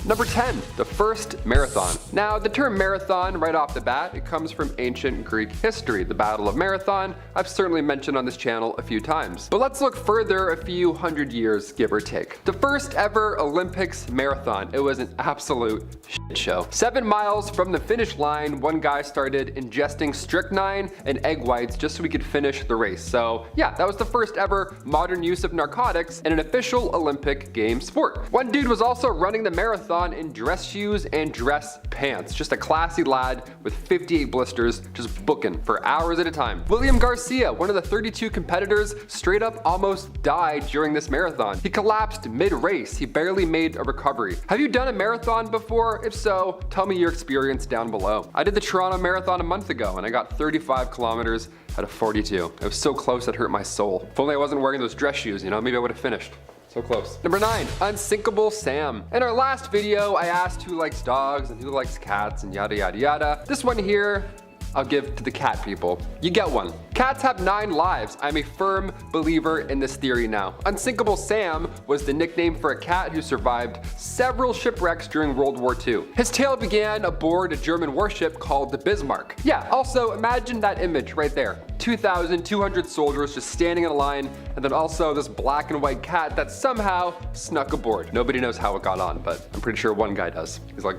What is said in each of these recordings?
Number 10, the first marathon. Now, the term marathon, right off the bat, it comes from ancient Greek history. The Battle of Marathon, I've certainly mentioned on this channel a few times. But let's look further a few hundred years, give or take. The first ever Olympics marathon. It was an absolute shit show. 7 miles from the finish line, one guy started ingesting strychnine and egg whites just so he could finish the race. So yeah, that was the first ever modern use of narcotics in an official Olympic game sport. One dude was also running the marathon in dress shoes and dress pants. Just a classy lad with 58 blisters, just booking for hours at a time. William Garcia, one of the 32 competitors, straight up almost died during this marathon. He collapsed mid-race. He barely made a recovery. Have you done a marathon before? If so, tell me your experience down below. I did the Toronto Marathon a month ago and I got 35 kilometers out of 42. It was so close it hurt my soul. If only I wasn't wearing those dress shoes, you know, maybe I would have finished. So close. Number 9, Unsinkable Sam. In our last video, I asked who likes dogs and who likes cats and yada yada yada. This one here, I'll give to the cat people. You get one. Cats have 9 lives. I'm a firm believer in this theory now. Unsinkable Sam was the nickname for a cat who survived several shipwrecks during World War II. His tale began aboard a German warship called the Bismarck. Yeah, also imagine that image right there. 2,200 soldiers just standing in a line, and then also this black and white cat that somehow snuck aboard. Nobody knows how it got on, but I'm pretty sure one guy does. He's like,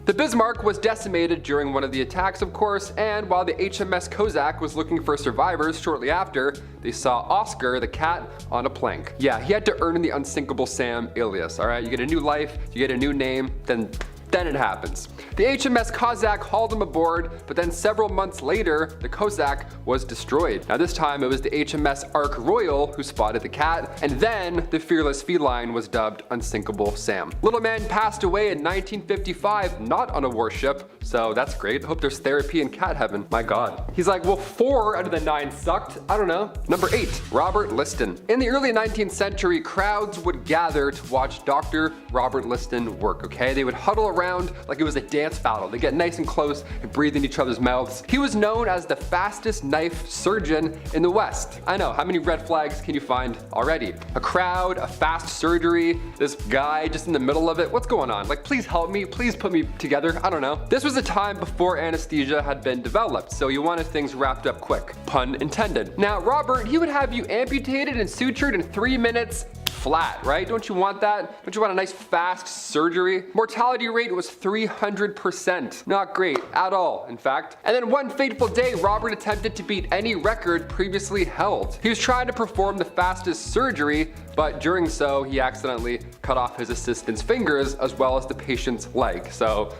the Bismarck was decimated during one of the attacks, of course, and while the HMS Kozak was looking for survivors shortly after, they saw Oscar the cat on a plank. Yeah, he had to earn the Unsinkable Sam alias, alright? You get a new life, you get a new name, then it happens. The HMS Kozak hauled him aboard, but then several months later, the Kozak was destroyed. Now this time it was the HMS Ark Royal who spotted the cat, and then the fearless feline was dubbed Unsinkable Sam. Little man passed away in 1955, not on a warship, so that's great. Hope there's therapy in cat heaven. My God. He's like, well, 4 out of the 9 sucked. I don't know. Number 8, Robert Liston. In the early 19th century, crowds would gather to watch Dr. Robert Liston work, okay? They would huddle around like it was a dance battle. They get nice and close and breathe in each other's mouths. He was known as the fastest knife surgeon in the West. I know, how many red flags can you find already? A crowd, a fast surgery, this guy just in the middle of it. What's going on? Like, please help me, please put me together. I don't know. This was a time before anesthesia had been developed, so you wanted things wrapped up quick. Pun intended. Now, Robert, he would have you amputated and sutured in 3 minutes flat, right? Don't you want that? Don't you want a nice fast surgery? Mortality rate was 300%. Not great at all, in fact. And then one fateful day, Robert attempted to beat any record previously held. He was trying to perform the fastest surgery, but during so, he accidentally cut off his assistant's fingers as well as the patient's leg. So,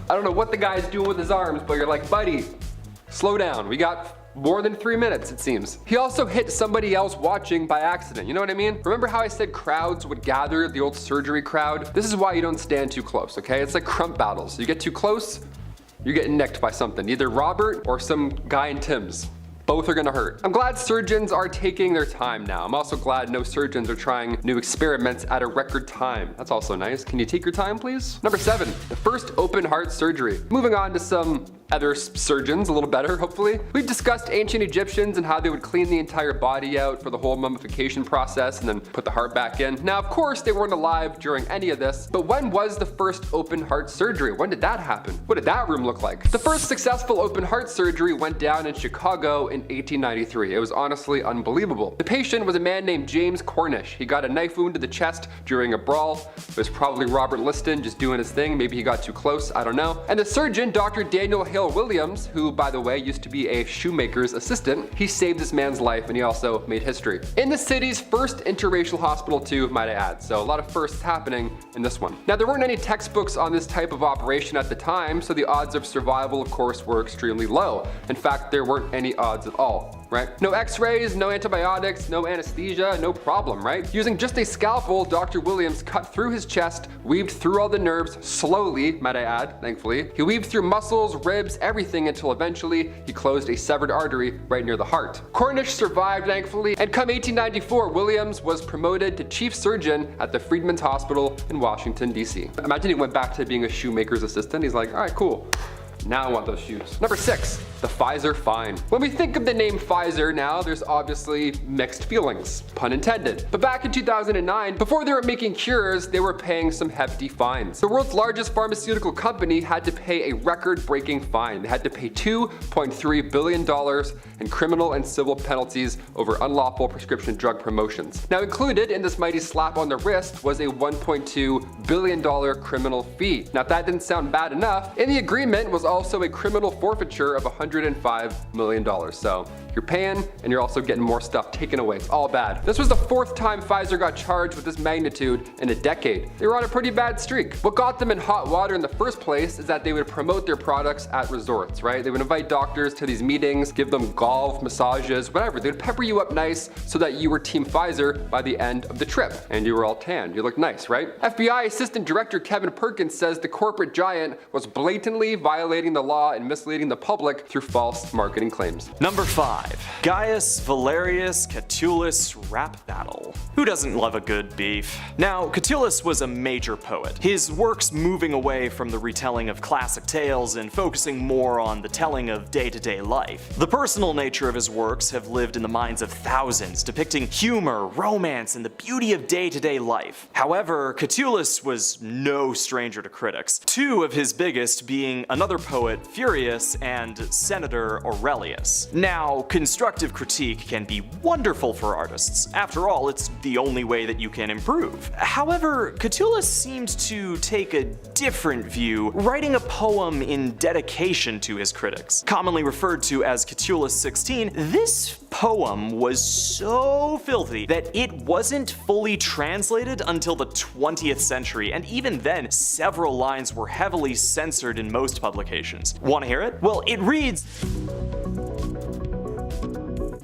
I don't know what the guy's doing with his arms, but you're like, buddy, slow down. We got more than 3 minutes, it seems. He also hit somebody else watching by accident, you know what I mean? Remember how I said crowds would gather, the old surgery crowd? This is why you don't stand too close, okay? It's like crump battles. You get too close, you're getting nicked by something. Either Robert or some guy in Tim's. Both are gonna hurt. I'm glad surgeons are taking their time now. I'm also glad no surgeons are trying new experiments at a record time. That's also nice. Can you take your time, please? Number 7, the first open heart surgery. Moving on to some other surgeons, a little better, hopefully. We've discussed ancient Egyptians and how they would clean the entire body out for the whole mummification process and then put the heart back in. Now, of course, they weren't alive during any of this, but when was the first open heart surgery? When did that happen? What did that room look like? The first successful open heart surgery went down in Chicago in 1893. It was honestly unbelievable. The patient was a man named James Cornish. He got a knife wound to the chest during a brawl. It was probably Robert Liston just doing his thing. Maybe he got too close, I don't know. And the surgeon, Dr. Daniel Hill Williams, who by the way used to be a shoemaker's assistant, he saved this man's life and he also made history. In the city's first interracial hospital too, might I add. So a lot of firsts happening in this one. Now there weren't any textbooks on this type of operation at the time, so the odds of survival of course were extremely low. In fact, there weren't any odds at all, right? No x-rays, no antibiotics, no anesthesia, no problem, right? Using just a scalpel, Dr. Williams cut through his chest, weaved through all the nerves slowly, might I add, thankfully. He weaved through muscles, ribs, everything until eventually he closed a severed artery right near the heart. Cornish survived, thankfully, and come 1894, Williams was promoted to chief surgeon at the Freedmen's Hospital in Washington, D.C. Imagine he went back to being a shoemaker's assistant. He's like, all right, cool. Now I want those shoes. Number 6, the Pfizer fine. When we think of the name Pfizer now, there's obviously mixed feelings, pun intended. But back in 2009, before they were making cures, they were paying some hefty fines. The world's largest pharmaceutical company had to pay a record-breaking fine. They had to pay $2.3 billion in criminal and civil penalties over unlawful prescription drug promotions. Now included in this mighty slap on the wrist was a $1.2 billion criminal fee. Now if that didn't sound bad enough, in the agreement was also a criminal forfeiture of $105 million. So you're paying and you're also getting more stuff taken away. It's all bad. This was the fourth time Pfizer got charged with this magnitude in a decade. They were on a pretty bad streak. What got them in hot water in the first place is that they would promote their products at resorts, right? They would invite doctors to these meetings, give them golf, massages, whatever. They would pepper you up nice so that you were Team Pfizer by the end of the trip. And you were all tanned. You looked nice, right? FBI Assistant Director Kevin Perkins says the corporate giant was blatantly violating the law and misleading the public through false marketing claims. Number 5. Gaius Valerius Catullus rap battle. Who doesn't love a good beef? Now, Catullus was a major poet, his works moving away from the retelling of classic tales and focusing more on the telling of day-to-day life. The personal nature of his works have lived in the minds of thousands, depicting humor, romance, and the beauty of day-to-day life. However, Catullus was no stranger to critics, two of his biggest being another poet, Furius, and Senator Aurelius. Now, constructive critique can be wonderful for artists. After all, it's the only way that you can improve. However, Catullus seemed to take a different view, writing a poem in dedication to his critics. Commonly referred to as Catullus 16, this poem was so filthy that it wasn't fully translated until the 20th century, and even then, several lines were heavily censored in most publications. Want to hear it? Well, it reads...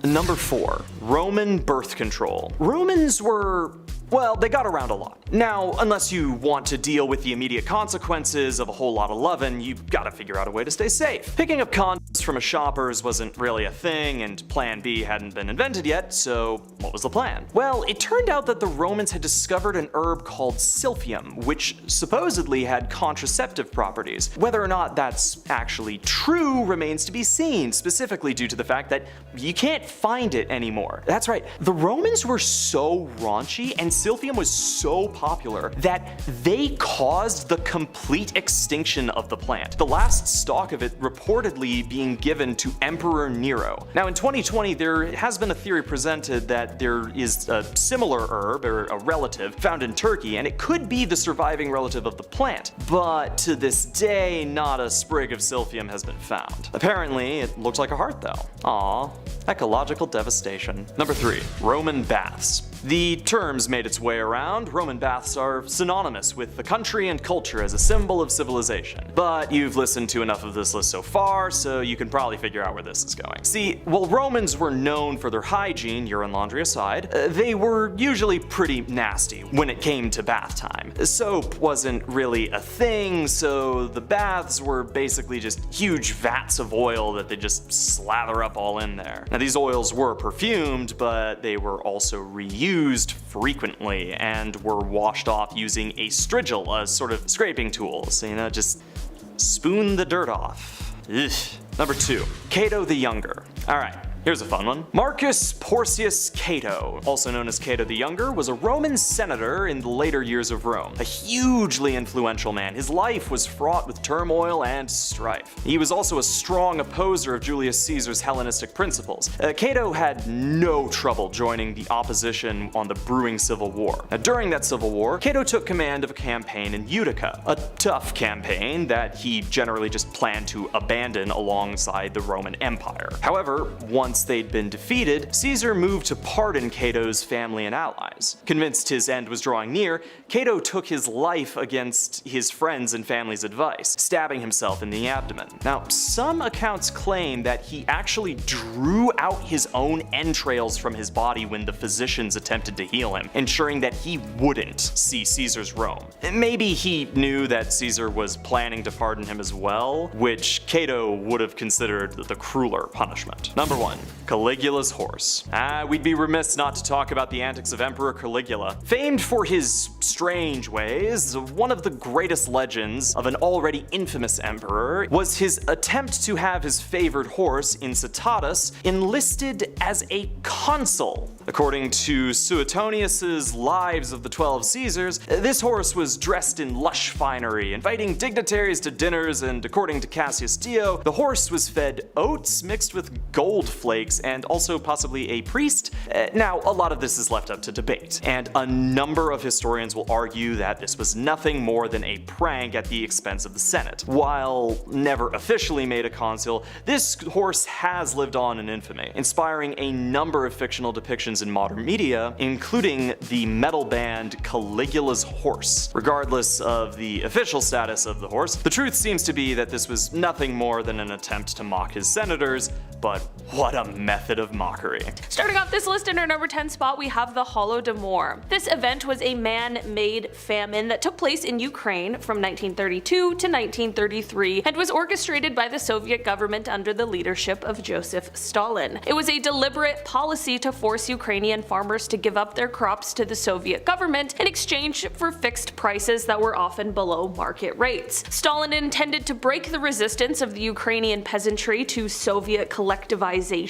Number 4. Roman birth control. Romans were... well, they got around a lot. Now, unless you want to deal with the immediate consequences of a whole lot of lovin', you've gotta figure out a way to stay safe. Picking up condoms from a shopper's wasn't really a thing, and Plan B hadn't been invented yet, so what was the plan? Well, it turned out that the Romans had discovered an herb called silphium, which supposedly had contraceptive properties. Whether or not that's actually true remains to be seen, specifically due to the fact that you can't find it anymore. That's right, the Romans were so raunchy and silphium was so popular that they caused the complete extinction of the plant, the last stalk of it reportedly being given to Emperor Nero. Now in 2020 there has been a theory presented that there is a similar herb, or a relative, found in Turkey, and it could be the surviving relative of the plant, but to this day not a sprig of silphium has been found. Apparently it looks like a heart though. Aww, ecological devastation. Number 3. Roman baths. The terms made its way around. Roman baths are synonymous with the country and culture as a symbol of civilization. But you've listened to enough of this list so far, so you can probably figure out where this is going. See, while Romans were known for their hygiene, urine laundry aside, they were usually pretty nasty when it came to bath time. Soap wasn't really a thing, so the baths were basically just huge vats of oil that they just slather up all in there. Now these oils were perfumed, but they were also reused frequently and were washed off using a strigil, a sort of scraping tool, so you know, just spoon the dirt off. Ugh. Number 2. Cato the Younger. Alright. Here's a fun one. Marcus Porcius Cato, also known as Cato the Younger, was a Roman senator in the later years of Rome. A hugely influential man, his life was fraught with turmoil and strife. He was also a strong opposer of Julius Caesar's Hellenistic principles. Cato had no trouble joining the opposition on the brewing civil war. Now, during that civil war, Cato took command of a campaign in Utica, a tough campaign that he generally just planned to abandon alongside the Roman Empire. However, once they'd been defeated, Caesar moved to pardon Cato's family and allies. Convinced his end was drawing near, Cato took his life against his friends' and family's advice, stabbing himself in the abdomen. Now, some accounts claim that he actually drew out his own entrails from his body when the physicians attempted to heal him, ensuring that he wouldn't see Caesar's Rome. Maybe he knew that Caesar was planning to pardon him as well, which Cato would have considered the crueler punishment. Number 1. Caligula's horse. We'd be remiss not to talk about the antics of Emperor Caligula. Famed for his strange ways, one of the greatest legends of an already infamous emperor was his attempt to have his favored horse, Incitatus, enlisted as a consul. According to Suetonius's Lives of the 12 Caesars, this horse was dressed in lush finery, inviting dignitaries to dinners, and according to Cassius Dio, the horse was fed oats mixed with gold flakes and also possibly a priest. Now, a lot of this is left up to debate, and a number of historians will argue that this was nothing more than a prank at the expense of the Senate. While never officially made a consul, this horse has lived on in infamy, inspiring a number of fictional depictions in modern media, including the metal band Caligula's Horse. Regardless of the official status of the horse, the truth seems to be that this was nothing more than an attempt to mock his senators, but what a method of mockery. Starting off this list in our number 10 spot, we have the Holodomor. This event was a man-made famine that took place in Ukraine from 1932 to 1933 and was orchestrated by the Soviet government under the leadership of Joseph Stalin. It was a deliberate policy to force Ukrainian farmers to give up their crops to the Soviet government in exchange for fixed prices that were often below market rates. Stalin intended to break the resistance of the Ukrainian peasantry to Soviet collectivization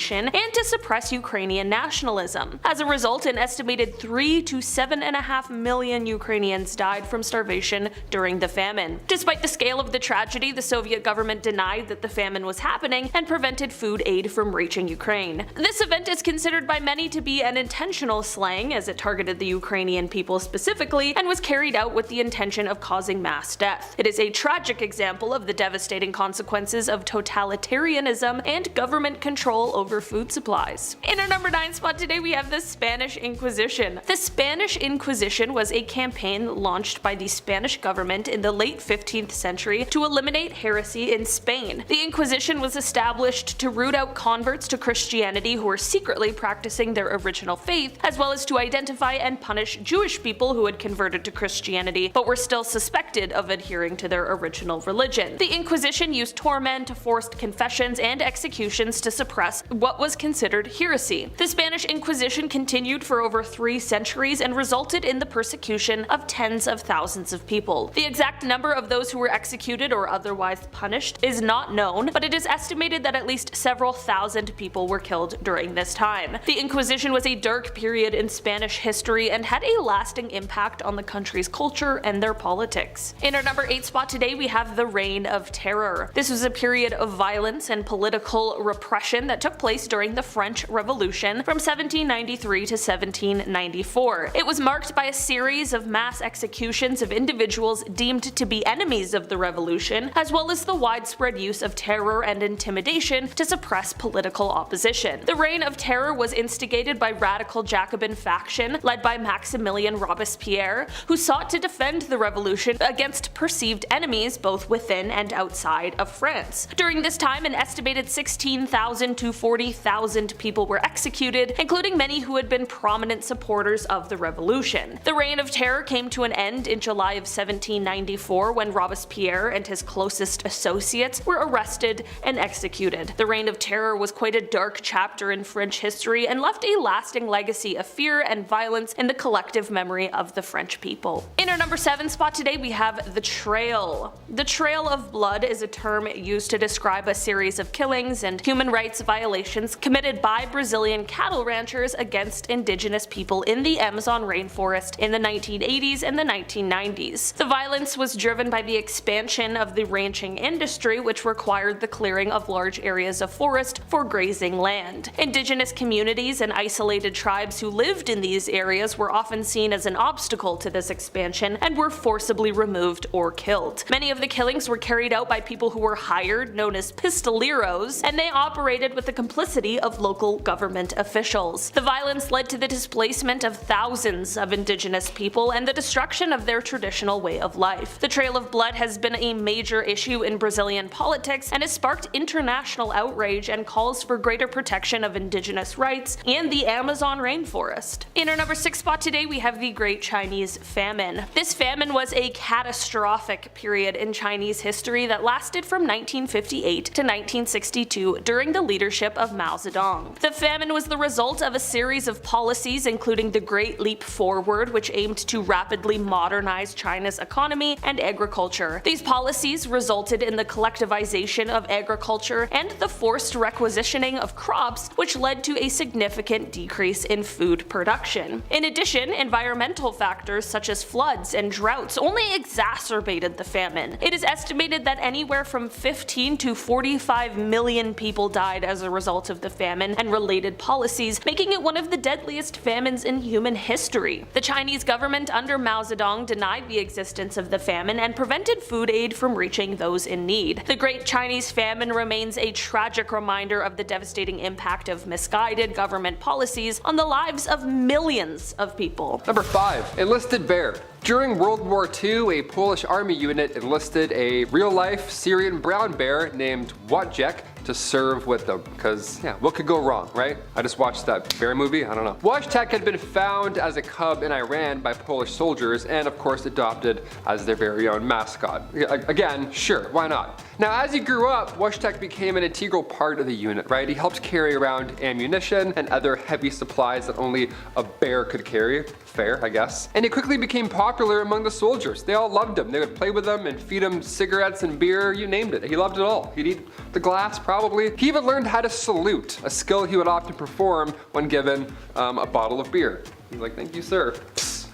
and to suppress Ukrainian nationalism. As a result, an estimated 3 to 7.5 million Ukrainians died from starvation during the famine. Despite the scale of the tragedy, the Soviet government denied that the famine was happening and prevented food aid from reaching Ukraine. This event is considered by many to be an intentional slaying, as it targeted the Ukrainian people specifically and was carried out with the intention of causing mass death. It is a tragic example of the devastating consequences of totalitarianism and government control over food supplies. In our number 9 spot today, we have the Spanish Inquisition. The Spanish Inquisition was a campaign launched by the Spanish government in the late 15th century to eliminate heresy in Spain. The Inquisition was established to root out converts to Christianity who were secretly practicing their original faith, as well as to identify and punish Jewish people who had converted to Christianity but were still suspected of adhering to their original religion. The Inquisition used torment, forced confessions, and executions to suppress what was considered heresy. The Spanish Inquisition continued for over 3 centuries and resulted in the persecution of tens of thousands of people. The exact number of those who were executed or otherwise punished is not known, but it is estimated that at least several thousand people were killed during this time. The Inquisition was a dark period in Spanish history and had a lasting impact on the country's culture and their politics. In our number 8 spot today, we have the Reign of Terror. This was a period of violence and political repression that took place during the French Revolution from 1793 to 1794. It was marked by a series of mass executions of individuals deemed to be enemies of the revolution, as well as the widespread use of terror and intimidation to suppress political opposition. The Reign of Terror was instigated by radical Jacobin faction led by Maximilien Robespierre, who sought to defend the revolution against perceived enemies both within and outside of France. During this time, an estimated 16,000 to 40,000 people were executed, including many who had been prominent supporters of the revolution. The Reign of Terror came to an end in July of 1794 when Robespierre and his closest associates were arrested and executed. The Reign of Terror was quite a dark chapter in French history and left a lasting legacy of fear and violence in the collective memory of the French people. In our number 7 spot today, we have the Trail. The Trail of Blood is a term used to describe a series of killings and human rights violations committed by Brazilian cattle ranchers against indigenous people in the Amazon rainforest in the 1980s and the 1990s. The violence was driven by the expansion of the ranching industry, which required the clearing of large areas of forest for grazing land. Indigenous communities and isolated tribes who lived in these areas were often seen as an obstacle to this expansion and were forcibly removed or killed. Many of the killings were carried out by people who were hired, known as pistoleros, and they operated with the complicity of local government officials. The violence led to the displacement of thousands of indigenous people and the destruction of their traditional way of life. The Trail of Blood has been a major issue in Brazilian politics and has sparked international outrage and calls for greater protection of indigenous rights and the Amazon rainforest. In our number 6 spot today, we have the Great Chinese Famine. This famine was a catastrophic period in Chinese history that lasted from 1958 to 1962 during the leadership of Mao Zedong. The famine was the result of a series of policies including the Great Leap Forward, which aimed to rapidly modernize China's economy and agriculture. These policies resulted in the collectivization of agriculture and the forced requisitioning of crops, which led to a significant decrease in food production. In addition, environmental factors such as floods and droughts only exacerbated the famine. It is estimated that anywhere from 15 to 45 million people died as a result of the famine and related policies, making it one of the deadliest famines in human history. The Chinese government under Mao Zedong denied the existence of the famine and prevented food aid from reaching those in need. The Great Chinese Famine remains a tragic reminder of the devastating impact of misguided government policies on the lives of millions of people. Number 5. Enlisted bear. During World War II, a Polish army unit enlisted a real-life Syrian brown bear named Wojciech to serve with them, because yeah, what could go wrong, right? I just watched that bear movie, I don't know. Wojciech had been found as a cub in Iran by Polish soldiers and of course adopted as their very own mascot. Again, sure, why not? Now as he grew up, Wojciech became an integral part of the unit, right? He helped carry around ammunition and other heavy supplies that only a bear could carry. Fair, I guess. And he quickly became popular among the soldiers. They all loved him. They would play with him and feed him cigarettes and beer, you named it. He loved it all. He'd eat the glass, probably. He even learned how to salute, a skill he would often perform when given a bottle of beer. He's like, thank you, sir.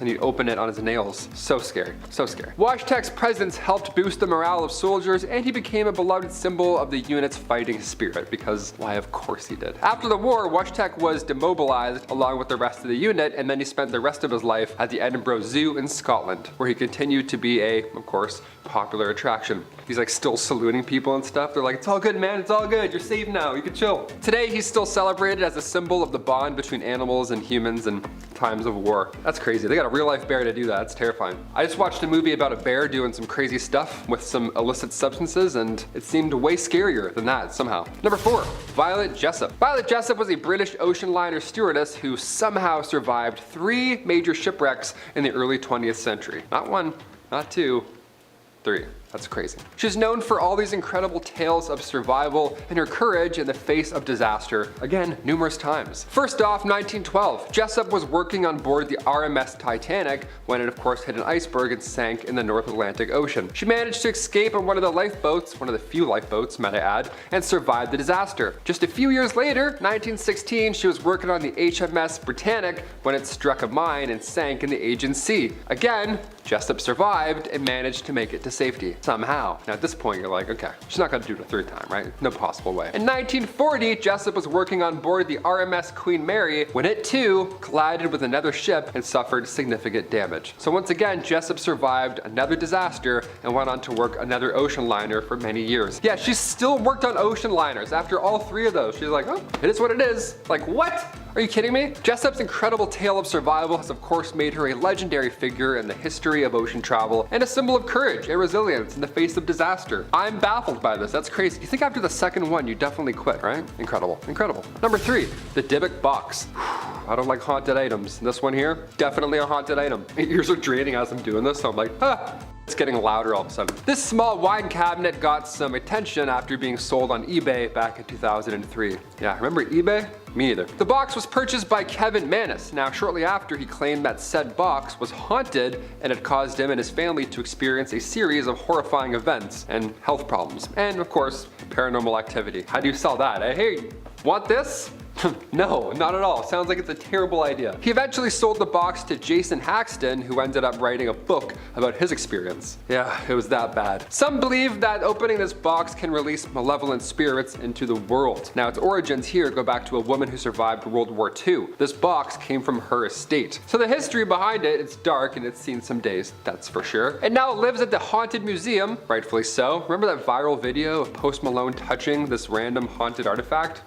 And he'd open it on his nails. So scary, so scary. Wojciech's presence helped boost the morale of soldiers, and he became a beloved symbol of the unit's fighting spirit, because why, of course he did. After the war, Wojciech was demobilized along with the rest of the unit, and then he spent the rest of his life at the Edinburgh Zoo in Scotland, where he continued to be a, of course, popular attraction. He's like still saluting people and stuff. They're like, it's all good, man, it's all good, you're safe now, you can chill. Today, he's still celebrated as a symbol of the bond between animals and humans in times of war. That's crazy. They got a real life bear to do that. It's terrifying. I just watched a movie about a bear doing some crazy stuff with some illicit substances, and it seemed way scarier than that somehow. Number 4. Violet Jessop. Violet Jessop was a British ocean liner stewardess who somehow survived 3 major shipwrecks in the early 20th century. Not 1, not 2, 3. That's crazy. She's known for all these incredible tales of survival and her courage in the face of disaster, again, numerous times. First off, 1912, Jessop was working on board the RMS Titanic when it of course hit an iceberg and sank in the North Atlantic Ocean. She managed to escape on one of the lifeboats, one of the few lifeboats, might I add, and survived the disaster. Just a few years later, 1916, she was working on the HMS Britannic when it struck a mine and sank in the Aegean Sea. Again, Jessop survived and managed to make it to safety. Somehow. Now at this point you're like, okay, she's not gonna do it a 3rd time, right? No possible way. In 1940, Jessop was working on board the RMS Queen Mary when it too collided with another ship and suffered significant damage. So once again, Jessop survived another disaster and went on to work another ocean liner for many years. Yeah, she's still worked on ocean liners after all 3 of those. She's like, oh, it is what it is. Like, what? Are you kidding me? Jessop's incredible tale of survival has of course made her a legendary figure in the history of ocean travel and a symbol of courage and resilience in the face of disaster. I'm baffled by this, that's crazy. You think after the 2nd one you definitely quit, right? Incredible, incredible. Number 3, the Dybbuk box. I don't like haunted items. This one here, definitely a haunted item. My ears are draining as I'm doing this, so I'm like, ah. It's getting louder all of a sudden. This small wine cabinet got some attention after being sold on eBay back in 2003. Yeah, remember eBay? Me neither. The box was purchased by Kevin Mannis. Now, shortly after, he claimed that said box was haunted and had caused him and his family to experience a series of horrifying events and health problems. And of course, paranormal activity. How do you sell that? Hey, want this? No, not at all. Sounds like it's a terrible idea. He eventually sold the box to Jason Haxton, who ended up writing a book about his experience. Yeah, it was that bad. Some believe that opening this box can release malevolent spirits into the world. Now, its origins here go back to a woman who survived World War II. This box came from her estate. So the history behind it, it's dark and it's seen some days, that's for sure. And now it lives at the Haunted Museum, rightfully so. Remember that viral video of Post Malone touching this random haunted artifact?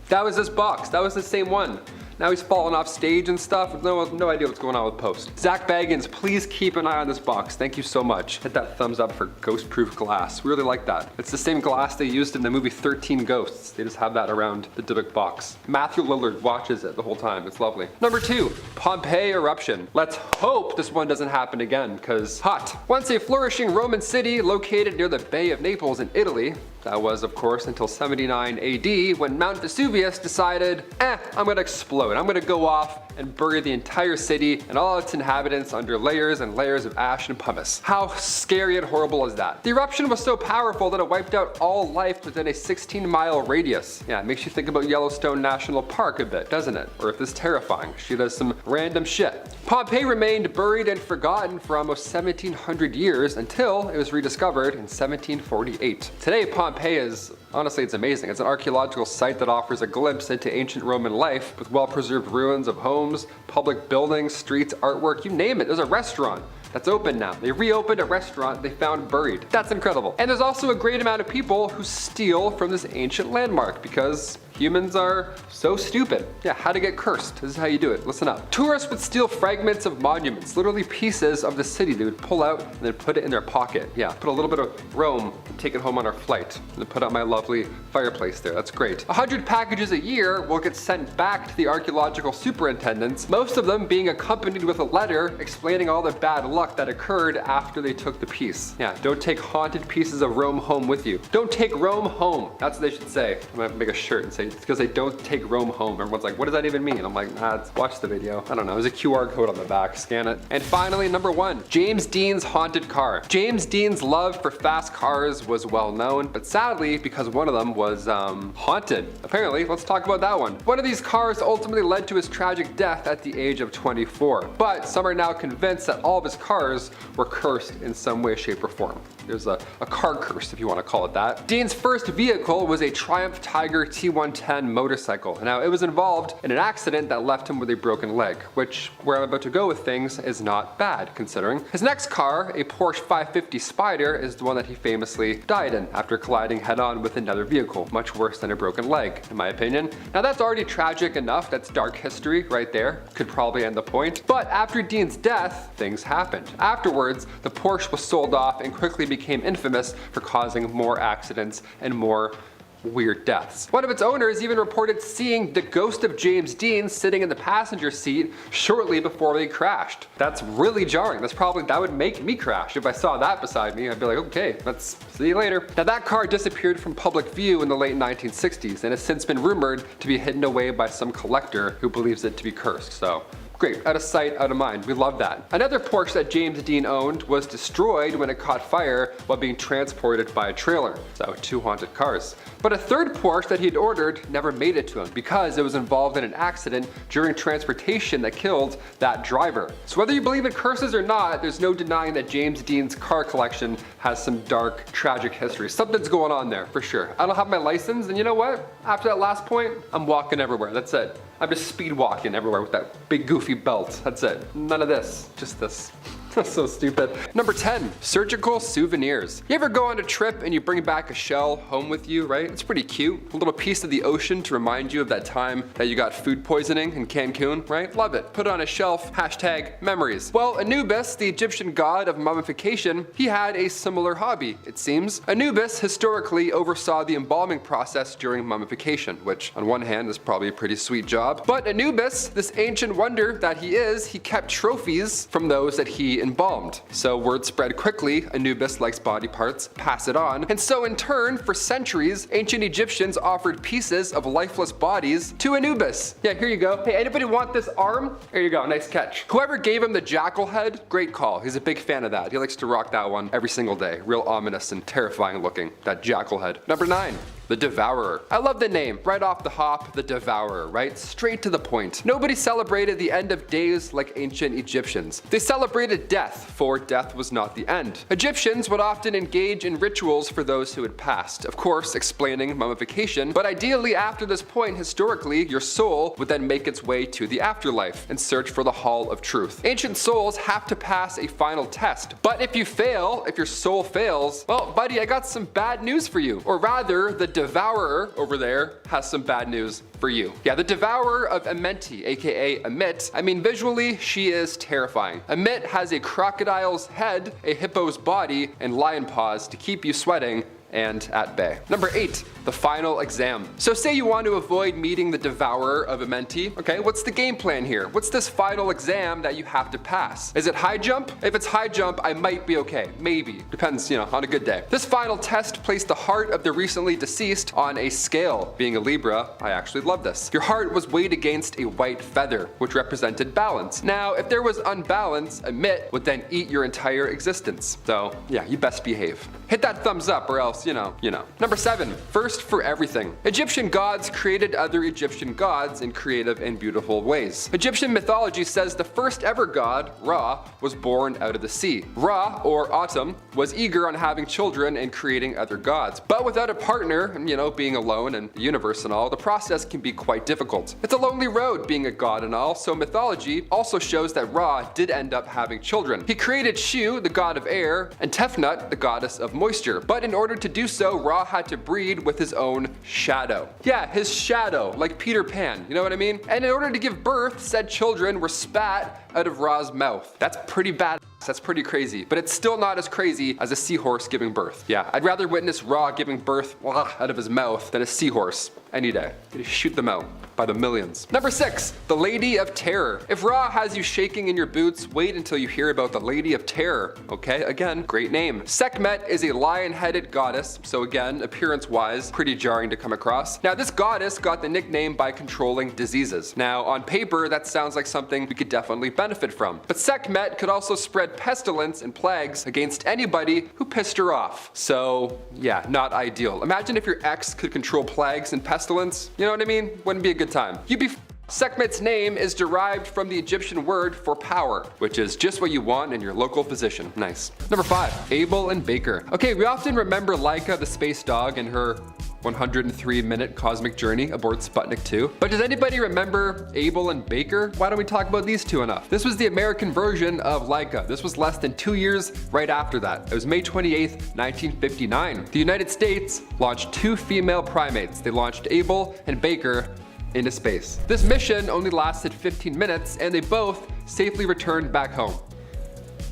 That was this box, that was the same one. Now he's falling off stage and stuff. No idea what's going on with post. Zach Baggins, please keep an eye on this box. Thank you so much. Hit that thumbs up for ghost-proof glass. We really like that. It's the same glass they used in the movie 13 Ghosts. They just have that around the Dybbuk box. Matthew Lillard watches it the whole time. It's lovely. Number 2, Pompeii eruption. Let's hope this one doesn't happen again, because hot. Once a flourishing Roman city located near the Bay of Naples in Italy. That was, of course, until 79 AD, when Mount Vesuvius decided, I'm gonna explode. I'm gonna go off and bury the entire city and all its inhabitants under layers and layers of ash and pumice. How scary and horrible is that? The eruption was so powerful that it wiped out all life within a 16-mile radius. Yeah, it makes you think about Yellowstone National Park a bit, doesn't it? Or if this terrifying, she does some random shit. Pompeii remained buried and forgotten for almost 1700 years until it was rediscovered in 1748. Today, Pompeii is, honestly, it's amazing. It's an archaeological site that offers a glimpse into ancient Roman life with well-preserved ruins of homes, public buildings, streets, artwork, you name it. There's a restaurant that's open now. They reopened a restaurant they found buried. That's incredible. And there's also a great amount of people who steal from this ancient landmark because humans are so stupid. Yeah, how to get cursed. This is how you do it. Listen up. Tourists would steal fragments of monuments, literally pieces of the city they would pull out and then put it in their pocket. Yeah, put a little bit of Rome and take it home on our flight. And then put out my lovely fireplace there. That's great. 100 packages a year will get sent back to the archaeological superintendents, most of them being accompanied with a letter explaining all the bad luck that occurred after they took the piece. Yeah, don't take haunted pieces of Rome home with you. Don't take Rome home. That's what they should say. I'm gonna make a shirt and say, it's because they don't take Rome home. Everyone's like, what does that even mean? I'm like, watch the video. I don't know. There's a QR code on the back. Scan it. And finally, number 1, James Dean's haunted car. James Dean's love for fast cars was well known, but sadly, because one of them was haunted. Apparently, let's talk about that one. One of these cars ultimately led to his tragic death at the age of 24. But some are now convinced that all of his cars were cursed in some way, shape, or form. There's a car curse, if you want to call it that. Dean's first vehicle was a Triumph Tiger T110 motorcycle. Now, it was involved in an accident that left him with a broken leg, which, where I'm about to go with things, is not bad, considering. His next car, a Porsche 550 Spider, is the one that he famously died in after colliding head-on with another vehicle. Much worse than a broken leg, in my opinion. Now, that's already tragic enough. That's dark history right there. Could probably end the point. But after Dean's death, things happened. Afterwards, the Porsche was sold off and quickly became infamous for causing more accidents and more weird deaths. One of its owners even reported seeing the ghost of James Dean sitting in the passenger seat shortly before they crashed. That's really jarring. That would make me crash. If I saw that beside me, I'd be like, okay, let's see you later. Now, that car disappeared from public view in the late 1960s and has since been rumored to be hidden away by some collector who believes it to be cursed. So, great, out of sight, out of mind. We love that. Another Porsche that James Dean owned was destroyed when it caught fire while being transported by a trailer. So 2 haunted cars. But a third Porsche that he'd ordered never made it to him because it was involved in an accident during transportation that killed that driver. So whether you believe in curses or not, there's no denying that James Dean's car collection has some dark, tragic history. Something's going on there, for sure. I don't have my license, and you know what? After that last point, I'm walking everywhere. That's it. I'm just speed walking everywhere with that big goofy belt. That's it. None of this, just this. That's so stupid. Number 10, surgical souvenirs. You ever go on a trip and you bring back a shell home with you, right? It's pretty cute. A little piece of the ocean to remind you of that time that you got food poisoning in Cancun, right? Love it. Put it on a shelf, hashtag memories. Well, Anubis, the Egyptian god of mummification, he had a similar hobby, it seems. Anubis historically oversaw the embalming process during mummification, which on one hand is probably a pretty sweet job. But Anubis, this ancient wonder that he is, he kept trophies from those that he embalmed. So word spread quickly, Anubis likes body parts, pass it on. And so in turn, for centuries, ancient Egyptians offered pieces of lifeless bodies to Anubis. Yeah, here you go. Hey, anybody want this arm? Here you go, nice catch. Whoever gave him the jackal head, great call. He's a big fan of that. He likes to rock that one every single day. Real ominous and terrifying looking, that jackal head. Number 9. The Devourer. I love the name. Right off the hop, the Devourer, right? Straight to the point. Nobody celebrated the end of days like ancient Egyptians. They celebrated death, for death was not the end. Egyptians would often engage in rituals for those who had passed, of course explaining mummification, but ideally after this point historically, your soul would then make its way to the afterlife and search for the Hall of Truth. Ancient souls have to pass a final test, but if you fail, if your soul fails, well buddy, I got some bad news for you. Or rather, the Devourer over there has some bad news for you. Yeah, the Devourer of Amenti, aka Amit. I mean, visually, she is terrifying. Amit has a crocodile's head, a hippo's body, and lion paws to keep you sweating and at bay. Number 8, the final exam. So say you want to avoid meeting the Devourer of Amenti. Okay, what's the game plan here? What's this final exam that you have to pass? Is it high jump? If it's high jump, I might be okay. Maybe. Depends, on a good day. This final test placed the heart of the recently deceased on a scale. Being a Libra, I actually love this. Your heart was weighed against a white feather, which represented balance. Now, if there was unbalance, Amit would then eat your entire existence. So, yeah, you best behave. Hit that thumbs up or else, you know. Number 7, first for everything. Egyptian gods created other Egyptian gods in creative and beautiful ways. Egyptian mythology says the first ever god, Ra, was born out of the sea. Ra, or Autumn, was eager on having children and creating other gods. But without a partner, and being alone in the universe and all, the process can be quite difficult. It's a lonely road being a god and all, so mythology also shows that Ra did end up having children. He created Shu, the god of air, and Tefnut, the goddess of moisture. But in order to do so, Ra had to breed with his own shadow. Yeah, his shadow, like Peter Pan, you know what I mean? And in order to give birth, said children were spat out of Ra's mouth. That's pretty bad. That's pretty crazy, but it's still not as crazy as a seahorse giving birth. Yeah, I'd rather witness Ra giving birth out of his mouth than a seahorse any day. You shoot them out by the millions. Number 6, the Lady of Terror. If Ra has you shaking in your boots, wait until you hear about the Lady of Terror. Okay, again, great name. Sekhmet is a lion-headed goddess, so again, appearance-wise, pretty jarring to come across. Now, this goddess got the nickname by controlling diseases. Now, on paper, that sounds like something we could definitely benefit from. But Sekhmet could also spread pestilence and plagues against anybody who pissed her off. So, yeah, not ideal. Imagine if your ex could control plagues and pestilence. You know what I mean? Wouldn't be a good time. You'd be Sekhmet's name is derived from the Egyptian word for power, which is just what you want in your local physician. Nice. Number 5, Abel and Baker. Okay, we often remember Laika the space dog and her 103-minute cosmic journey aboard Sputnik 2. But does anybody remember Abel and Baker? Why don't we talk about these two enough? This was the American version of Laika. This was less than 2 years right after that. It was May 28th, 1959. The United States launched 2 female primates. They launched Abel and Baker into space. This mission only lasted 15 minutes and they both safely returned back home.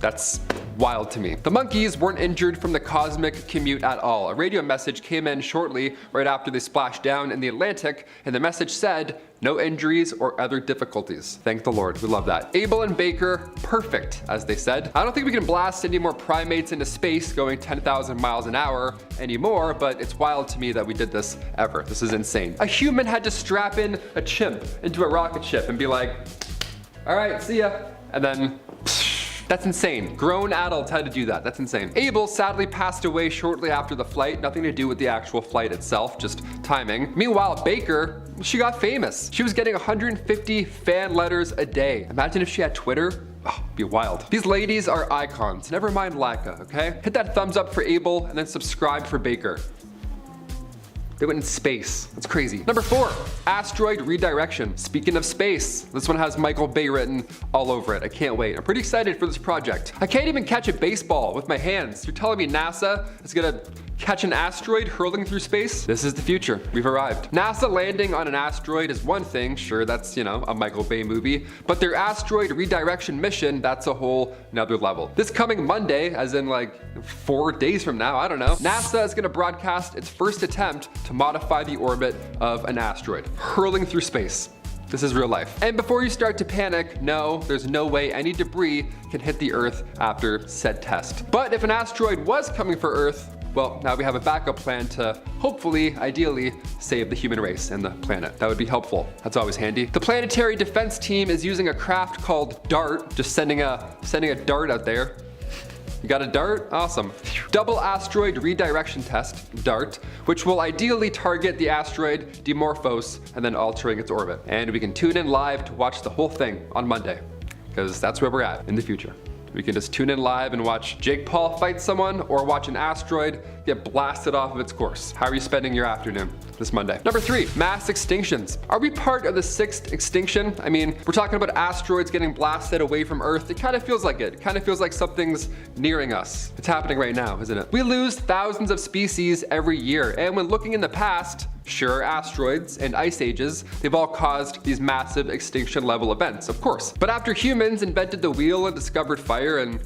That's wild to me. The monkeys weren't injured from the cosmic commute at all. A radio message came in shortly right after they splashed down in the Atlantic, and the message said, no injuries or other difficulties. Thank the Lord, we love that. Abel and Baker, perfect, as they said. I don't think we can blast any more primates into space going 10,000 miles an hour anymore, but it's wild to me that we did this ever. This is insane. A human had to strap in a chimp into a rocket ship and be like, all right, see ya. And then, that's insane. Grown adults had to do that. That's insane. Abel sadly passed away shortly after the flight. Nothing to do with the actual flight itself, just timing. Meanwhile, Baker, she got famous. She was getting 150 fan letters a day. Imagine if she had Twitter. Oh, it'd be wild. These ladies are icons. Never mind Laika, okay? Hit that thumbs up for Abel and then subscribe for Baker. They went in space. That's crazy. Number 4, asteroid redirection. Speaking of space, this one has Michael Bay written all over it. I can't wait. I'm pretty excited for this project. I can't even catch a baseball with my hands. You're telling me NASA is gonna catch an asteroid hurling through space? This is the future. We've arrived. NASA landing on an asteroid is one thing. Sure, that's, a Michael Bay movie. But their asteroid redirection mission, that's a whole nother level. This coming Monday, as in like 4 days from now, I don't know, NASA is gonna broadcast its first attempt to modify the orbit of an asteroid, hurling through space. This is real life. And before you start to panic, no, there's no way any debris can hit the Earth after said test. But if an asteroid was coming for Earth, well, now we have a backup plan to hopefully, ideally, save the human race and the planet. That would be helpful. That's always handy. The planetary defense team is using a craft called DART, just sending a dart out there. You got a dart? Awesome. Double asteroid redirection test, DART, which will ideally target the asteroid Dimorphos and then altering its orbit. And we can tune in live to watch the whole thing on Monday, because that's where we're at in the future. We can just tune in live and watch Jake Paul fight someone or watch an asteroid get blasted off of its course. How are you spending your afternoon this Monday? Number 3, mass extinctions. Are we part of the 6th extinction? I mean, we're talking about asteroids getting blasted away from Earth. It kind of feels like it. It kind of feels like something's nearing us. It's happening right now, isn't it? We lose thousands of species every year, and when looking in the past, sure, asteroids and ice ages, they've all caused these massive extinction level events, of course. But after humans invented the wheel and discovered fire and,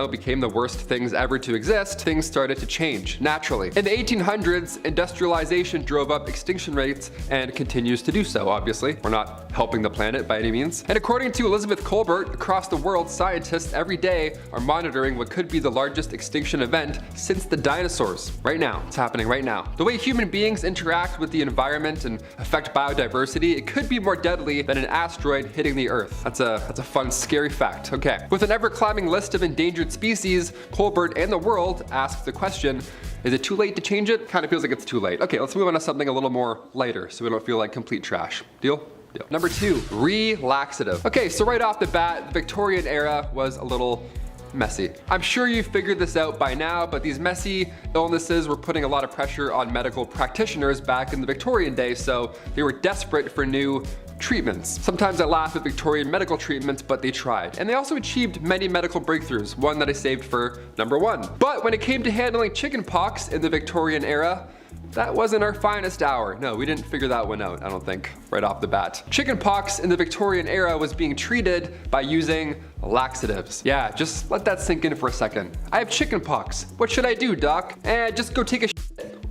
became the worst things ever to exist, things started to change naturally. In the 1800s, industrialization drove up extinction rates and continues to do so, obviously. We're not helping the planet by any means. And according to Elizabeth Colbert, across the world, scientists every day are monitoring what could be the largest extinction event since the dinosaurs. Right now. It's happening right now. The way human beings interact with the environment and affect biodiversity, it could be more deadly than an asteroid hitting the Earth. That's a fun, scary fact. Okay. With an ever-climbing list of endangered species, Colbert and the world ask the question, is it too late to change it? Kind of feels like it's too late. Okay, let's move on to something a little more lighter so we don't feel like complete trash. Deal? Deal. Number 2, relaxative. Okay, so right off the bat, the Victorian era was a little messy. I'm sure you've figured this out by now, but these messy illnesses were putting a lot of pressure on medical practitioners back in the Victorian day, so they were desperate for new treatments. Sometimes I laugh at Victorian medical treatments, but they tried. And they also achieved many medical breakthroughs, one that I saved for number 1. But when it came to handling chickenpox in the Victorian era, that wasn't our finest hour. No, we didn't figure that one out, I don't think, right off the bat. Chickenpox in the Victorian era was being treated by using laxatives. Yeah, just let that sink in for a second. I have chickenpox. What should I do, doc? Just go take a shit.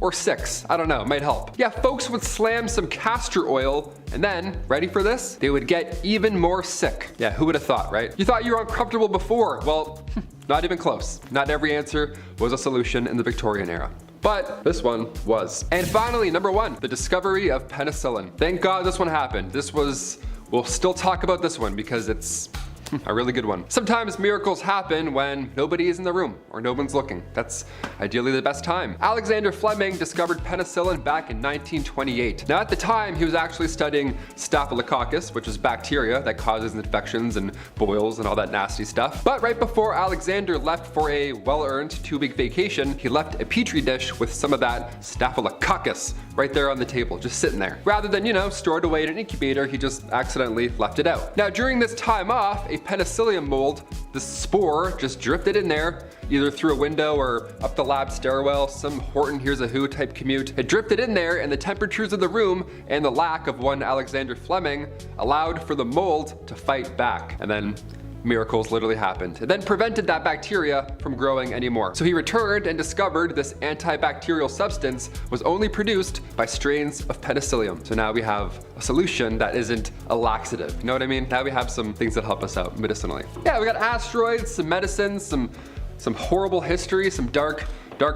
Or 6, I don't know, might help. Yeah, folks would slam some castor oil and then, ready for this? They would get even more sick. Yeah, who would have thought, right? You thought you were uncomfortable before. Well, not even close. Not every answer was a solution in the Victorian era. But this one was. And finally, number 1, the discovery of penicillin. Thank God this one happened. We'll still talk about this one because it's a really good one. Sometimes miracles happen when nobody is in the room or no one's looking. That's ideally the best time. Alexander Fleming discovered penicillin back in 1928. Now at the time, he was actually studying staphylococcus, which is bacteria that causes infections and boils and all that nasty stuff. But right before Alexander left for a well-earned 2-week vacation, he left a petri dish with some of that staphylococcus right there on the table, just sitting there. Rather than, stored away in an incubator, he just accidentally left it out. Now during this time off, a penicillium mold, the spore just drifted in there, either through a window or up the lab stairwell, some Horton Hears a Who type commute. It drifted in there, and the temperatures of the room and the lack of one Alexander Fleming allowed for the mold to fight back. And then miracles literally happened. It then prevented that bacteria from growing anymore. So he returned and discovered this antibacterial substance was only produced by strains of penicillium. So now we have a solution that isn't a laxative. You know what I mean? Now we have some things that help us out medicinally. Yeah, we got asteroids, some medicines, some horrible history, some dark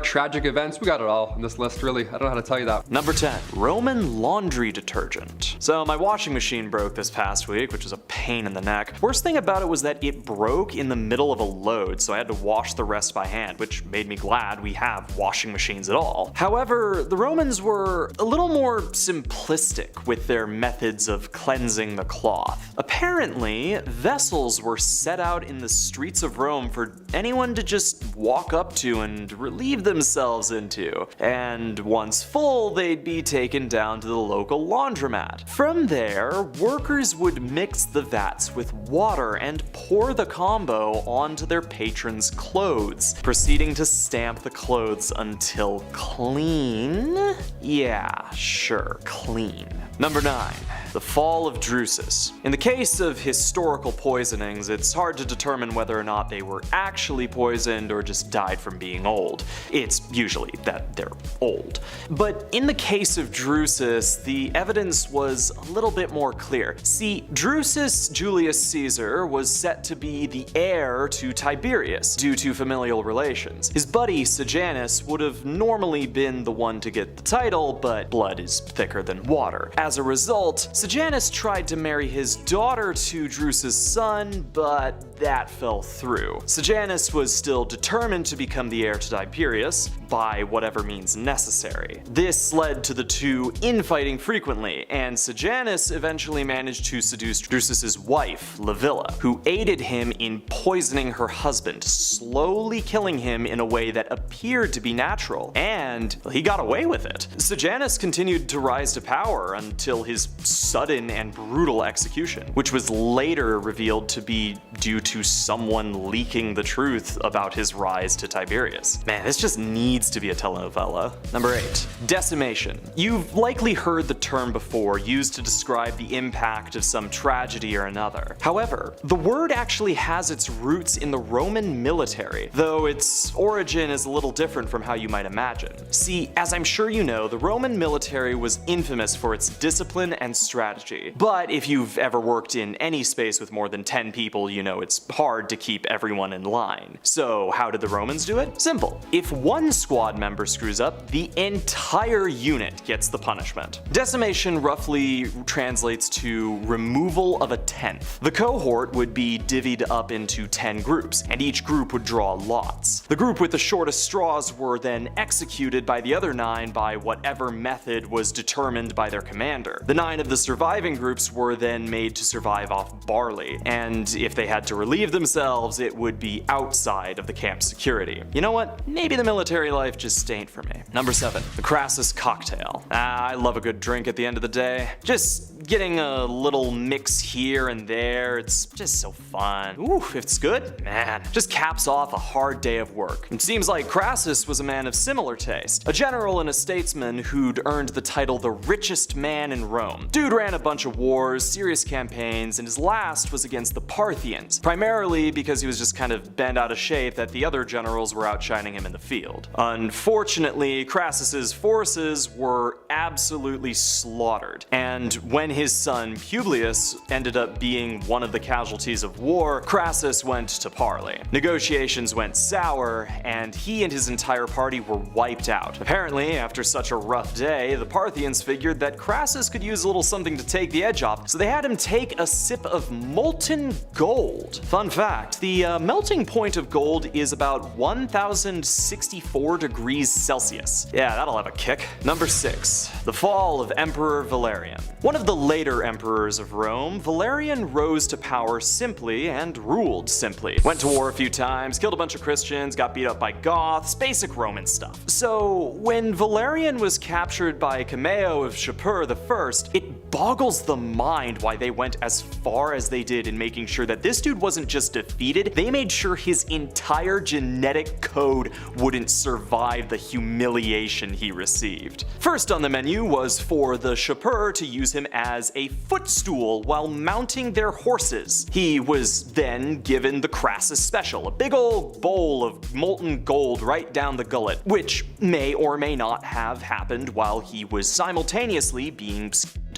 tragic events. We got it all on this list, really. I don't know how to tell you that. Number 10, Roman laundry detergent. So my washing machine broke this past week, which was a pain in the neck. Worst thing about it was that it broke in the middle of a load, so I had to wash the rest by hand, which made me glad we have washing machines at all. However, the Romans were a little more simplistic with their methods of cleansing the cloth. Apparently, vessels were set out in the streets of Rome for anyone to just walk up to and relieve themselves into, and once full, they'd be taken down to the local laundromat. From there, workers would mix the vats with water and pour the combo onto their patrons' clothes, proceeding to stamp the clothes until clean? Yeah, sure, clean. Number 9, the fall of Drusus. In the case of historical poisonings, it's hard to determine whether or not they were actually poisoned or just died from being old. It's usually that they're old. But in the case of Drusus, the evidence was a little bit more clear. See, Drusus Julius Caesar was set to be the heir to Tiberius due to familial relations. His buddy Sejanus would have normally been the one to get the title, but blood is thicker than water. As a result, Sejanus tried to marry his daughter to Drusus' son, but that fell through. Sejanus was still determined to become the heir to Tiberius by whatever means necessary. This led to the two infighting frequently, and Sejanus eventually managed to seduce Drusus's wife, Livilla, who aided him in poisoning her husband, slowly killing him in a way that appeared to be natural, and he got away with it. Sejanus continued to rise to power until his sudden and brutal execution, which was later revealed to be due to someone leaking the truth about his rise to Tiberius. Man, this just needs to be a telenovela. Number 8. Decimation. You've likely heard the term before, used to describe the impact of some tragedy or another. However, the word actually has its roots in the Roman military, though its origin is a little different from how you might imagine. See, as I'm sure you know, the Roman military was infamous for its discipline and strategy. But if you've ever worked in any space with more than 10 people, you know it's hard to keep everyone in line. So how did the Romans do it? Simple. If one squad member screws up, the entire unit gets the punishment. Decimation roughly translates to removal of a tenth. The cohort would be divvied up into 10 groups, and each group would draw lots. The group with the shortest straws were then executed by the other 9 by whatever method was determined by their commander. The 9 of the surviving groups were then made to survive off barley, and if they had to relieve themselves, it would be outside of the camp's security. You know what? Maybe the military life just ain't for me. Number 7. The Crassus cocktail. I love a good drink at the end of the day. Just getting a little mix here and there, it's just so fun. Ooh, if it's good, man, just caps off a hard day of work. It seems like Crassus was a man of similar taste, a general and a statesman who'd earned the title the richest man in Rome. Dude ran a bunch of wars, serious campaigns, and his last was against the Parthians, primarily because he was just kind of bent out of shape that the other generals were outshining him in the field. Unfortunately, Crassus's forces were absolutely slaughtered, and when his son Publius ended up being one of the casualties of war, Crassus went to parley. Negotiations went sour, and he and his entire party were wiped out. Apparently, after such a rough day, the Parthians figured that Crassus could use a little something to take the edge off, so they had him take a sip of molten gold. Fun fact, the melting point of gold is about 1064 degrees Celsius. Yeah, that'll have a kick. Number 6. The fall of Emperor Valerian. One of the later emperors of Rome, Valerian rose to power simply and ruled simply. Went to war a few times, killed a bunch of Christians, got beat up by Goths, basic Roman stuff. So when Valerian was captured by Cameo of Shapur I, it boggles the mind why they went as far as they did in making sure that this dude wasn't just defeated, they made sure his entire genetic code wouldn't survive the humiliation he received. First on the menu was for the Shapur to use him as a footstool while mounting their horses. He was then given the Crassus special, a big old bowl of molten gold right down the gullet, which may or may not have happened while he was simultaneously being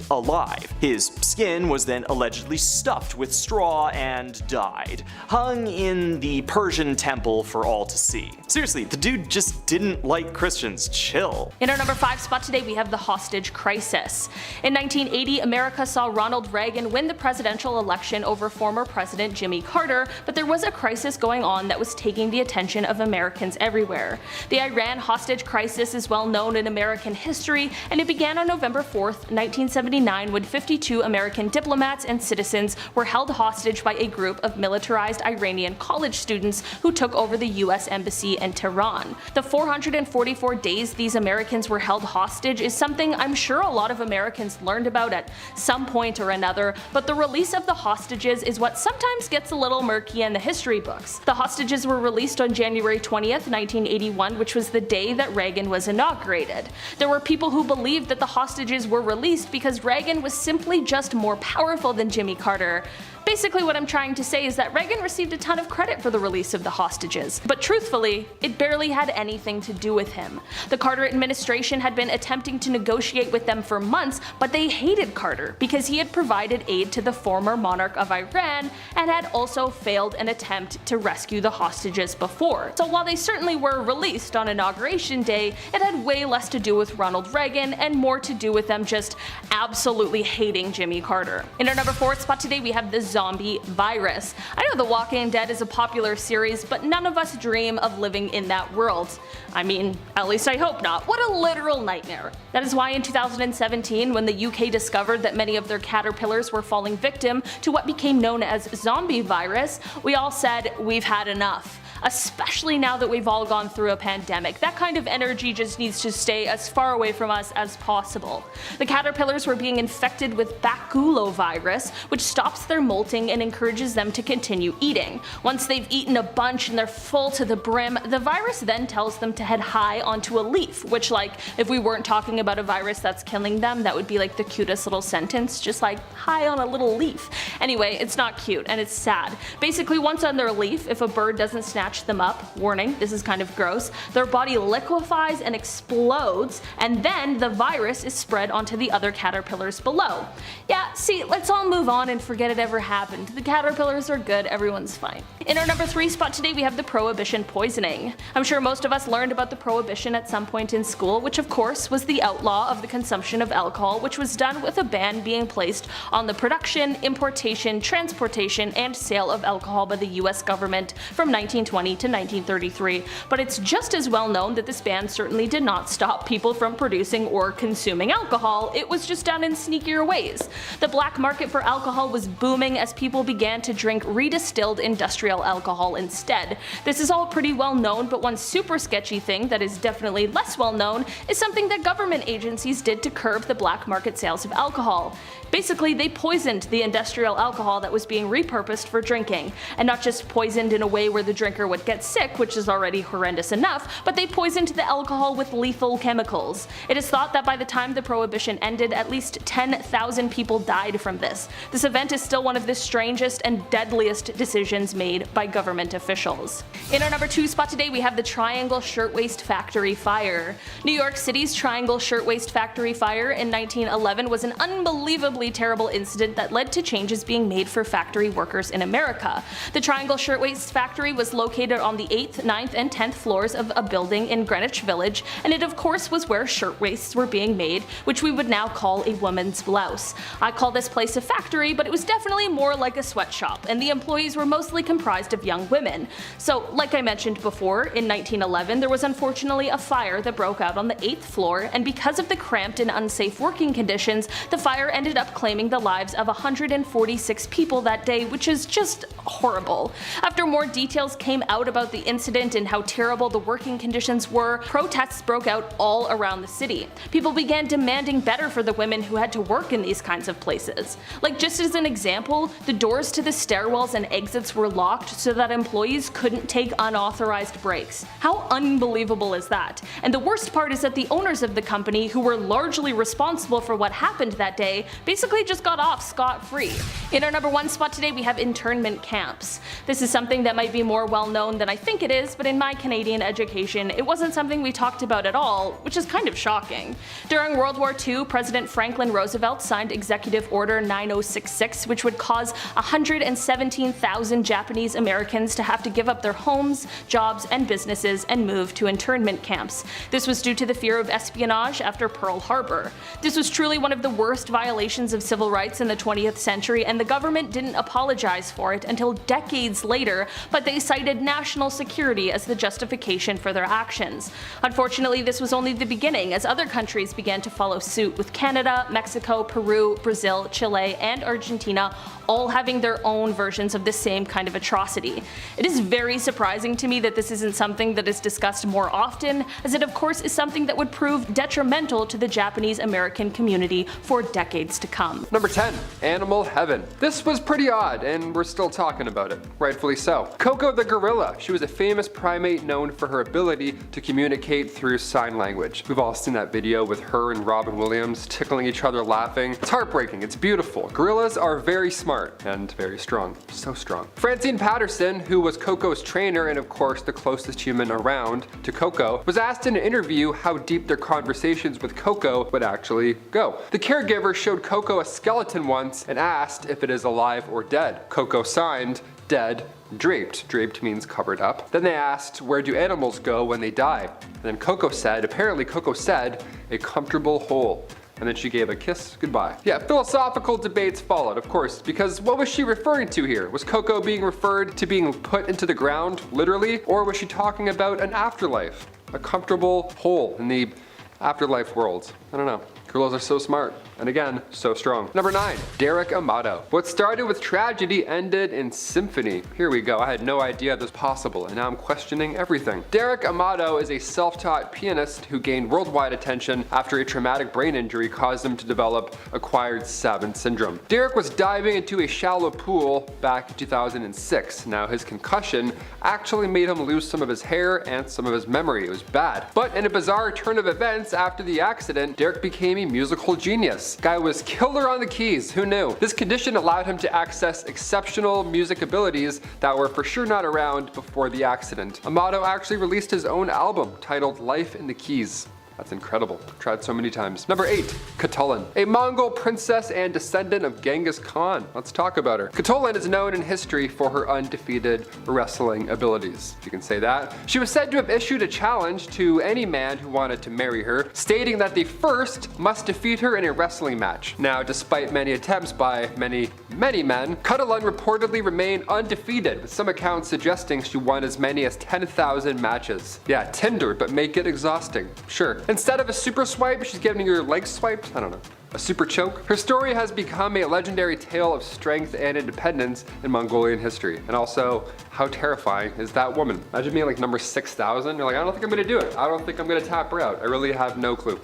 alive. His skin was then allegedly stuffed with straw and dyed, hung in the Persian temple for all to see. Seriously, the dude just didn't like Christians. Chill. In our number 5 spot today, we have the hostage crisis. In 1980, America saw Ronald Reagan win the presidential election over former President Jimmy Carter, but there was a crisis going on that was taking the attention of Americans everywhere. The Iran hostage crisis is well known in American history, and it began on November 4th, 1979, when 52 American diplomats and citizens were held hostage by a group of militarized Iranian college students who took over the US Embassy in Tehran. The 444 days these Americans were held hostage is something I'm sure a lot of Americans learned about at some point or another, but the release of the hostages is what sometimes gets a little murky in the history books. The hostages were released on January 20th, 1981, which was the day that Reagan was inaugurated. There were people who believed that the hostages were released because Reagan was simply just more powerful than Jimmy Carter. Basically what I'm trying to say is that Reagan received a ton of credit for the release of the hostages, but truthfully, it barely had anything to do with him. The Carter administration had been attempting to negotiate with them for months, but they hated Carter because he had provided aid to the former monarch of Iran and had also failed an attempt to rescue the hostages before. So while they certainly were released on Inauguration Day, it had way less to do with Ronald Reagan and more to do with them just absolutely hating Jimmy Carter. In our number 4 spot today, we have the zombie virus. I know The Walking Dead is a popular series, but none of us dream of living in that world. I mean, at least I hope not. What a literal nightmare. That is why in 2017, when the UK discovered that many of their caterpillars were falling victim to what became known as zombie virus, we all said, we've had enough. Especially now that we've all gone through a pandemic. That kind of energy just needs to stay as far away from us as possible. The caterpillars were being infected with baculovirus, which stops their molting and encourages them to continue eating. Once they've eaten a bunch and they're full to the brim, the virus then tells them to head high onto a leaf, which, like, if we weren't talking about a virus that's killing them, that would be like the cutest little sentence, just like high on a little leaf. Anyway, it's not cute and it's sad. Basically, once on their leaf, if a bird doesn't snatch them up, warning, this is kind of gross, their body liquefies and explodes, and then the virus is spread onto the other caterpillars below. Yeah, see, let's all move on and forget it ever happened. The caterpillars are good, everyone's fine. In our number 3 spot today, we have the prohibition poisoning. I'm sure most of us learned about the prohibition at some point in school, which of course was the outlaw of the consumption of alcohol, which was done with a ban being placed on the production, importation, transportation, and sale of alcohol by the US government from 1920 to 1933, but it's just as well known that this ban certainly did not stop people from producing or consuming alcohol. It was just done in sneakier ways. The black market for alcohol was booming as people began to drink redistilled industrial alcohol instead. This is all pretty well known, but one super sketchy thing that is definitely less well known is something that government agencies did to curb the black market sales of alcohol. Basically, they poisoned the industrial alcohol that was being repurposed for drinking, and not just poisoned in a way where the drinker would get sick, which is already horrendous enough, but they poisoned the alcohol with lethal chemicals. It is thought that by the time the prohibition ended, at least 10,000 people died from this. This event is still one of the strangest and deadliest decisions made by government officials. In our number 2 spot today, we have the Triangle Shirtwaist Factory Fire. New York City's Triangle Shirtwaist Factory Fire in 1911 was an unbelievably terrible incident that led to changes being made for factory workers in America. The Triangle Shirtwaist Factory was located on the 8th, 9th, and 10th floors of a building in Greenwich Village, and it of course was where shirtwaists were being made, which we would now call a woman's blouse. I call this place a factory, but it was definitely more like a sweatshop, and the employees were mostly comprised of young women. So, like I mentioned before, in 1911 there was unfortunately a fire that broke out on the 8th floor, and because of the cramped and unsafe working conditions, the fire ended up claiming the lives of 146 people that day, which is just horrible. After more details came out about the incident and how terrible the working conditions were, protests broke out all around the city. People began demanding better for the women who had to work in these kinds of places. Like, just as an example, the doors to the stairwells and exits were locked so that employees couldn't take unauthorized breaks. How unbelievable is that? And the worst part is that the owners of the company, who were largely responsible for what happened that day, basically just got off scot-free. In our number 1 spot today, we have internment camps. This is something that might be more well known than I think it is, but in my Canadian education, it wasn't something we talked about at all, which is kind of shocking. During World War II, President Franklin Roosevelt signed Executive Order 9066, which would cause 117,000 Japanese Americans to have to give up their homes, jobs, and businesses and move to internment camps. This was due to the fear of espionage after Pearl Harbor. This was truly one of the worst violations of civil rights in the 20th century, and the government didn't apologize for it until decades later, but they cited national security as the justification for their actions. Unfortunately, this was only the beginning, as other countries began to follow suit, with Canada, Mexico, Peru, Brazil, Chile, and Argentina all having their own versions of the same kind of atrocity. It is very surprising to me that this isn't something that is discussed more often, as it of course is something that would prove detrimental to the Japanese American community for decades to come. Number 10. Animal Heaven. This was pretty odd, and we're still talking about it. Rightfully so. Coco the gorilla. She was a famous primate known for her ability to communicate through sign language. We've all seen that video with her and Robin Williams tickling each other laughing. It's heartbreaking. It's beautiful. Gorillas are very smart and very strong. So strong. Francine Patterson, who was Coco's trainer and of course the closest human around to Coco, was asked in an interview how deep their conversations with Coco would actually go. The caregiver showed Coco a skeleton once and asked if it is alive or dead. Coco signed dead, draped. Draped means covered up. Then they asked, where do animals go when they die? And then apparently Coco said, a comfortable hole. and then she gave a kiss goodbye. Yeah, philosophical debates followed, of course, because what was she referring to here? Was Coco being referred to being put into the ground, literally, or was she talking about an afterlife? A comfortable hole in the afterlife world? I don't know. Girls are so smart, and again, so strong. Number 9, Derek Amato. What started with tragedy ended in symphony. Here we go, I had no idea this was possible, and now I'm questioning everything. Derek Amato is a self-taught pianist who gained worldwide attention after a traumatic brain injury caused him to develop acquired Savant syndrome. Derek was diving into a shallow pool back in 2006. Now, his concussion actually made him lose some of his hair and some of his memory. It was bad. But in a bizarre turn of events after the accident, Derek became a musical genius. Guy was killer on the keys, who knew? This condition allowed him to access exceptional music abilities that were for sure not around before the accident. Amato actually released his own album titled Life in the Keys. That's incredible. Tried so many times. Number 8, Catullin. A Mongol princess and descendant of Genghis Khan. Let's talk about her. Catullin is known in history for her undefeated wrestling abilities, if you can say that. She was said to have issued a challenge to any man who wanted to marry her, stating that the first must defeat her in a wrestling match. Now, despite many attempts by many men, Catullin reportedly remained undefeated, with some accounts suggesting she won as many as 10,000 matches. Yeah, Tinder, but make it exhausting. Sure. Instead of a super swipe, she's giving your legs swiped? I don't know. A super choke? Her story has become a legendary tale of strength and independence in Mongolian history. And also, how terrifying is that woman? Imagine being like number 6,000. You're like, I don't think I'm gonna do it. I don't think I'm gonna tap her out. I really have no clue.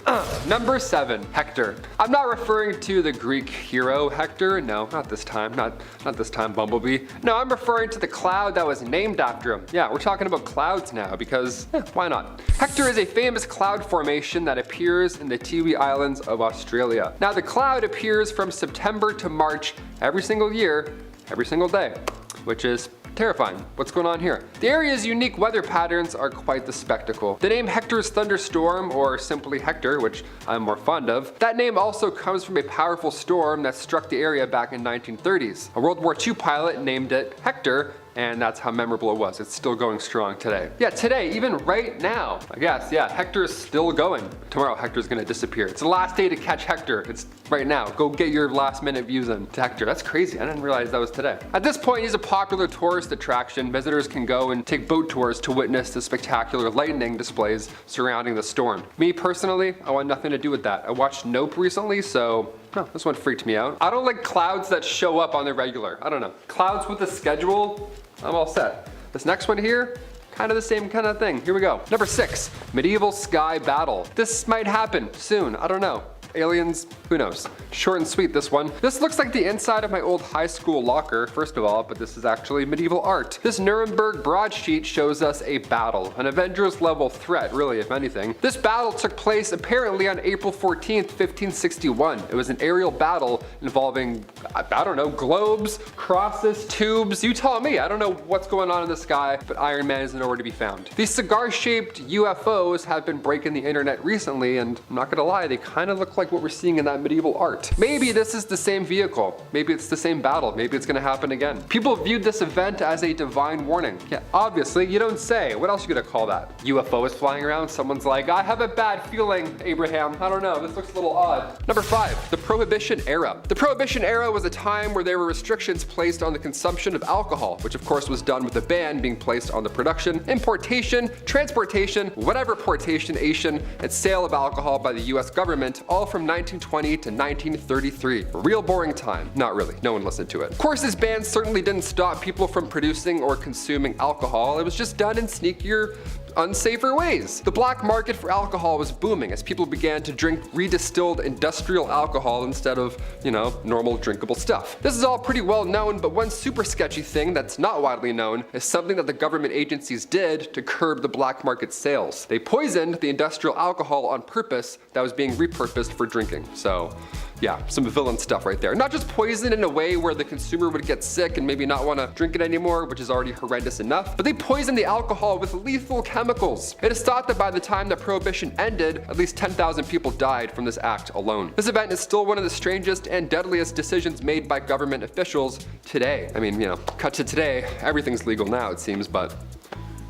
Number 7, Hector. I'm not referring to the Greek hero Hector. No, not this time. Not this time, Bumblebee. No, I'm referring to the cloud that was named after him. Yeah, we're talking about clouds now because, why not? Hector is a famous cloud formation that appears in the Tiwi Islands of Australia. Now, the cloud appears from September to March every single year, every single day, which is terrifying. What's going on here? The area's unique weather patterns are quite the spectacle. The name Hector's thunderstorm, or simply Hector, which I'm more fond of, that name also comes from a powerful storm that struck the area back in 1930s. A World War II pilot named it Hector, and that's how memorable it was. It's still going strong today. Yeah, today, even right now, I guess, yeah, Hector is still going. Tomorrow, Hector's gonna disappear. It's the last day to catch Hector. It's right now. Go get your last minute views in to Hector. That's crazy. I didn't realize that was today. At this point, he's a popular tourist attraction. Visitors can go and take boat tours to witness the spectacular lightning displays surrounding the storm. Me personally, I want nothing to do with that. I watched Nope recently, so no, this one freaked me out. I don't like clouds that show up on the regular. I don't know. Clouds with a schedule, I'm all set. This next one here, kind of the same kind of thing. Here we go. Number 6, medieval sky battle. This might happen soon. I don't know. Aliens, who knows? Short and sweet, this one. This looks like the inside of my old high school locker, first of all, but this is actually medieval art. This Nuremberg broadsheet shows us a battle, an Avengers level threat, really, if anything. This battle took place apparently on April 14th, 1561. It was an aerial battle involving, I don't know, globes, crosses, tubes, you tell me. I don't know what's going on in the sky, but Iron Man is nowhere to be found. These cigar-shaped UFOs have been breaking the internet recently, and I'm not gonna lie, they kind of look like what we're seeing in that medieval art. Maybe this is the same vehicle. Maybe it's the same battle. Maybe it's gonna happen again. People viewed this event as a divine warning. Yeah, obviously, you don't say. What else are you gonna call that? UFO is flying around, someone's like, I have a bad feeling, Abraham. I don't know, this looks a little odd. Number 5, the Prohibition era. The Prohibition era was a time where there were restrictions placed on the consumption of alcohol, which of course was done with a ban being placed on the production, importation, transportation, whatever portation, and sale of alcohol by the US government, all from 1920 to 1933. A real boring time. Not really, no one listened to it. Of course, this ban certainly didn't stop people from producing or consuming alcohol. It was just done in sneakier, unsafer ways. The black market for alcohol was booming as people began to drink redistilled industrial alcohol instead of, normal drinkable stuff. This is all pretty well known, but one super sketchy thing that's not widely known is something that the government agencies did to curb the black market sales. They poisoned the industrial alcohol on purpose that was being repurposed for drinking. So, yeah, some villain stuff right there. Not just poison in a way where the consumer would get sick and maybe not want to drink it anymore, which is already horrendous enough, but they poisoned the alcohol with lethal chemicals. It is thought that by the time that Prohibition ended, at least 10,000 people died from this act alone. This event is still one of the strangest and deadliest decisions made by government officials today. I mean, cut to today, everything's legal now it seems, but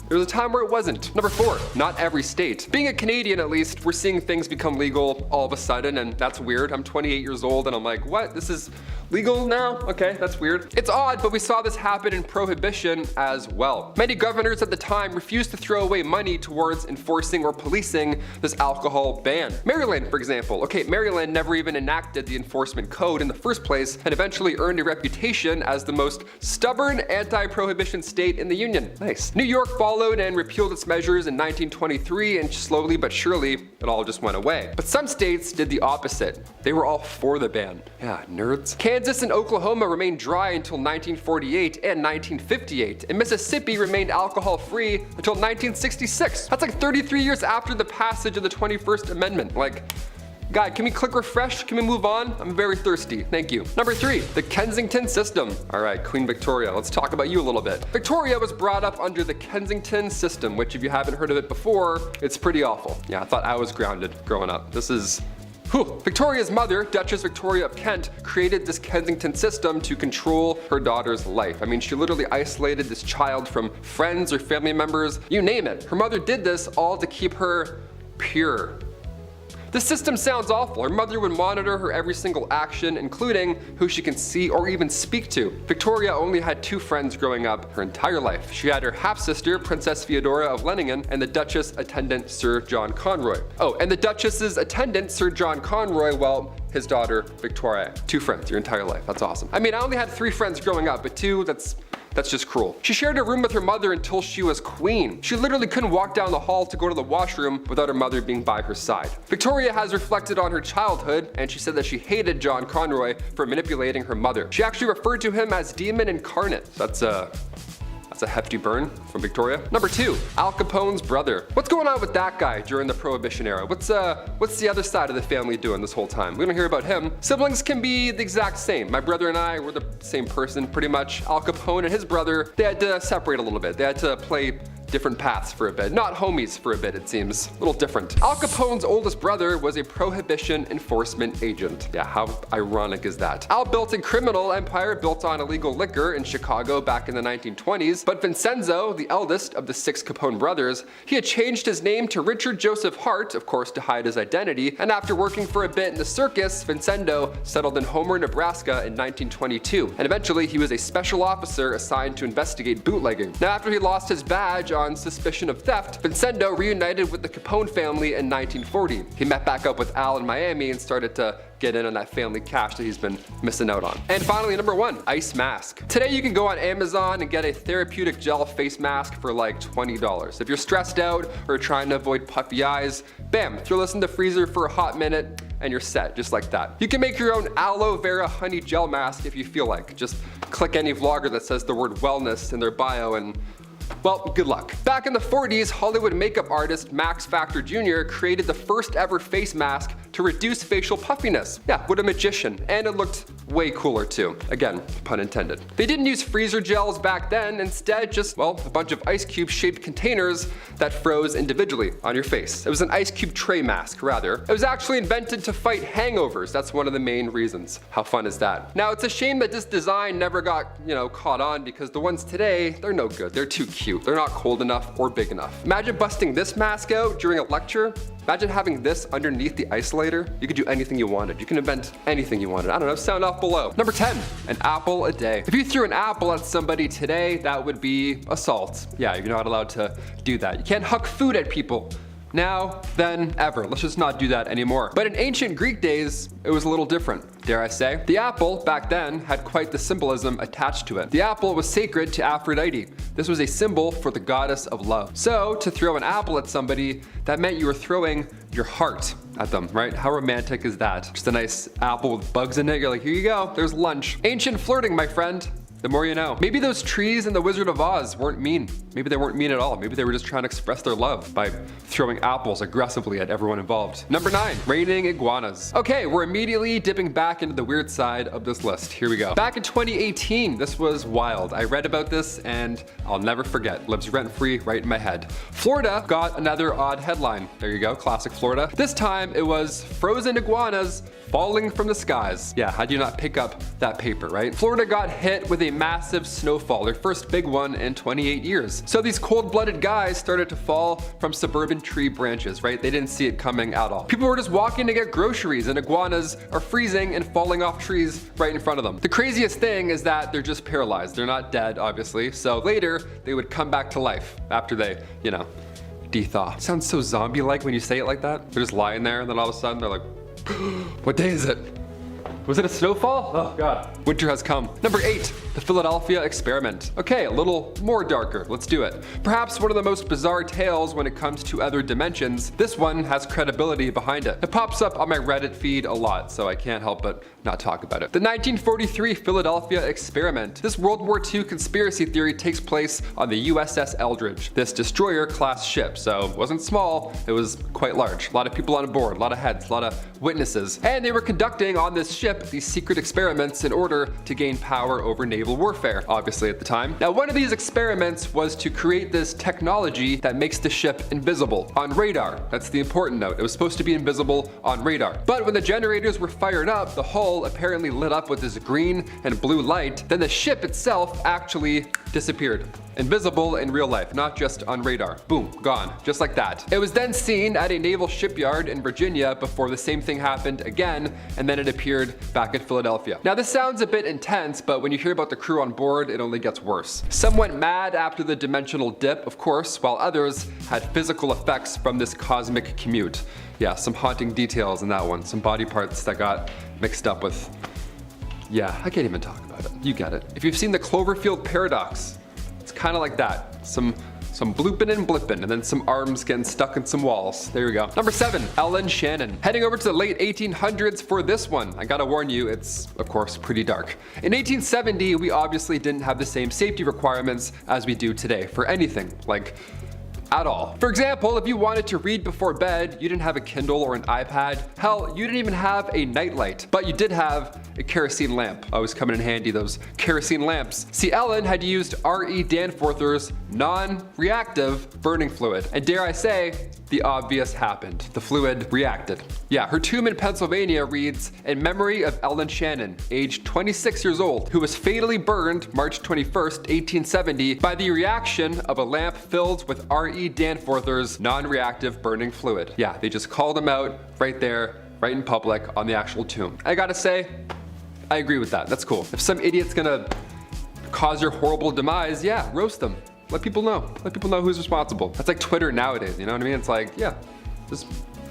There was a time where it wasn't. Number 4, not every state. Being a Canadian, at least, we're seeing things become legal all of a sudden, and that's weird. I'm 28 years old and I'm like, what? This is legal now? Okay, that's weird. It's odd, but we saw this happen in Prohibition as well. Many governors at the time refused to throw away money towards enforcing or policing this alcohol ban. Maryland, for example. Okay, Maryland never even enacted the enforcement code in the first place and eventually earned a reputation as the most stubborn anti-prohibition state in the Union. Nice. New York followed and repealed its measures in 1923, and slowly but surely, it all just went away. But some states did the opposite. They were all for the ban. Yeah, nerds. Kansas and Oklahoma remained dry until 1948 and 1958, and Mississippi remained alcohol-free until 1966. That's like 33 years after the passage of the 21st Amendment. Like, guy, can we click refresh? Can we move on? I'm very thirsty. Thank you. Number 3, the Kensington system. All right, Queen Victoria, let's talk about you a little bit. Victoria was brought up under the Kensington system, which if you haven't heard of it before, it's pretty awful. Yeah, I thought I was grounded growing up. This is Victoria's mother, Duchess Victoria of Kent, created this Kensington system to control her daughter's life. I mean, she literally isolated this child from friends or family members, you name it. Her mother did this all to keep her pure. The system sounds awful. Her mother would monitor her every single action, including who she can see or even speak to. Victoria only had 2 friends growing up her entire life. She had her half-sister, Princess Feodora of Leiningen, and the Duchess attendant, Sir John Conroy. Oh, and the Duchess's attendant, Sir John Conroy, well, his daughter, Victoria. 2 friends your entire life. That's awesome. I mean, I only had 3 friends growing up, but 2, that's just cruel. She shared a room with her mother until she was queen. She literally couldn't walk down the hall to go to the washroom without her mother being by her side. Victoria has reflected on her childhood, and she said that she hated John Conroy for manipulating her mother. She actually referred to him as demon incarnate. That's a hefty burn from Victoria. Number 2, Al Capone's brother. What's going on with that guy during the Prohibition era? What's the other side of the family doing this whole time? We don't hear about him. Siblings can be the exact same. My brother and I were the same person pretty much. Al Capone and his brother, they had to separate a little bit. They had to play different paths for a bit. Not homies for a bit, it seems. A little different. Al Capone's oldest brother was a prohibition enforcement agent. Yeah, how ironic is that? Al built a criminal empire built on illegal liquor in Chicago back in the 1920s, but Vincenzo, the eldest of the 6 Capone brothers, he had changed his name to Richard Joseph Hart, of course to hide his identity, and after working for a bit in the circus, Vincenzo settled in Homer, Nebraska in 1922, and eventually he was a special officer assigned to investigate bootlegging. Now after he lost his badge on suspicion of theft, Vincenzo reunited with the Capone family in 1940. He met back up with Al in Miami and started to get in on that family cash that he's been missing out on. And finally, number 1, ice mask. Today you can go on Amazon and get a therapeutic gel face mask for like $20. If you're stressed out or trying to avoid puffy eyes, bam, throw this in the freezer for a hot minute and you're set, just like that. You can make your own aloe vera honey gel mask if you feel like. Just click any vlogger that says the word wellness in their bio and well, good luck. Back in the 40s, Hollywood makeup artist Max Factor Jr. created the first ever face mask to reduce facial puffiness. Yeah, what a magician. And it looked way cooler too. Again, pun intended. They didn't use freezer gels back then, instead just, well, a bunch of ice cube shaped containers that froze individually on your face. It was an ice cube tray mask, rather. It was actually invented to fight hangovers. That's one of the main reasons. How fun is that? Now, it's a shame that this design never got, caught on because the ones today, they're no good. They're too cute. They're not cold enough or big enough. Imagine busting this mask out during a lecture. Imagine having this underneath the isolator. You could do anything you wanted. You can invent anything you wanted. I don't know, sound off below. Number 10, an apple a day. If you threw an apple at somebody today, that would be assault. Yeah, you're not allowed to do that. You can't huck food at people. Now, then, ever. Let's just not do that anymore. But in ancient Greek days, it was a little different, dare I say. The apple, back then, had quite the symbolism attached to it. The apple was sacred to Aphrodite. This was a symbol for the goddess of love. So, to throw an apple at somebody, that meant you were throwing your heart at them, right? How romantic is that? Just a nice apple with bugs in it. You're like, here you go, there's lunch. Ancient flirting, my friend. The more you know. Maybe those trees in The Wizard of Oz weren't mean. Maybe they weren't mean at all. Maybe they were just trying to express their love by throwing apples aggressively at everyone involved. Number 9, raining iguanas. Okay, we're immediately dipping back into the weird side of this list. Here we go. Back in 2018, this was wild. I read about this and I'll never forget. Lives rent-free right in my head. Florida got another odd headline. There you go, classic Florida. This time it was frozen iguanas falling from the skies. Yeah, how do you not pick up that paper, right? Florida got hit with a a massive snowfall, their first big one in 28 years. So these cold-blooded guys started to fall from suburban tree branches, right? They didn't see it coming at all. People were just walking to get groceries and iguanas are freezing and falling off trees right in front of them. The craziest thing is that they're just paralyzed. They're not dead, obviously. So later, they would come back to life after they, de-thaw. Sounds so zombie-like when you say it like that. They're just lying there and then all of a sudden they're like, what day is it? Was it a snowfall? Oh god. Winter has come. Number 8, the Philadelphia experiment. Okay, a little more darker. Let's do it. Perhaps one of the most bizarre tales when it comes to other dimensions. This one has credibility behind it. It pops up on my Reddit feed a lot, so I can't help but not talk about it. The 1943 Philadelphia experiment. This World War II conspiracy theory takes place on the USS Eldridge. This destroyer-class ship, so it wasn't small, it was quite large. A lot of people on board, a lot of heads, a lot of witnesses. And they were conducting on this ship these secret experiments in order to gain power over naval warfare, obviously at the time. Now, one of these experiments was to create this technology that makes the ship invisible on radar. That's the important note. It was supposed to be invisible on radar. But when the generators were fired up, the hull apparently lit up with this green and blue light. Then the ship itself actually disappeared. Invisible in real life, not just on radar. Boom, gone, just like that. It was then seen at a naval shipyard in Virginia before the same thing happened again, and then it appeared back in Philadelphia. Now this sounds a bit intense, but when you hear about the crew on board, it only gets worse. Some went mad after the dimensional dip, of course, while others had physical effects from this cosmic commute. Yeah, some haunting details in that one. Some body parts that got mixed up with, yeah, I can't even talk about it. You get it. If you've seen the Cloverfield paradox, it's kind of like that. Some blooping and blipping, and then some arms getting stuck in some walls. There you go. Number 7, Ellen Shannon. Heading over to the late 1800s for this one. I gotta warn you, it's of course pretty dark. In 1870, we obviously didn't have the same safety requirements as we do today for anything, like at all. For example, if you wanted to read before bed, you didn't have a Kindle or an iPad. Hell, you didn't even have a nightlight, but you did have a kerosene lamp. Always coming in handy, those kerosene lamps. See, Ellen had used R.E. Danforth's non-reactive burning fluid. And dare I say, the obvious happened. The fluid reacted. Yeah, her tomb in Pennsylvania reads, in memory of Ellen Shannon, aged 26 years old, who was fatally burned March 21st, 1870 by the reaction of a lamp filled with R.E. Danforth's non-reactive burning fluid. Yeah, they just called him out right there, right in public on the actual tomb. I gotta say, I agree with that. That's cool. If some idiot's gonna cause your horrible demise, yeah, roast them. Let people know. Let people know who's responsible. That's like Twitter nowadays, you know what I mean? It's like, yeah, just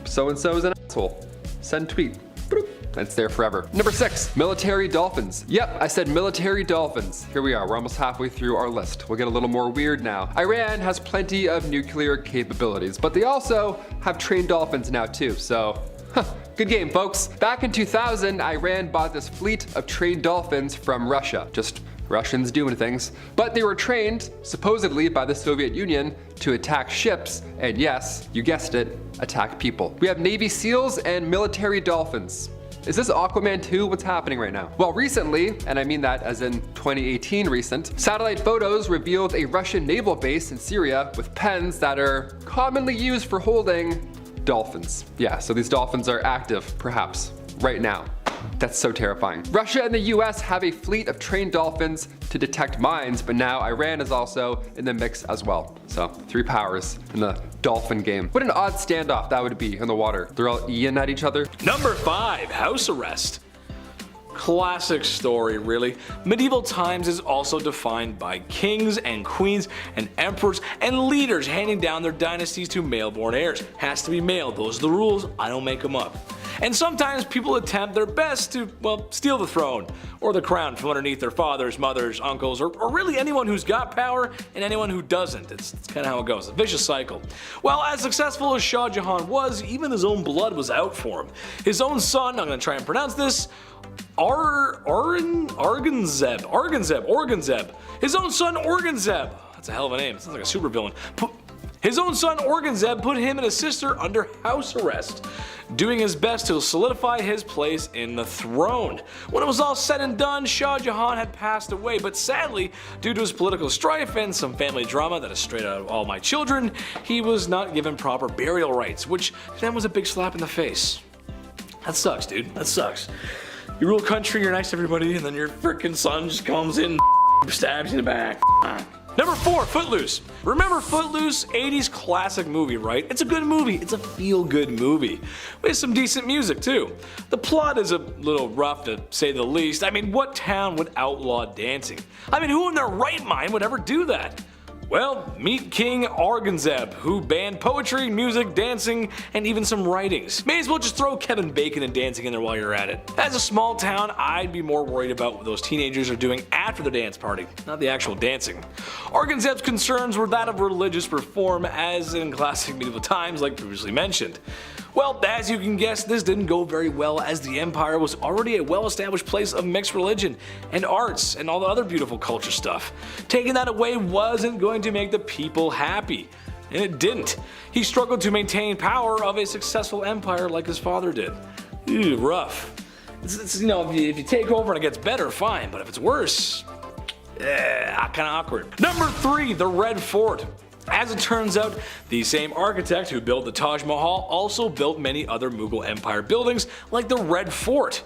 so-and-so is an asshole. Send tweet. Boop. It's there forever. Number 6, military dolphins. Yep, I said military dolphins. Here we are, we're almost halfway through our list. We'll get a little more weird now. Iran has plenty of nuclear capabilities, but they also have trained dolphins now too, so good game, folks. Back in 2000, Iran bought this fleet of trained dolphins from Russia. Just Russians doing things. But they were trained, supposedly by the Soviet Union, to attack ships, and yes, you guessed it, attack people. We have Navy SEALs and military dolphins. Is this Aquaman 2? What's happening right now? Well, recently, and I mean that as in 2018 recent, satellite photos revealed a Russian naval base in Syria with pens that are commonly used for holding dolphins. Yeah, so these dolphins are active, perhaps, right now. That's so terrifying. Russia and the US have a fleet of trained dolphins to detect mines, but now Iran is also in the mix as well. So 3 powers in the dolphin game. What an odd standoff that would be in the water. They're all eating at each other. Number 5, house arrest. Classic story, really. Medieval times is also defined by kings and queens and emperors and leaders handing down their dynasties to male-born heirs. Has to be male, those are the rules, I don't make them up. And sometimes people attempt their best to, well, steal the throne or the crown from underneath their fathers, mothers, uncles, or really anyone who's got power and anyone who doesn't. It's kind of how it goes, a vicious cycle. Well, as successful as Shah Jahan was, even his own blood was out for him. His own son, I'm going to try and pronounce this, Aurangzeb. His own son Aurangzeb. That's a hell of a name. It sounds like a supervillain. His own son Aurangzeb put him and his sister under house arrest, doing his best to solidify his place in the throne. When it was all said and done, Shah Jahan had passed away, but sadly, due to his political strife and some family drama that is straight out of All My Children, he was not given proper burial rights, which then was a big slap in the face. That sucks, dude. That sucks. You rule a country, you're nice to everybody, and then your frickin' son just comes in stabs you in the back. Number 4, Footloose. Remember Footloose? 80s classic movie, right? It's a good movie. It's a feel-good movie. With some decent music, too. The plot is a little rough, to say the least. I mean, what town would outlaw dancing? I mean, who in their right mind would ever do that? Well, meet King Aurangzeb, who banned poetry, music, dancing, and even some writings. May as well just throw Kevin Bacon and dancing in there while you're at it. As a small town, I'd be more worried about what those teenagers are doing after the dance party, not the actual dancing. Aurangzeb's concerns were that of religious reform, as in classic medieval times like previously mentioned. Well, as you can guess, this didn't go very well, as the empire was already a well-established place of mixed religion and arts and all the other beautiful culture stuff. Taking that away wasn't going to make the people happy, and it didn't. He struggled to maintain power of a successful empire like his father did. Ew, rough. It's you know, if you take over and it gets better, fine, but if it's worse, kinda awkward. Number 3, the Red Fort. As it turns out, the same architect who built the Taj Mahal also built many other Mughal Empire buildings like the Red Fort.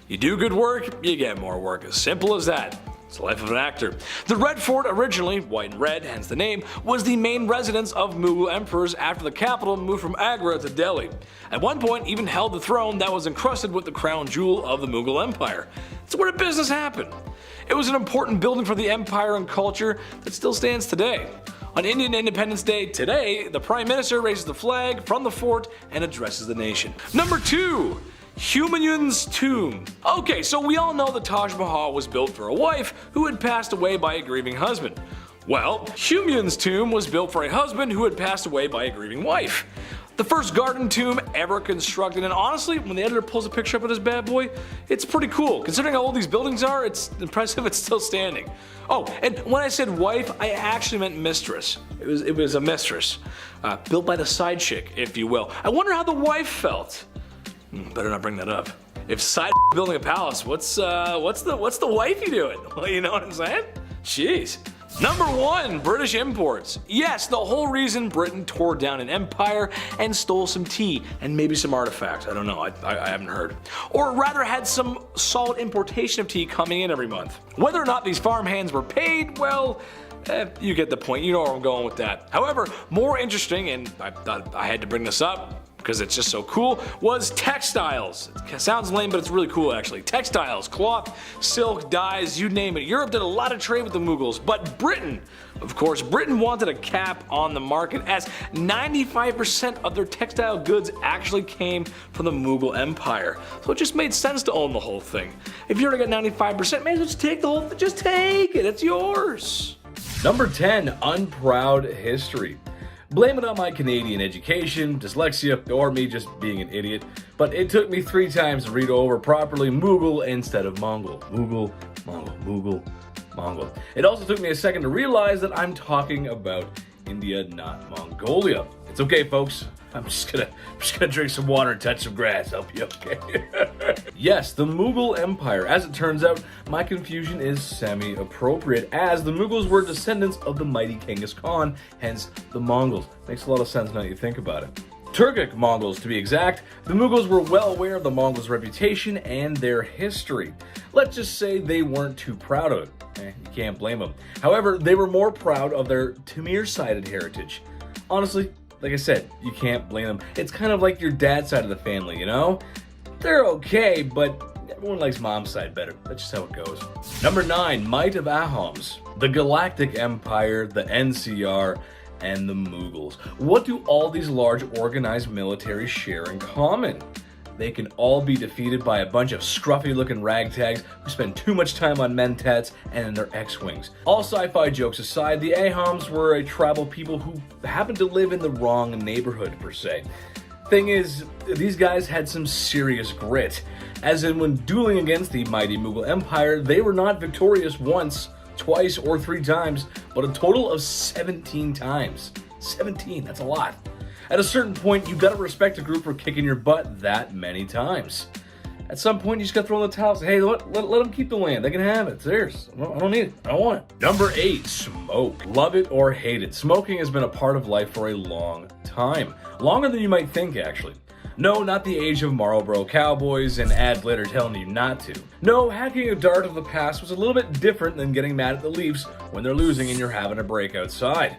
You do good work, you get more work. As simple as that. It's the life of an actor. The Red Fort, originally white and red, hence the name, was the main residence of Mughal emperors after the capital moved from Agra to Delhi. At one point, even held the throne that was encrusted with the crown jewel of the Mughal Empire. It's where the business happened. It was an important building for the empire and culture that still stands today. On Indian Independence Day today, the Prime Minister raises the flag from the fort and addresses the nation. Number 2. Humayun's tomb. Okay, so we all know the Taj Mahal was built for a wife who had passed away by a grieving husband. Well, Humayun's tomb was built for a husband who had passed away by a grieving wife. The first garden tomb ever constructed, and honestly, when the editor pulls a picture up of this bad boy, it's pretty cool. Considering how old these buildings are, it's impressive it's still standing. Oh, and when I said wife, I actually meant mistress. It was a mistress. Built by the side chick, if you will. I wonder how the wife felt. Better not bring that up. If side building a palace, what's the wifey doing? Well, you know what I'm saying? Jeez. Number 1, British imports. Yes, the whole reason Britain tore down an empire and stole some tea and maybe some artifacts. I don't know, I haven't heard. Or rather had some solid importation of tea coming in every month. Whether or not these farmhands were paid, well, you get the point, you know where I'm going with that. However, more interesting, and I thought I had to bring this up because it's just so cool, was textiles. It sounds lame, but it's really cool actually. Textiles, cloth, silk, dyes, you name it. Europe did a lot of trade with the Mughals, but Britain, of course, Britain wanted a cap on the market, as 95% of their textile goods actually came from the Mughal Empire. So it just made sense to own the whole thing. If you already got 95%, man, just take the whole thing, just take it, it's yours. Number 10, unproud history. Blame it on my Canadian education, dyslexia, or me just being an idiot, but it took me 3 times to read over properly Mughal instead of Mongol. Mughal, Mongol, Mughal, Mongol. It also took me a second to realize that I'm talking about India, not Mongolia. It's okay, folks. I'm just gonna drink some water and touch some grass. Help you, okay? Yes, the Mughal Empire. As it turns out, my confusion is semi-appropriate, as the Mughals were descendants of the mighty Genghis Khan, hence the Mongols. Makes a lot of sense now that you think about it. Turkic Mongols, to be exact. The Mughals were well aware of the Mongols' reputation and their history. Let's just say they weren't too proud of it. You can't blame them. However, they were more proud of their Tamir-sided heritage. Honestly, like I said, you can't blame them. It's kind of like your dad's side of the family, you know? They're okay, but everyone likes mom's side better. That's just how it goes. Number 9, Might of Ahoms. The Galactic Empire, the NCR, and the Mughals. What do all these large organized militaries share in common? They can all be defeated by a bunch of scruffy looking ragtags who spend too much time on mentats and in their X-Wings. All sci-fi jokes aside, the Ahoms were a tribal people who happened to live in the wrong neighborhood per se. Thing is, these guys had some serious grit, as in when dueling against the mighty Mughal Empire, they were not victorious once, twice, or 3 times, but a total of 17 times. 17, that's a lot. At a certain point, you gotta respect a group for kicking your butt that many times. At some point, you just gotta throw in the towel and say, hey, let them keep the land. They can have it. It's theirs. I don't need it. I don't want it. Number 8, smoke. Love it or hate it, smoking has been a part of life for a long time. Longer than you might think, actually. No, not the age of Marlboro cowboys and ads later telling you not to. No, hacking a dart of the past was a little bit different than getting mad at the Leafs when they're losing and you're having a break outside.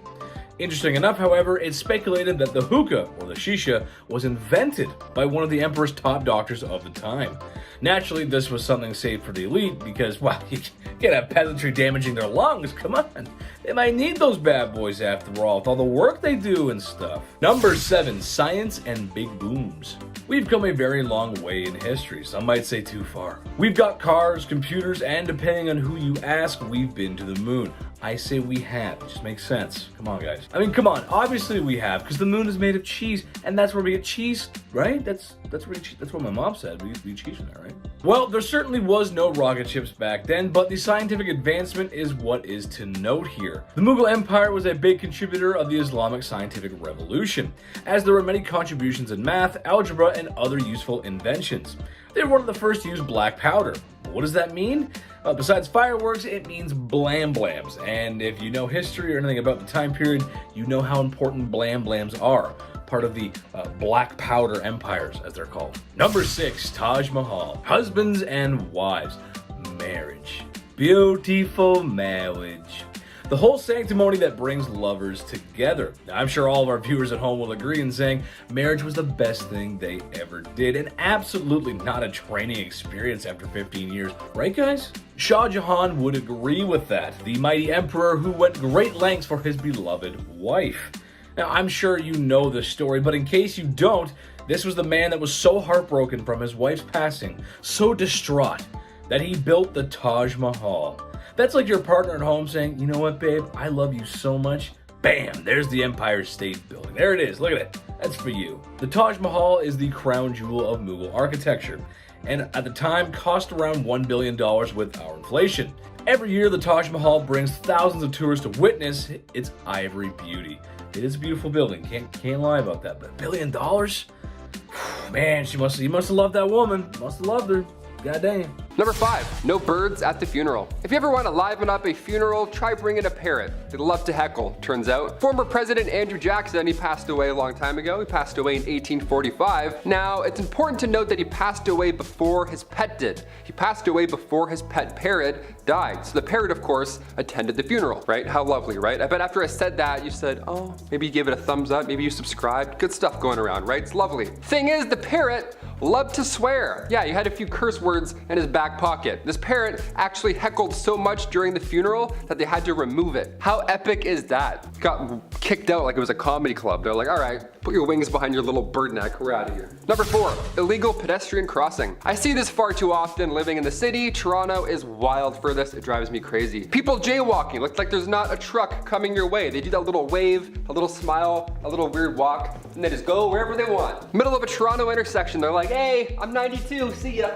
Interesting enough, however, it's speculated that the hookah, or the shisha, was invented by one of the emperor's top doctors of the time. Naturally, this was something saved for the elite because, well, you can't have peasantry damaging their lungs, come on. They might need those bad boys after all, with all the work they do and stuff. Number 7, science and big booms. We've come a very long way in history, some might say too far. We've got cars, computers, and depending on who you ask, we've been to the moon. I say we have. It just makes sense. Come on, guys. I mean, come on. Obviously we have, because the moon is made of cheese, and that's where we get cheese, right? That's what my mom said. We eat cheese from there, right? Well, there certainly was no rocket ships back then, but the scientific advancement is what is to note here. The Mughal Empire was a big contributor of the Islamic scientific revolution, as there were many contributions in math, algebra, and other useful inventions. They were one of the first to use black powder. What does that mean? Besides fireworks, it means blam blams. And if you know history or anything about the time period, you know how important blam blams are. Part of the black powder empires, as they're called. Number 6, Taj Mahal. Husbands and wives. Marriage. Beautiful marriage. The whole sanctimony that brings lovers together. Now, I'm sure all of our viewers at home will agree in saying marriage was the best thing they ever did, and absolutely not a training experience after 15 years. Right, guys? Shah Jahan would agree with that, the mighty emperor who went great lengths for his beloved wife. Now, I'm sure you know this story, but in case you don't, this was the man that was so heartbroken from his wife's passing, so distraught, that he built the Taj Mahal. That's like your partner at home saying, you know what, babe, I love you so much. Bam, there's the Empire State Building. There it is, look at it. That's for you. The Taj Mahal is the crown jewel of Mughal architecture, and at the time cost around $1 billion with our inflation. Every year, the Taj Mahal brings thousands of tourists to witness its ivory beauty. It is a beautiful building, can't lie about that, but $1 billion? Man, he must have loved that woman. Must have loved her. Goddamn. Number 5, no birds at the funeral. If you ever want to liven up a funeral, try bringing a parrot. They love to heckle, turns out. Former President Andrew Jackson, he passed away a long time ago. He passed away in 1845. Now, it's important to note that he passed away before his pet did. He passed away before his pet parrot died. So the parrot, of course, attended the funeral, right? How lovely, right? I bet after I said that, you said, oh, maybe you gave it a thumbs up, maybe you subscribed. Good stuff going around, right? It's lovely. Thing is, the parrot loved to swear. Yeah, he had a few curse words in his back pocket. This parrot actually heckled so much during the funeral that they had to remove it. How epic is that? Got kicked out like it was a comedy club. They're like, all right, put your wings behind your little bird neck, we're out of here. Number 4, illegal pedestrian crossing. I see this far too often living in the city. Toronto is wild for this. It drives me crazy. People jaywalking. Looks like there's not a truck coming your way. They do that little wave, a little smile, a little weird walk, and they just go wherever they want. Middle of a Toronto intersection, they're like, hey, I'm 92, see ya.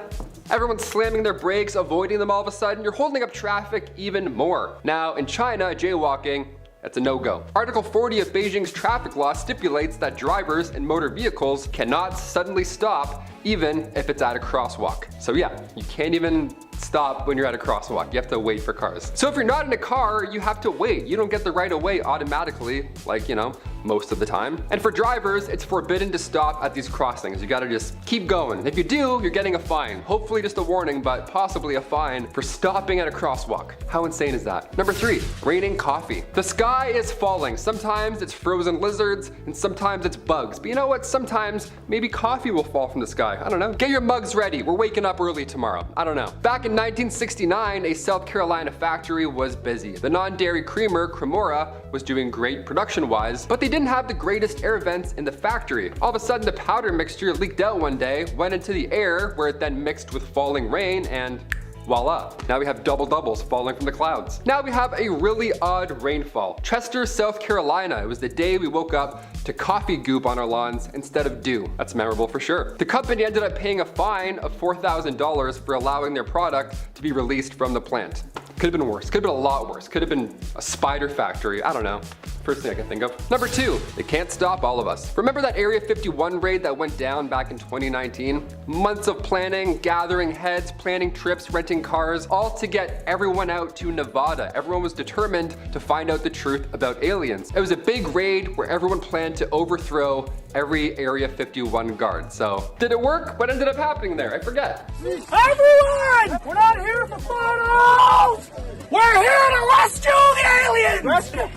Everyone's slamming their brakes, avoiding them all of a sudden. You're holding up traffic even more. Now, in China, jaywalking, that's a no-go. Article 40 of Beijing's traffic law stipulates that drivers and motor vehicles cannot suddenly stop even if it's at a crosswalk. So yeah, you can't even stop when you're at a crosswalk. You have to wait for cars. So if you're not in a car, you have to wait. You don't get the right of way automatically, like, you know, most of the time. And for drivers, it's forbidden to stop at these crossings. You gotta just keep going. If you do, you're getting a fine. Hopefully just a warning, but possibly a fine for stopping at a crosswalk. How insane is that? Number 3, raining coffee. The sky is falling. Sometimes it's frozen lizards, and sometimes it's bugs. But you know what? Sometimes maybe coffee will fall from the sky. I don't know. Get your mugs ready. We're waking up early tomorrow. I don't know. Back in 1969, a South Carolina factory was busy. The non-dairy creamer, Cremora, was doing great production-wise, but they didn't have the greatest air vents in the factory. All of a sudden, the powder mixture leaked out one day, went into the air, where it then mixed with falling rain, and voila. Now we have double doubles falling from the clouds. Now we have a really odd rainfall. Chester, South Carolina. It was the day we woke up to coffee goop on our lawns instead of dew. That's memorable for sure. The company ended up paying a fine of $4,000 for allowing their product to be released from the plant. Could have been worse. Could have been a lot worse. Could have been a spider factory. I don't know. First thing I can think of. Number 2, they can't stop all of us. Remember that Area 51 raid that went down back in 2019? Months of planning, gathering heads, planning trips, renting cars, all to get everyone out to Nevada. Everyone was determined to find out the truth about aliens. It was a big raid where everyone planned to overthrow every Area 51 guard. So, did it work? What ended up happening there? I forget. Everyone! We're not here for photos! We're here to rescue the aliens! Rescue!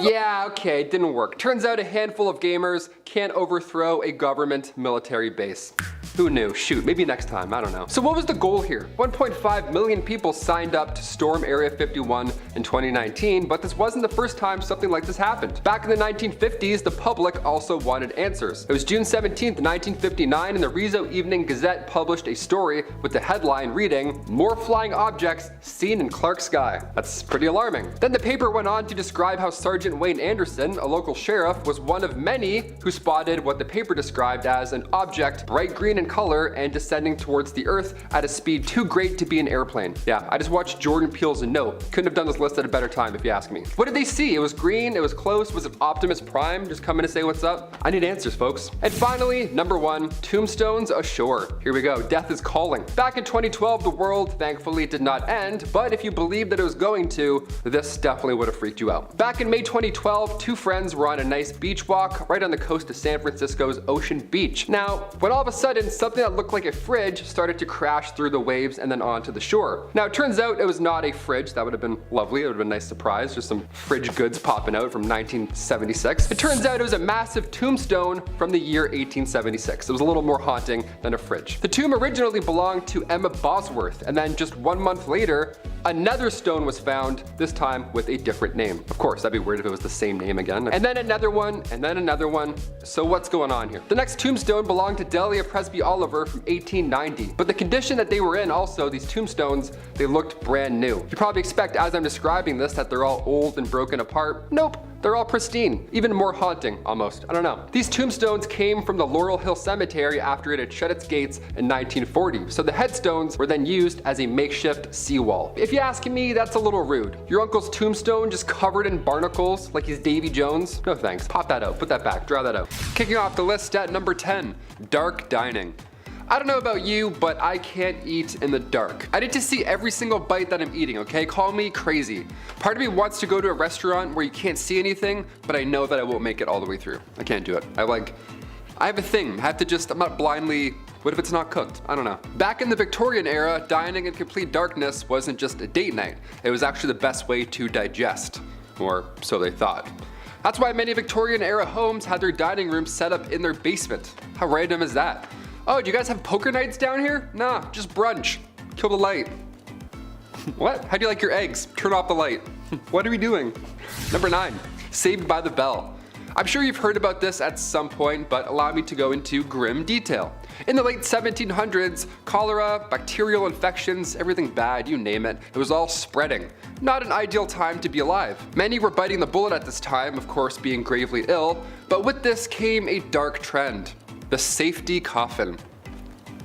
Yeah, okay, it didn't work. Turns out a handful of gamers can't overthrow a government military base. Who knew? Shoot, maybe next time, I don't know. So what was the goal here? 1.5 million people signed up to storm Area 51 in 2019, but this wasn't the first time something like this happened. Back in the 1950s, the public also wanted answers. It was June 17th, 1959, and the Rizzo Evening Gazette published a story with the headline reading, "More flying objects seen in Clark sky." That's pretty alarming. Then the paper went on to describe how Sergeant Wayne Anderson, a local sheriff, was one of many who spotted what the paper described as an object bright green in color and descending towards the earth at a speed too great to be an airplane. Yeah, I just watched Jordan Peele's A Note. Couldn't have done this list at a better time if you ask me. What did they see? It was green, it was close, was it Optimus Prime just coming to say what's up? I need answers, folks. And finally, number 1, tombstones ashore. Here we go, death is calling. Back in 2012, the world thankfully did not end, but if you believed that it was going to, this definitely would have freaked you out. Back in May 2012, 2 friends were on a nice beach walk right on the coast of San Francisco's Ocean Beach. Now, when all of a sudden something that looked like a fridge started to crash through the waves and then onto the shore. Now it turns out it was not a fridge. That would have been lovely. It would have been a nice surprise. Just some fridge goods popping out from 1976. It turns out it was a massive tombstone from the year 1876. It was a little more haunting than a fridge. The tomb originally belonged to Emma Bosworth, and then just 1 month later, another stone was found, this time with a different name. Of course, that'd be weird if it was the same name again. And then another one, and then another one. So what's going on here? The next tombstone belonged to Delia Presby Oliver from 1890. But the condition that they were in also, these tombstones, they looked brand new. You probably expect as I'm describing this that they're all old and broken apart. Nope. They're all pristine, even more haunting, almost. I don't know. These tombstones came from the Laurel Hill Cemetery after it had shut its gates in 1940, so the headstones were then used as a makeshift seawall. If you ask me, that's a little rude. Your uncle's tombstone just covered in barnacles like he's Davy Jones? No thanks. Pop that out, put that back, draw that out. Kicking off the list at number 10, dark dining. I don't know about you, but I can't eat in the dark. I need to see every single bite that I'm eating, okay? Call me crazy. Part of me wants to go to a restaurant where you can't see anything, but I know that I won't make it all the way through. I can't do it. I have a thing. I'm not blindly, what if it's not cooked? I don't know. Back in the Victorian era, dining in complete darkness wasn't just a date night. It was actually the best way to digest, or so they thought. That's why many Victorian era homes had their dining rooms set up in their basement. How random is that? Oh, do you guys have poker nights down here? Nah, just brunch. Kill the light. What? How do you like your eggs? Turn off the light. What are we doing? Number 9, Saved by the Bell. I'm sure you've heard about this at some point, but allow me to go into grim detail. In the late 1700s, cholera, bacterial infections, everything bad, you name it, it was all spreading. Not an ideal time to be alive. Many were biting the bullet at this time, of course being gravely ill, but with this came a dark trend. The safety coffin.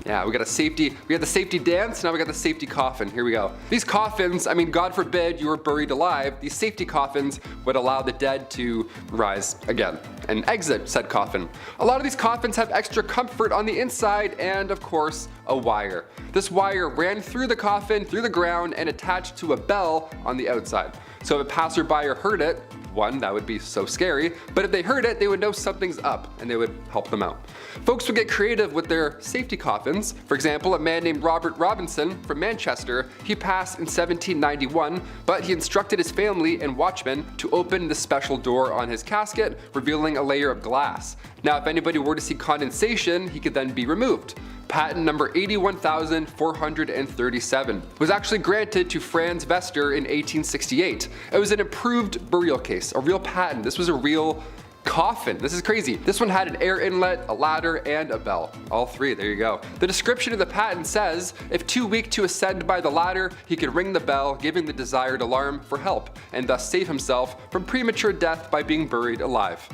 Yeah, we had the safety dance, now we got the safety coffin. Here we go. These coffins, I mean, God forbid you were buried alive, these safety coffins would allow the dead to rise again and exit said coffin. A lot of these coffins have extra comfort on the inside and, of course, a wire. This wire ran through the coffin, through the ground, and attached to a bell on the outside. So if a passerby heard it, one, that would be so scary, but if they heard it, they would know something's up and they would help them out. Folks would get creative with their safety coffins. For example, a man named Robert Robinson from Manchester, he passed in 1791, but he instructed his family and watchmen to open the special door on his casket, revealing a layer of glass. Now, if anybody were to see condensation, he could then be removed. Patent number 81,437 was actually granted to Franz Vester in 1868. It was an improved burial case, a real patent. This was a real coffin. This is crazy. This one had an air inlet, a ladder, and a bell. All three, there you go. The description of the patent says, if too weak to ascend by the ladder, he could ring the bell, giving the desired alarm for help, and thus save himself from premature death by being buried alive.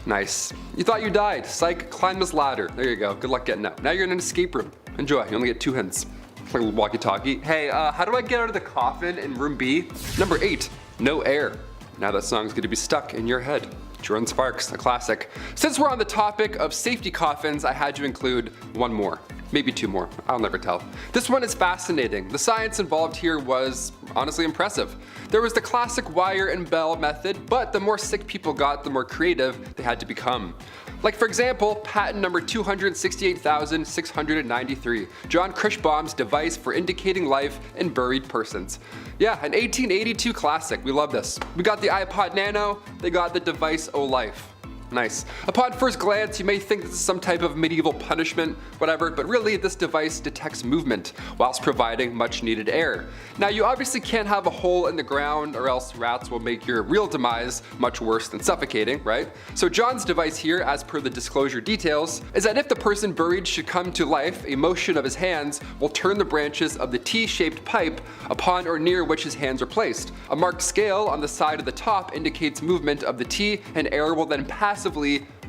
Nice. You thought you died. Psych, climb this ladder. There you go. Good luck getting out. Now you're in an escape room. Enjoy. You only get 2 hints. Like a little walkie-talkie. Hey, how do I get out of the coffin in room B? Number 8, No Air. Now that song's gonna be stuck in your head. Jordan Sparks, a classic. Since we're on the topic of safety coffins, I had to include one more. Maybe 2 more, I'll never tell. This one is fascinating. The science involved here was honestly impressive. There was the classic wire and bell method, but the more sick people got, the more creative they had to become. Like for example, patent number 268,693, John Krischbaum's device for indicating life in buried persons. Yeah, an 1882 classic, we love this. We got the iPod Nano, they got the device O Life. Nice. Upon first glance, you may think this is some type of medieval punishment, whatever, but really this device detects movement whilst providing much needed air. Now you obviously can't have a hole in the ground or else rats will make your real demise much worse than suffocating, right? So John's device here, as per the disclosure details, is that if the person buried should come to life, a motion of his hands will turn the branches of the T-shaped pipe upon or near which his hands are placed. A marked scale on the side of the top indicates movement of the T, and air will then passively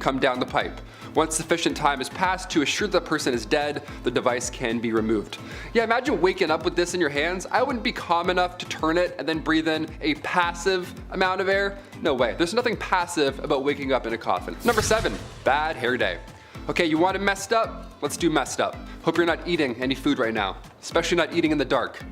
come down the pipe. Once sufficient time has passed to assure the person is dead, the device can be removed. Yeah, imagine waking up with this in your hands. I wouldn't be calm enough to turn it and then breathe in a passive amount of air. No way, there's nothing passive about waking up in a coffin. Number 7, bad hair day. Okay, you want it messed up? Let's do messed up. Hope you're not eating any food right now, especially not eating in the dark.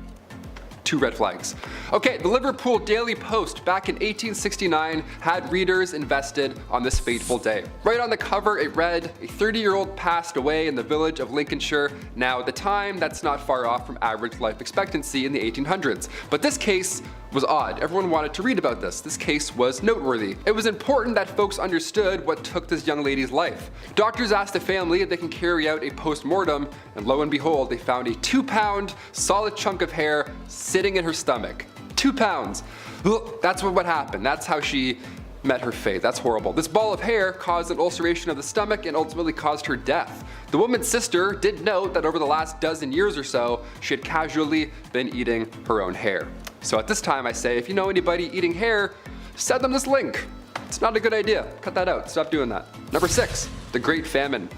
2 red flags. Okay, the Liverpool Daily Post back in 1869 had readers invested on this fateful day. Right on the cover it read, a 30-year-old passed away in the village of Lincolnshire. Now at the time, that's not far off from average life expectancy in the 1800s. But this case was odd. Everyone wanted to read about this. This case was noteworthy. It was important that folks understood what took this young lady's life. Doctors asked the family if they can carry out a post-mortem, and lo and behold, they found a 2-pound solid chunk of hair sitting in her stomach. 2 pounds. Ugh, that's what happened. That's how she met her fate. That's horrible. This ball of hair caused an ulceration of the stomach and ultimately caused her death. The woman's sister did note that over the last dozen years or so, she had casually been eating her own hair. So at this time I say, if you know anybody eating hair, send them this link. It's not a good idea. Cut that out. Stop doing that. Number 6, the Great Famine.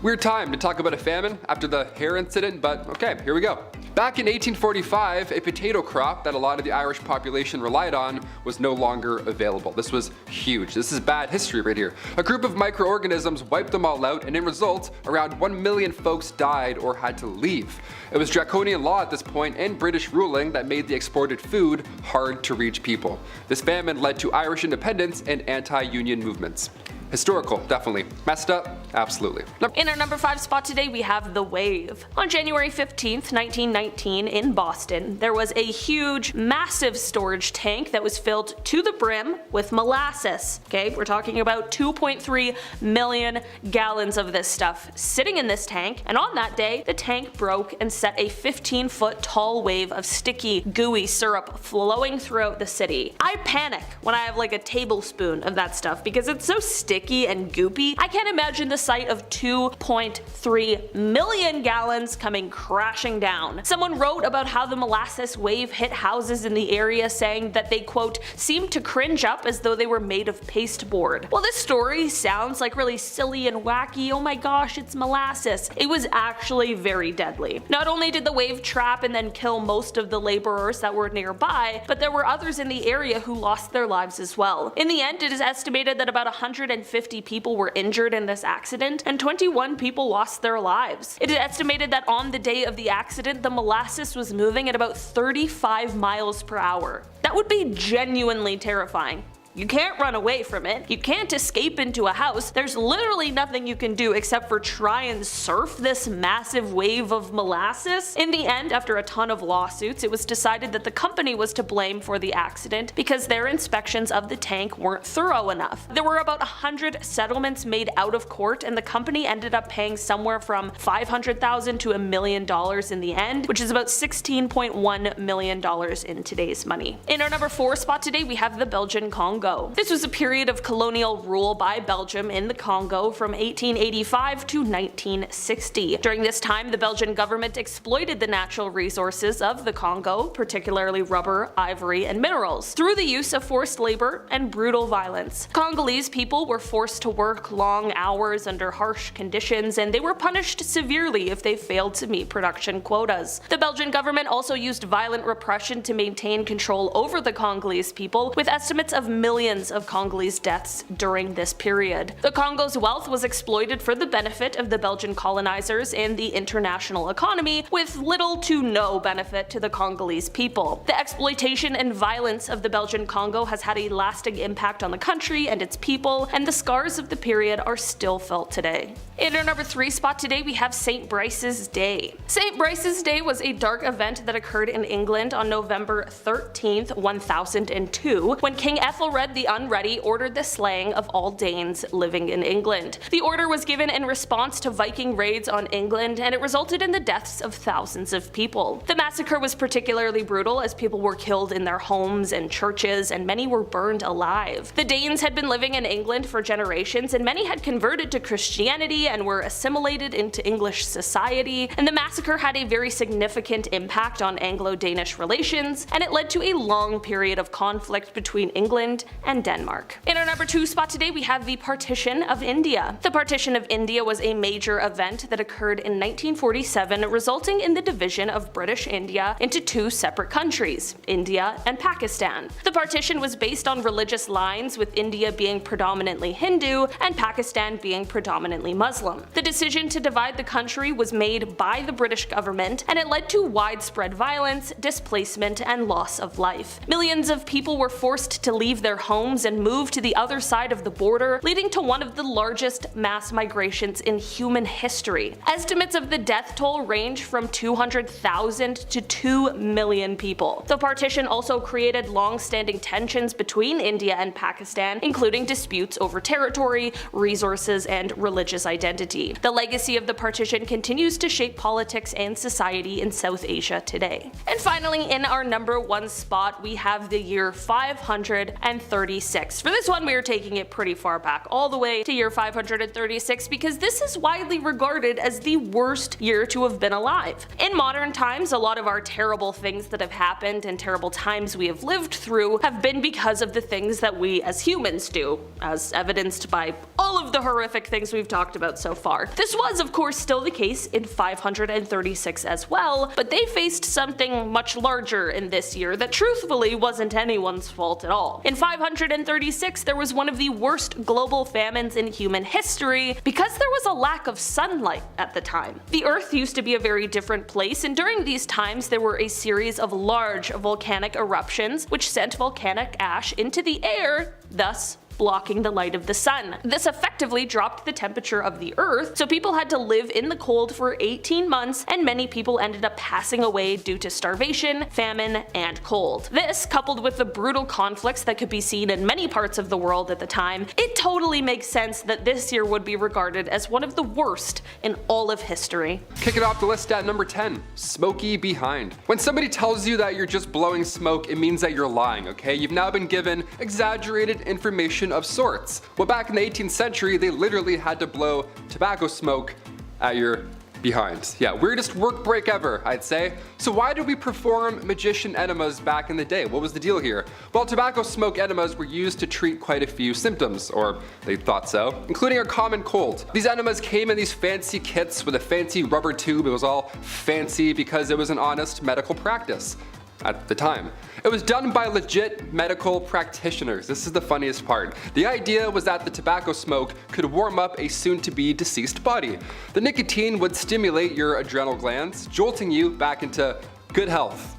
Weird time to talk about a famine after the hair incident, but okay, here we go. Back in 1845, a potato crop that a lot of the Irish population relied on was no longer available. This was huge. This is bad history right here. A group of microorganisms wiped them all out, and in result, around 1 million folks died or had to leave. It was draconian law at this point and British ruling that made the exported food hard to reach people. This famine led to Irish independence and anti-union movements. Historical, definitely. Messed up? Absolutely. In our number 5 spot today, we have The Wave. On January 15th, 1919, in Boston, there was a huge, massive storage tank that was filled to the brim with molasses. Okay, we're talking about 2.3 million gallons of this stuff sitting in this tank, and on that day, the tank broke and set a 15-foot tall wave of sticky, gooey syrup flowing throughout the city. I panic when I have like a tablespoon of that stuff because it's so sticky and goopy. I can't imagine the sight of 2.3 million gallons coming crashing down. Someone wrote about how the molasses wave hit houses in the area, saying that they, quote, seemed to cringe up as though they were made of pasteboard. Well, this story sounds like really silly and wacky. Oh my gosh, it's molasses. It was actually very deadly. Not only did the wave trap and then kill most of the laborers that were nearby, but there were others in the area who lost their lives as well. In the end, it is estimated that about 150 people were injured in this accident, and 21 people lost their lives. It is estimated that on the day of the accident, the molasses was moving at about 35 miles per hour. That would be genuinely terrifying. You can't run away from it. You can't escape into a house. There's literally nothing you can do except for try and surf this massive wave of molasses. In the end, after a ton of lawsuits, it was decided that the company was to blame for the accident because their inspections of the tank weren't thorough enough. There were about 100 settlements made out of court, and the company ended up paying somewhere from $500,000 to $1 million in the end, which is about $16.1 million in today's money. In our number 4 spot today, we have the Belgian Congo. This was a period of colonial rule by Belgium in the Congo from 1885 to 1960. During this time, the Belgian government exploited the natural resources of the Congo, particularly rubber, ivory, and minerals, through the use of forced labor and brutal violence. Congolese people were forced to work long hours under harsh conditions, and they were punished severely if they failed to meet production quotas. The Belgian government also used violent repression to maintain control over the Congolese people, with estimates of millions millions of Congolese deaths during this period. The Congo's wealth was exploited for the benefit of the Belgian colonizers and the international economy, with little to no benefit to the Congolese people. The exploitation and violence of the Belgian Congo has had a lasting impact on the country and its people, and the scars of the period are still felt today. In our number 3 spot today, we have St. Bryce's Day. St. Bryce's Day was a dark event that occurred in England on November 13th, 1002, when King Ethelred the Unready ordered the slaying of all Danes living in England. The order was given in response to Viking raids on England, and it resulted in the deaths of thousands of people. The massacre was particularly brutal as people were killed in their homes and churches, and many were burned alive. The Danes had been living in England for generations, and many had converted to Christianity and were assimilated into English society, and the massacre had a very significant impact on Anglo-Danish relations, and it led to a long period of conflict between England and Denmark. In our number 2 spot today, we have the Partition of India. The Partition of India was a major event that occurred in 1947, resulting in the division of British India into 2 separate countries, India and Pakistan. The partition was based on religious lines, with India being predominantly Hindu and Pakistan being predominantly Muslim. The decision to divide the country was made by the British government, and it led to widespread violence, displacement, and loss of life. Millions of people were forced to leave their homes and move to the other side of the border, leading to one of the largest mass migrations in human history. Estimates of the death toll range from 200,000 to 2 million people. The partition also created long-standing tensions between India and Pakistan, including disputes over territory, resources, and religious identity. The legacy of the partition continues to shape politics and society in South Asia today. And finally, in our number 1 spot, we have the year 536. For this one, we are taking it pretty far back, all the way to year 536, because this is widely regarded as the worst year to have been alive. In modern times, a lot of our terrible things that have happened and terrible times we have lived through have been because of the things that we as humans do, as evidenced by all of the horrific things we've talked about so far. This was, of course, still the case in 536 as well, but they faced something much larger in this year that truthfully wasn't anyone's fault at all. In 536, there was one of the worst global famines in human history because there was a lack of sunlight at the time. The Earth used to be a very different place, and during these times there were a series of large volcanic eruptions which sent volcanic ash into the air, thus blocking the light of the sun. This effectively dropped the temperature of the earth, so people had to live in the cold for 18 months, and many people ended up passing away due to starvation, famine, and cold. This, coupled with the brutal conflicts that could be seen in many parts of the world at the time, it totally makes sense that this year would be regarded as one of the worst in all of history. Kicking off the list at number 10, smoky behind. When somebody tells you that you're just blowing smoke, it means that you're lying, okay? You've now been given exaggerated information of sorts. Well, back in the 18th century, they literally had to blow tobacco smoke at your behind. Yeah, weirdest work break ever, I'd say. So why did we perform magician enemas back in the day? What was the deal here? Well, tobacco smoke enemas were used to treat quite a few symptoms, or they thought so, including a common cold. These enemas came in these fancy kits with a fancy rubber tube. It was all fancy because it was an honest medical practice at the time. It was done by legit medical practitioners. This is the funniest part. The idea was that the tobacco smoke could warm up a soon-to-be deceased body. The nicotine would stimulate your adrenal glands, jolting you back into good health.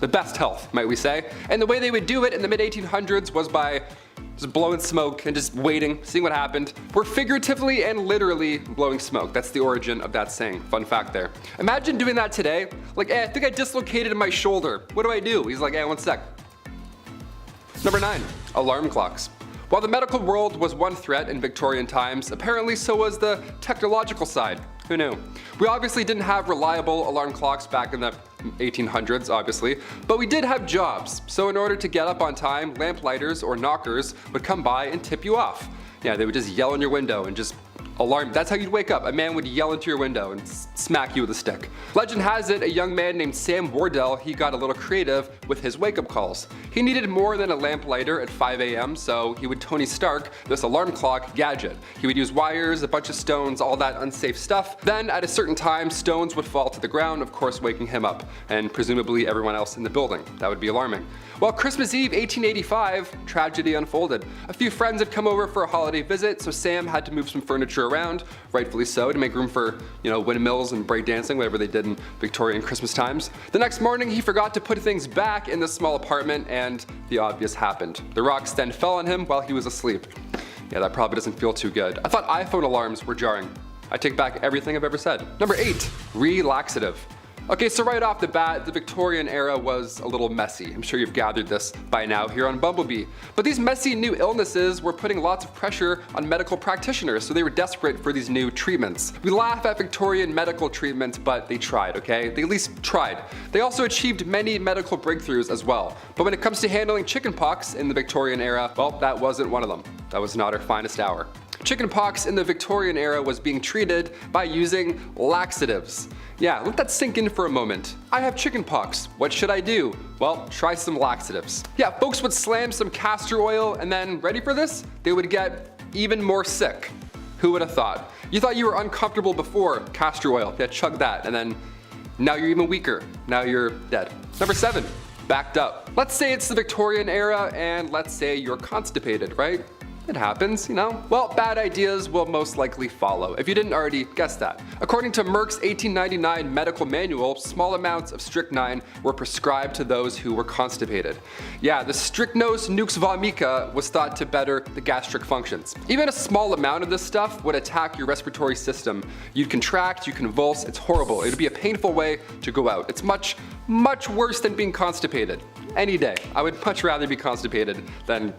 The best health, might we say. And the way they would do it in the mid-1800s was by just blowing smoke and just waiting, seeing what happened. We're figuratively and literally blowing smoke. That's the origin of that saying. Fun fact there. Imagine doing that today. Like, I think I dislocated my shoulder. What do I do? He's like, one sec. Number 9, alarm clocks. While the medical world was one threat in Victorian times, apparently so was the technological side. Who knew? We obviously didn't have reliable alarm clocks back in the 1800s, obviously, but we did have jobs. So in order to get up on time, lamplighters or knockers would come by and tip you off. Yeah, they would just yell in your window and just Alarm. That's how you'd wake up. A man would yell into your window and smack you with a stick. Legend has it, a young man named Sam Wardell, he got a little creative with his wake-up calls. He needed more than a lamplighter at 5 a.m., so he would Tony Stark this alarm clock gadget. He would use wires, a bunch of stones, all that unsafe stuff. Then at a certain time, stones would fall to the ground, of course waking him up, and presumably everyone else in the building. That would be alarming. Well, Christmas Eve 1885, tragedy unfolded. A few friends had come over for a holiday visit, so Sam had to move some furniture around, rightfully so, to make room for, windmills and breakdancing, whatever they did in Victorian Christmas times. The next morning, he forgot to put things back in the small apartment, and the obvious happened. The rocks then fell on him while he was asleep. Yeah, that probably doesn't feel too good. I thought iPhone alarms were jarring. I take back everything I've ever said. Number 8, relaxative. Okay, so right off the bat, the Victorian era was a little messy. I'm sure you've gathered this by now here on BumbleBee. But these messy new illnesses were putting lots of pressure on medical practitioners, so they were desperate for these new treatments. We laugh at Victorian medical treatments, but they tried, okay? They at least tried. They also achieved many medical breakthroughs as well. But when it comes to handling chickenpox in the Victorian era, well, that wasn't one of them. That was not our finest hour. Chickenpox in the Victorian era was being treated by using laxatives. Yeah, let that sink in for a moment. I have chickenpox. What should I do? Well, try some laxatives. Yeah, folks would slam some castor oil and then, ready for this? They would get even more sick. Who would have thought? You thought you were uncomfortable before, castor oil. Yeah, chug that, and then now you're even weaker. Now you're dead. Number 7, backed up. Let's say it's the Victorian era and let's say you're constipated, right? It happens, Well, bad ideas will most likely follow, if you didn't already guess that. According to Merck's 1899 medical manual, small amounts of strychnine were prescribed to those who were constipated. Yeah, the strychnos nux vomica was thought to better the gastric functions. Even a small amount of this stuff would attack your respiratory system. You'd contract, you convulse, it's horrible. It'd be a painful way to go out. It's much, much worse than being constipated. Any day. I would much rather be constipated than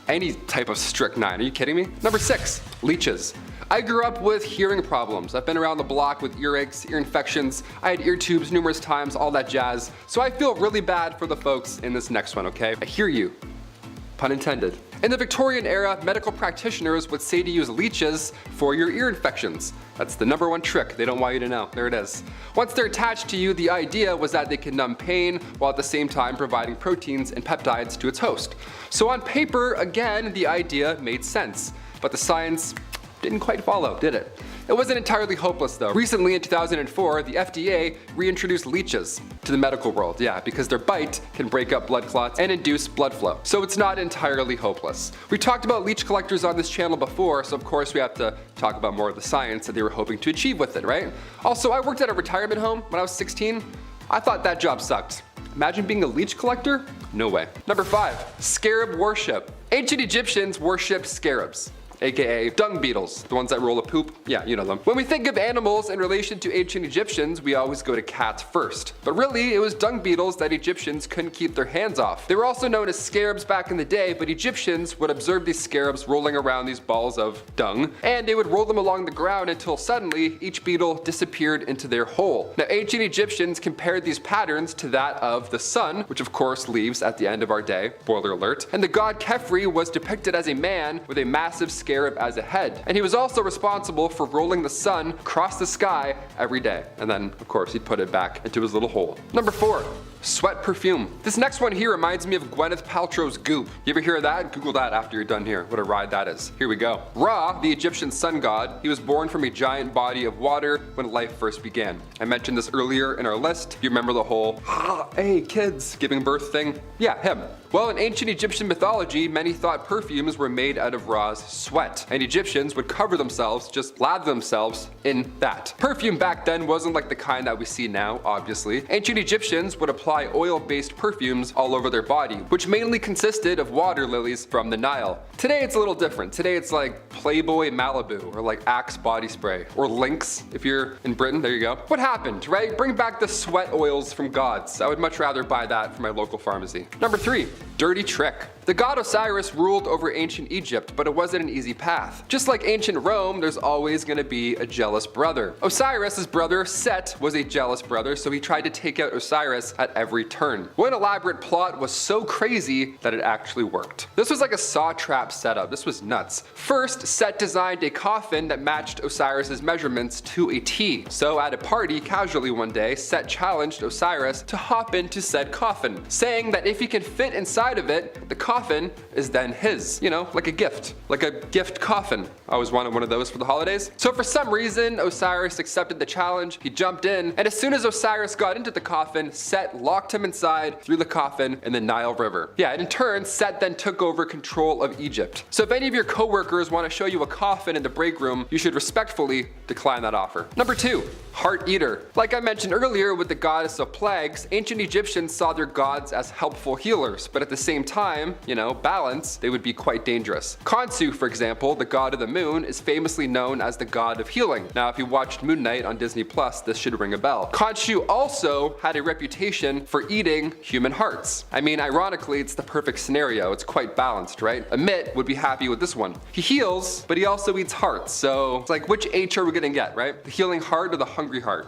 any type of strychnine. Are you kidding me? Number 6, leeches. I grew up with hearing problems. I've been around the block with earaches, ear infections. I had ear tubes numerous times, all that jazz. So I feel really bad for the folks in this next one, okay? I hear you. Pun intended. In the Victorian era, medical practitioners would say to use leeches for your ear infections. That's the number one trick they don't want you to know. There it is. Once they're attached to you, the idea was that they can numb pain while at the same time providing proteins and peptides to its host. So on paper, again, the idea made sense, but the science didn't quite follow, did it? It wasn't entirely hopeless though. Recently in 2004, the FDA reintroduced leeches to the medical world, because their bite can break up blood clots and induce blood flow. So it's not entirely hopeless. We talked about leech collectors on this channel before, so of course we have to talk about more of the science that they were hoping to achieve with it, right? Also, I worked at a retirement home when I was 16. I thought that job sucked. Imagine being a leech collector? No way. Number 5, scarab worship. Ancient Egyptians worshipped scarabs, aka dung beetles, the ones that roll a poop. Yeah, you know them. When we think of animals in relation to ancient Egyptians, we always go to cats first. But really, it was dung beetles that Egyptians couldn't keep their hands off. They were also known as scarabs back in the day, but Egyptians would observe these scarabs rolling around these balls of dung, and they would roll them along the ground until suddenly each beetle disappeared into their hole. Now, ancient Egyptians compared these patterns to that of the sun, which of course leaves at the end of our day, spoiler alert, and the god Khepri was depicted as a man with a massive scarab as a head. And he was also responsible for rolling the sun across the sky every day. And then, of course, he'd put it back into his little hole. Number 4, sweat perfume. This next one here reminds me of Gwyneth Paltrow's Goop. You ever hear of that? Google that after you're done here. What a ride that is. Here we go. Ra, the Egyptian sun god, he was born from a giant body of water when life first began. I mentioned this earlier in our list. You remember the whole, hey kids, giving birth thing? Yeah, him. Well, in ancient Egyptian mythology, many thought perfumes were made out of Ra's sweat, and Egyptians would cover themselves, just lather themselves in that. Perfume back then wasn't like the kind that we see now, obviously. Ancient Egyptians would apply oil-based perfumes all over their body, which mainly consisted of water lilies from the Nile. Today it's a little different. Today it's like Playboy Malibu, or like Axe body spray, or Lynx if you're in Britain, there you go. What happened, right? Bring back the sweat oils from gods. I would much rather buy that from my local pharmacy. Number 3, dirty trick. The god Osiris ruled over ancient Egypt, but it wasn't an easy path. Just like ancient Rome, there's always going to be a jealous brother. Osiris's brother Set was a jealous brother, so he tried to take out Osiris at every turn. One elaborate plot was so crazy that it actually worked. This was like a saw trap setup. This was nuts. First, Set designed a coffin that matched Osiris's measurements to a T. So at a party casually one day, Set challenged Osiris to hop into said coffin, saying that if he can fit inside of it, the coffin is then his. You know, like a gift. Like a gift coffin. I always wanted one of those for the holidays. So for some reason, Osiris accepted the challenge, he jumped in, and as soon as Osiris got into the coffin, Set locked him inside, threw the coffin in the Nile River. Yeah, and in turn, Set then took over control of Egypt. So if any of your coworkers want to show you a coffin in the break room, you should respectfully decline that offer. Number 2. Heart Eater. Like I mentioned earlier with the goddess of plagues, ancient Egyptians saw their gods as helpful healers, but at the same time, you know, balance, they would be quite dangerous. Khonsu, for example, the god of the moon, is famously known as the god of healing. Now, if you watched Moon Knight on Disney Plus, this should ring a bell. Khonsu also had a reputation for eating human hearts. I mean, ironically, it's the perfect scenario. It's quite balanced, right? Amit would be happy with this one. He heals, but he also eats hearts. So it's like, which H are we gonna get, right? The healing heart or the hungry heart?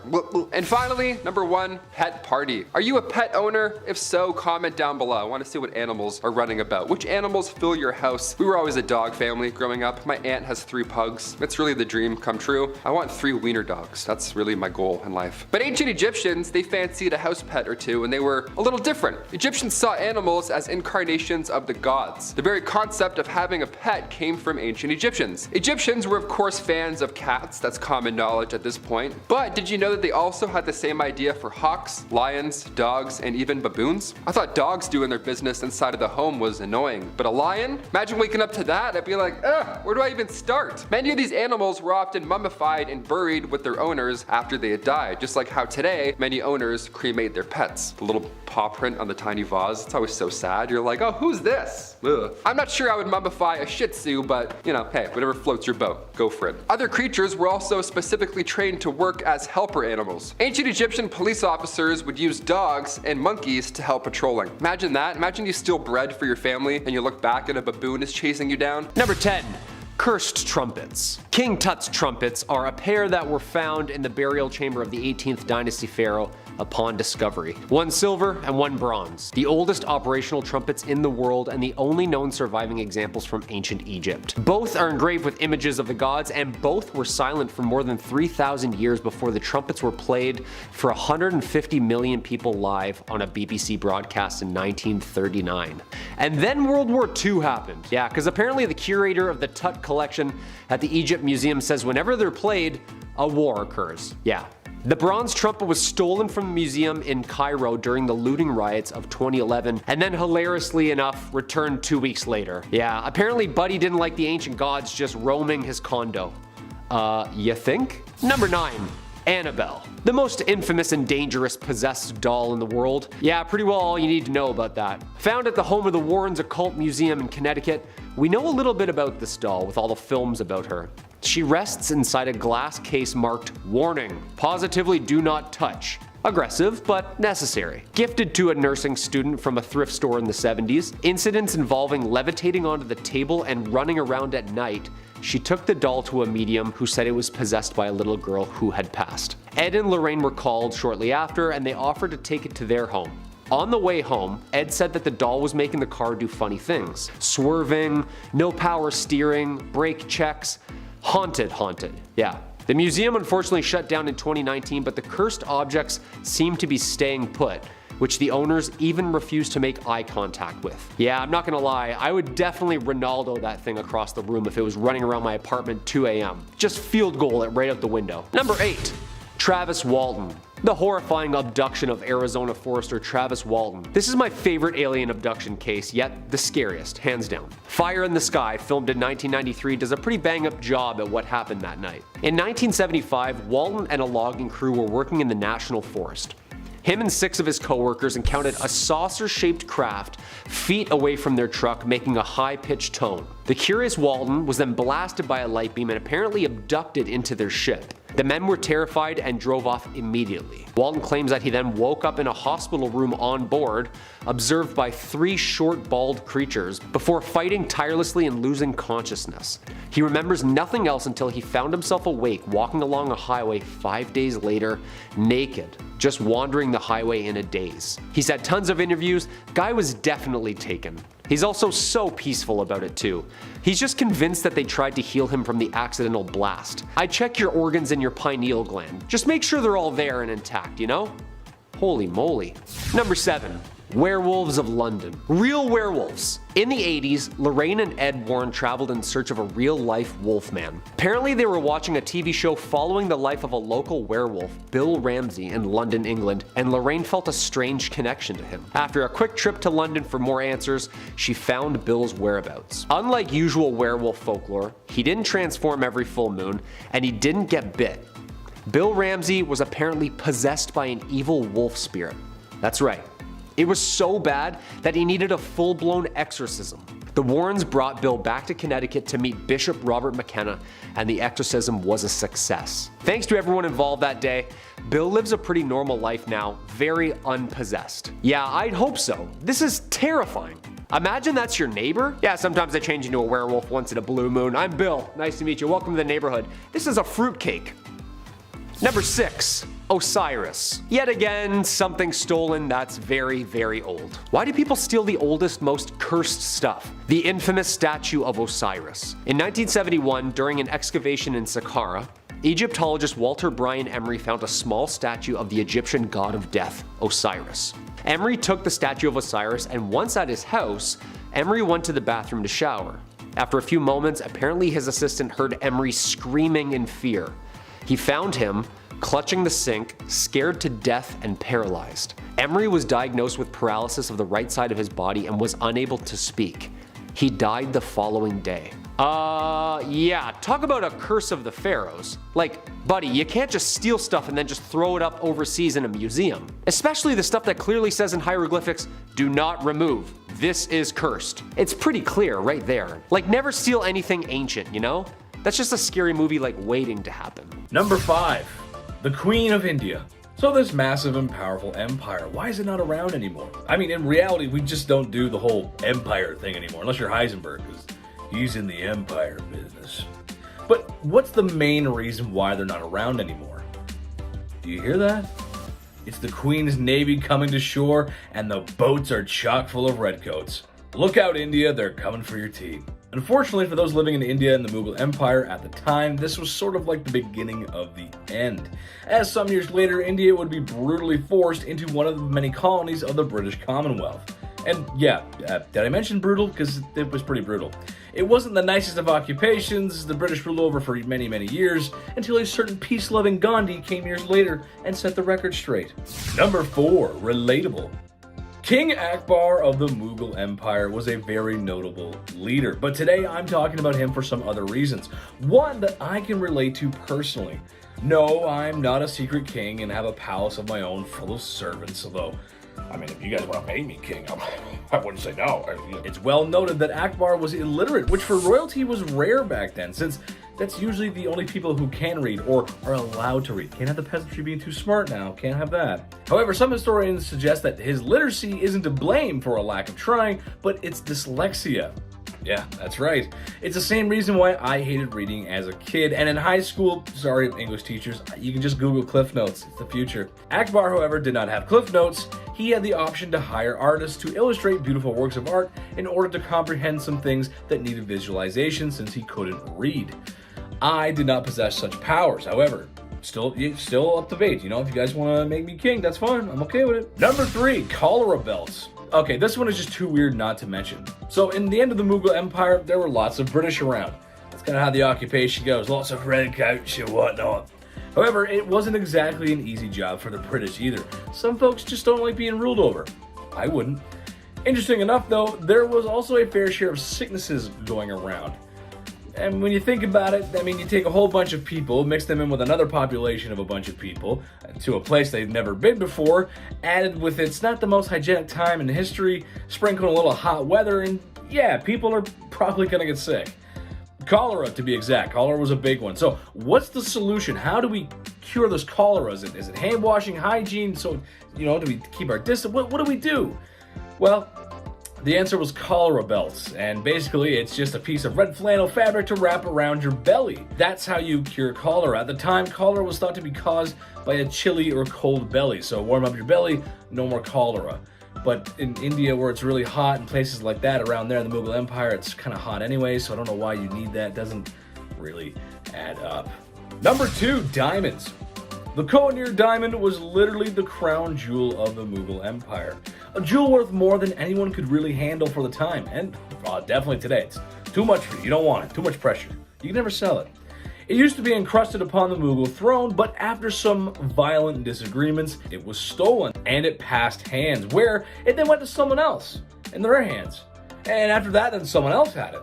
And finally, number 1, pet party. Are you a pet owner? If so, comment down below. I want to see what animals are running about. Which animals fill your house? We were always a dog family growing up. My aunt has 3 pugs. It's really the dream come true. I want 3 wiener dogs. That's really my goal in life. But ancient Egyptians, they fancied a house pet or two, and they were a little different. Egyptians saw animals as incarnations of the gods. The very concept of having a pet came from ancient Egyptians. Egyptians were of course fans of cats. That's common knowledge at this point. But did you know that they also had the same idea for hawks, lions, dogs, and even baboons? I thought dogs doing their business inside of the home was annoying, but a lion? Imagine waking up to that. I'd be like, ugh, where do I even start? Many of these animals were often mummified and buried with their owners after they had died, just like how today many owners cremate their pets. The little paw print on the tiny vase, it's always so sad. You're like, oh, who's this? Ugh. I'm not sure I would mummify a Shih Tzu, but you know, hey, whatever floats your boat, go for it. Other creatures were also specifically trained to work as helper animals. Ancient Egyptian police officers would use dogs and monkeys to help patrolling. Imagine that. Imagine you steal bread for your family and you look back and a baboon is chasing you down. Number 10. Cursed trumpets. King Tut's trumpets are a pair that were found in the burial chamber of the 18th dynasty pharaoh upon discovery. 1 silver and 1 bronze. The oldest operational trumpets in the world and the only known surviving examples from ancient Egypt. Both are engraved with images of the gods, and both were silent for more than 3,000 years before the trumpets were played for 150 million people live on a BBC broadcast in 1939. And then World War II happened. Yeah, because apparently the curator of the Tut collection at the Egypt Museum says whenever they're played, a war occurs. Yeah. The bronze trumpet was stolen from the museum in Cairo during the looting riots of 2011, and then hilariously enough, returned 2 weeks later. Yeah, apparently Buddy didn't like the ancient gods just roaming his condo. You think? Number 9. Annabelle. The most infamous and dangerous possessed doll in the world. Yeah, pretty well all you need to know about that. Found at the home of the Warrens Occult Museum in Connecticut, we know a little bit about this doll with all the films about her. She rests inside a glass case marked "Warning, positively do not touch." Aggressive, but necessary. Gifted to a nursing student from a thrift store in the 70s, incidents involving levitating onto the table and running around at night, she took the doll to a medium who said it was possessed by a little girl who had passed. Ed and Lorraine were called shortly after, and they offered to take it to their home. On the way home, Ed said that the doll was making the car do funny things. Swerving, no power steering, brake checks. Haunted. Yeah. The museum unfortunately shut down in 2019, but the cursed objects seem to be staying put, which the owners even refused to make eye contact with. Yeah, I'm not gonna lie, I would definitely Ronaldo that thing across the room if it was running around my apartment 2 a.m. Just field goal it right out the window. Number 8. Travis Walton. The horrifying abduction of Arizona forester Travis Walton. This is my favorite alien abduction case, yet the scariest, hands down. Fire in the Sky, filmed in 1993, does a pretty bang-up job at what happened that night. In 1975, Walton and a logging crew were working in the National Forest. Him and 6 of his coworkers encountered a saucer-shaped craft feet away from their truck, making a high-pitched tone. The curious Walton was then blasted by a light beam and apparently abducted into their ship. The men were terrified and drove off immediately. Walton claims that he then woke up in a hospital room on board, observed by 3 short, bald creatures, before fighting tirelessly and losing consciousness. He remembers nothing else until he found himself awake walking along a highway 5 days later, naked, just wandering the highway in a daze. He's had tons of interviews. Guy was definitely taken. He's also so peaceful about it too. He's just convinced that they tried to heal him from the accidental blast. I check your organs and your pineal gland. Just make sure they're all there and intact, you know? Holy moly. Number 7. Werewolves of London. Real werewolves. In the 80s, Lorraine and Ed Warren traveled in search of a real-life wolfman. Apparently they were watching a TV show following the life of a local werewolf, Bill Ramsey, in London, England, and Lorraine felt a strange connection to him. After a quick trip to London for more answers, she found Bill's whereabouts. Unlike usual werewolf folklore, he didn't transform every full moon, and he didn't get bit. Bill Ramsey was apparently possessed by an evil wolf spirit. That's right. It was so bad that he needed a full-blown exorcism. The Warrens brought Bill back to Connecticut to meet Bishop Robert McKenna, and the exorcism was a success. Thanks to everyone involved that day, Bill lives a pretty normal life now, very unpossessed. Yeah, I'd hope so. This is terrifying. Imagine that's your neighbor. Yeah, sometimes I change into a werewolf once in a blue moon. I'm Bill. Nice to meet you. Welcome to the neighborhood. This is a fruitcake. Number 6. Osiris. Yet again, something stolen that's very, very old. Why do people steal the oldest, most cursed stuff? The infamous statue of Osiris. In 1971, during an excavation in Saqqara, Egyptologist Walter Bryan Emery found a small statue of the Egyptian god of death, Osiris. Emery took the statue of Osiris, and once at his house, Emery went to the bathroom to shower. After a few moments, apparently his assistant heard Emery screaming in fear. He found him clutching the sink, scared to death and paralyzed. Emery was diagnosed with paralysis of the right side of his body and was unable to speak. He died the following day. Yeah, talk about a curse of the pharaohs. Like, buddy, you can't just steal stuff and then just throw it up overseas in a museum. Especially the stuff that clearly says in hieroglyphics, do not remove. This is cursed. It's pretty clear right there. Like, never steal anything ancient, you know? That's just a scary movie like waiting to happen. Number 5. The Queen of India. So this massive and powerful empire, why is it not around anymore? I mean, in reality, we just don't do the whole empire thing anymore, unless you're Heisenberg, because he's in the empire business. But what's the main reason why they're not around anymore? Do you hear that? It's the Queen's Navy coming to shore, and the boats are chock full of redcoats. Look out, India, they're coming for your tea. Unfortunately for those living in India and the Mughal Empire at the time, this was sort of like the beginning of the end, as some years later India would be brutally forced into one of the many colonies of the British Commonwealth. And yeah, did I mention brutal? Because it was pretty brutal. It wasn't the nicest of occupations. The British ruled over for many, many years, until a certain peace-loving Gandhi came years later and set the record straight. Number 4, relatable. King Akbar of the Mughal Empire was a very notable leader, but today I'm talking about him for some other reasons. One that I can relate to personally. No, I'm not a secret king and have a palace of my own full of servants, although, I mean, if you guys want to make me king, I wouldn't say no. It's well noted that Akbar was illiterate, which for royalty was rare back then, since that's usually the only people who can read or are allowed to read. Can't have the peasantry being too smart now, can't have that. However, some historians suggest that his literacy isn't to blame for a lack of trying, but it's dyslexia. Yeah, that's right. It's the same reason why I hated reading as a kid, and in high school, sorry English teachers, you can just Google Cliff Notes, it's the future. Akbar, however, did not have Cliff Notes. He had the option to hire artists to illustrate beautiful works of art in order to comprehend some things that needed visualization since he couldn't read. I did not possess such powers, however, still up to debate. You know, if you guys want to make me king, that's fine, I'm okay with it. Number 3, cholera belts. Okay, this one is just too weird not to mention. So in the end of the Mughal Empire, there were lots of British around. That's kind of how the occupation goes, lots of redcoats and whatnot. However, it wasn't exactly an easy job for the British either. Some folks just don't like being ruled over. I wouldn't. Interesting enough though, there was also a fair share of sicknesses going around. And when you think about it, I mean, you take a whole bunch of people, mix them in with another population of a bunch of people, to a place they've never been before, added with it's not the most hygienic time in history, sprinkle a little hot weather, and yeah, people are probably gonna get sick. Cholera, to be exact. Cholera was a big one. So what's the solution? How do we cure this cholera? Is it hand washing, hygiene? So, do we keep our distance? What do we do? Well, the answer was cholera belts, and basically it's just a piece of red flannel fabric to wrap around your belly. That's how you cure cholera. At the time, cholera was thought to be caused by a chilly or cold belly, so warm up your belly, no more cholera. But in India, where it's really hot, and places like that around there in the Mughal Empire, it's kind of hot anyway, so I don't know why you need that. It doesn't really add up. Number 2, diamonds. The Kohinoor diamond was literally the crown jewel of the Mughal Empire. A jewel worth more than anyone could really handle for the time, and definitely today. It's too much for you. You don't want it. Too much pressure. You can never sell it. It used to be encrusted upon the Mughal throne, but after some violent disagreements, it was stolen, and it passed hands, where it then went to someone else, in their hands. And after that, then someone else had it.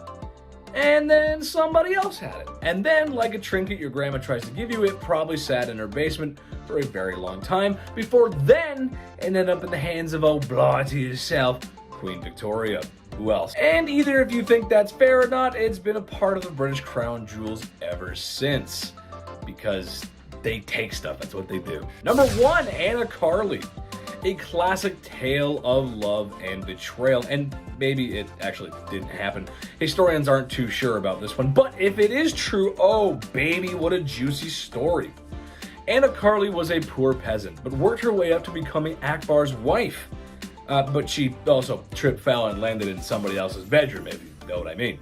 And then somebody else had it. And then, like a trinket your grandma tries to give you, it probably sat in her basement for a very long time, before then it ended up in the hands of old Blighty herself, Queen Victoria. Who else? And either if you think that's fair or not, it's been a part of the British crown jewels ever since. Because they take stuff, that's what they do. Number 1, Anna Carly. A classic tale of love and betrayal, and maybe it actually didn't happen. Historians aren't too sure about this one, but if it is true, oh baby, what a juicy story. Anna Carly was a poor peasant, but worked her way up to becoming Akbar's wife. But she also tripped, fell, and landed in somebody else's bedroom, if you know what I mean.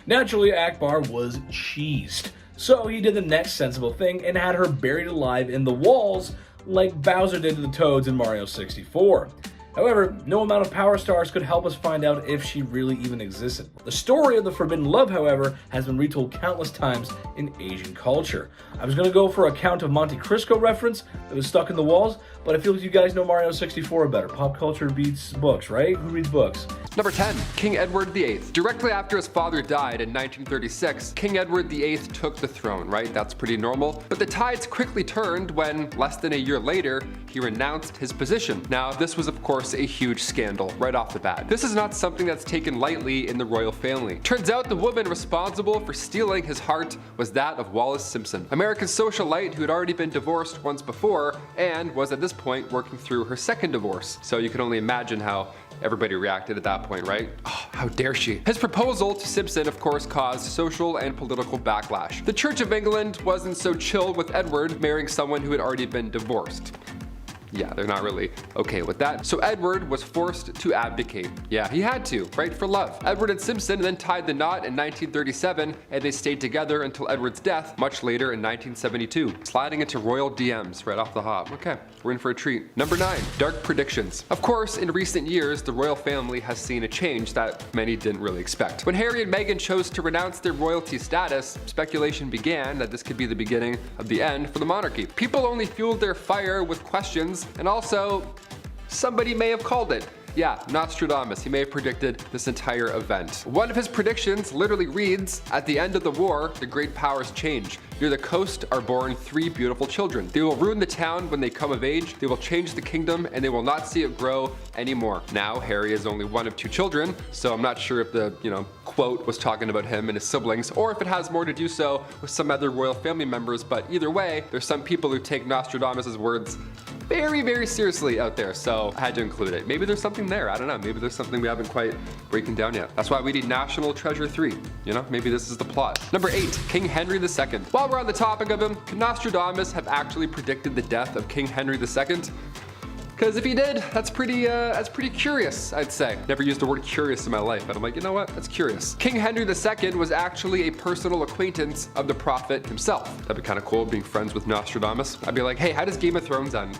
Naturally, Akbar was cheesed, so he did the next sensible thing and had her buried alive in the walls like Bowser did to the Toads in Mario 64. However, no amount of Power Stars could help us find out if she really even existed. The story of the forbidden love, however, has been retold countless times in Asian culture. I was going to go for a Count of Monte Cristo reference that was stuck in the walls, but I feel like you guys know Mario 64 better. Pop culture beats books, right? Who reads books? Number 10, King Edward VIII. Directly after his father died in 1936, King Edward VIII took the throne, right? That's pretty normal. But the tides quickly turned when, less than a year later, he renounced his position. Now, this was of course a huge scandal right off the bat. This is not something that's taken lightly in the royal family. Turns out the woman responsible for stealing his heart was that of Wallis Simpson, America's socialite who had already been divorced once before and was at this point working through her second divorce. So you can only imagine how everybody reacted at that point, right? Oh, how dare she? His proposal to Simpson, of course, caused social and political backlash. The Church of England wasn't so chill with Edward marrying someone who had already been divorced. Yeah, they're not really okay with that. So Edward was forced to abdicate. Yeah, he had to, right, for love. Edward and Simpson then tied the knot in 1937, and they stayed together until Edward's death much later in 1972. Sliding into royal DMs right off the hop. Okay, we're in for a treat. Number 9, dark predictions. Of course, in recent years, the royal family has seen a change that many didn't really expect. When Harry and Meghan chose to renounce their royalty status, speculation began that this could be the beginning of the end for the monarchy. People only fueled their fire with questions, and also, somebody may have called it. Yeah, Nostradamus, he may have predicted this entire event. One of his predictions literally reads, at the end of the war, the great powers change. Near the coast are born 3 beautiful children. They will ruin the town when they come of age, they will change the kingdom, and they will not see it grow anymore. Now, Harry is only one of 2 children, so I'm not sure if the, quote was talking about him and his siblings, or if it has more to do so with some other royal family members, but either way, there's some people who take Nostradamus' words very, very seriously out there, so I had to include it. Maybe there's something there, I don't know, maybe there's something we haven't quite broken down yet. That's why we need National Treasure 3, maybe this is the plot. Number 8, King Henry II. While we're on the topic of him, could Nostradamus have actually predicted the death of King Henry II? Because if he did, that's pretty curious, I'd say. Never used the word curious in my life, but I'm like, you know what? That's curious. King Henry II was actually a personal acquaintance of the prophet himself. That'd be kind of cool, being friends with Nostradamus. I'd be like, hey, how does Game of Thrones end?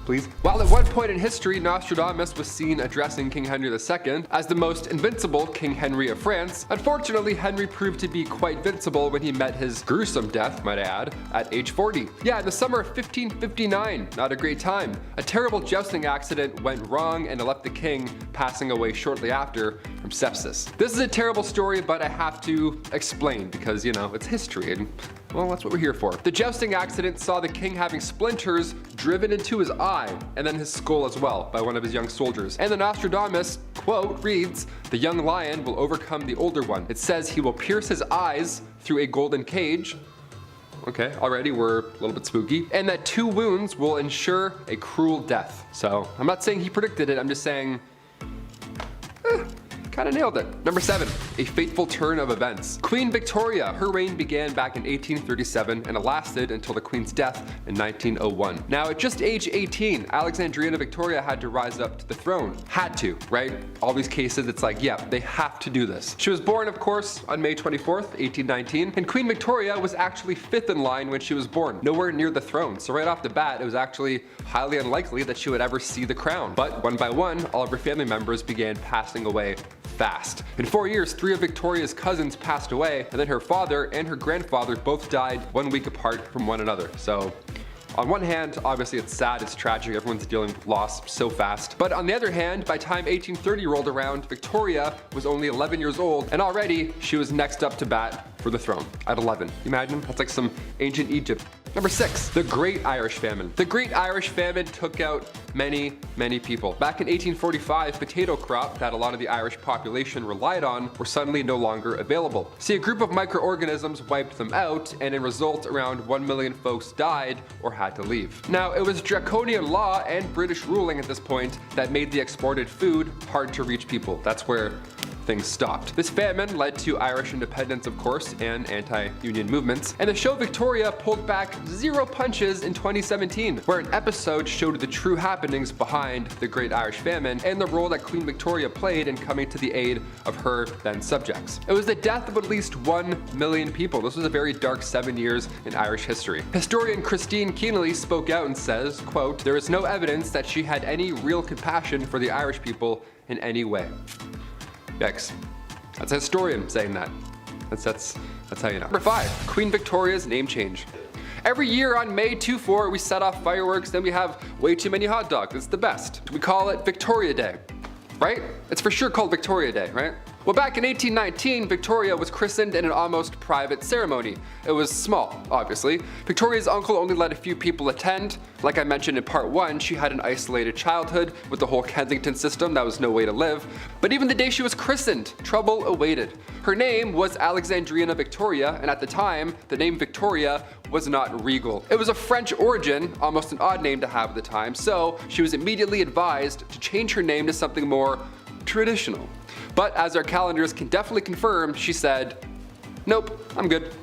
Please. While at one point in history, Nostradamus was seen addressing King Henry II as the most invincible King Henry of France, unfortunately, Henry proved to be quite vincible when he met his gruesome death, might I add, at age 40. Yeah, in the summer of 1559, not a great time. A terrible jousting accident went wrong and it left the king passing away shortly after from sepsis. This is a terrible story, but I have to explain because, it's history and Well, that's what we're here for. The jousting accident saw the king having splinters driven into his eye, and then his skull as well, by one of his young soldiers. And the Nostradamus quote reads, "The young lion will overcome the older one. It says he will pierce his eyes through a golden cage." Okay, already we're a little bit spooky. "And that 2 wounds will ensure a cruel death." So, I'm not saying he predicted it, I'm just saying, kind of nailed it. Number 7, a fateful turn of events. Queen Victoria, her reign began back in 1837 and it lasted until the Queen's death in 1901. Now, at just age 18, Alexandrina Victoria had to rise up to the throne. Had to, right? All these cases, it's like, yeah, they have to do this. She was born, of course, on May 24th, 1819, and Queen Victoria was actually 5th in line when she was born, nowhere near the throne. So right off the bat, it was actually highly unlikely that she would ever see the crown. But one by one, all of her family members began passing away fast. In 4 years, 3 of Victoria's cousins passed away, and then her father and her grandfather both died 1 week apart from one another. So, on one hand, obviously it's sad, it's tragic, everyone's dealing with loss so fast. But on the other hand, by the time 1830 rolled around, Victoria was only 11 years old, and already she was next up to bat for the throne at 11. Imagine, that's like some ancient Egypt. Number 6, the Great Irish Famine. The Great Irish Famine took out many people. Back in 1845, potato crop that a lot of the Irish population relied on were suddenly no longer available. See, a group of microorganisms wiped them out, and in result, around 1 million folks died or had to leave. Now, it was draconian law and British ruling at this point that made the exported food hard to reach people. That's where things stopped. This famine led to Irish independence, of course, and anti-union movements. And the show Victoria pulled back 0 punches in 2017, where an episode showed the true happenings behind the Great Irish Famine and the role that Queen Victoria played in coming to the aid of her then subjects. It was the death of at least 1 million people. This was a very dark 7 years in Irish history. Historian Christine Keneally spoke out and says, quote, "There is no evidence that she had any real compassion for the Irish people in any way." Yikes. That's a historian saying that. That's how you know. Number 5, Queen Victoria's name change. Every year on May 24, we set off fireworks, then we have way too many hot dogs. It's the best. We call it Victoria Day, right? It's for sure called Victoria Day, right? Well, back in 1819, Victoria was christened in an almost private ceremony. It was small, obviously. Victoria's uncle only let a few people attend. Like I mentioned in part 1, she had an isolated childhood with the whole Kensington system. That was no way to live. But even the day she was christened, trouble awaited. Her name was Alexandrina Victoria, and at the time, the name Victoria was not regal. It was of French origin, almost an odd name to have at the time, so she was immediately advised to change her name to something more traditional. But as our calendars can definitely confirm, she said, "Nope, I'm good."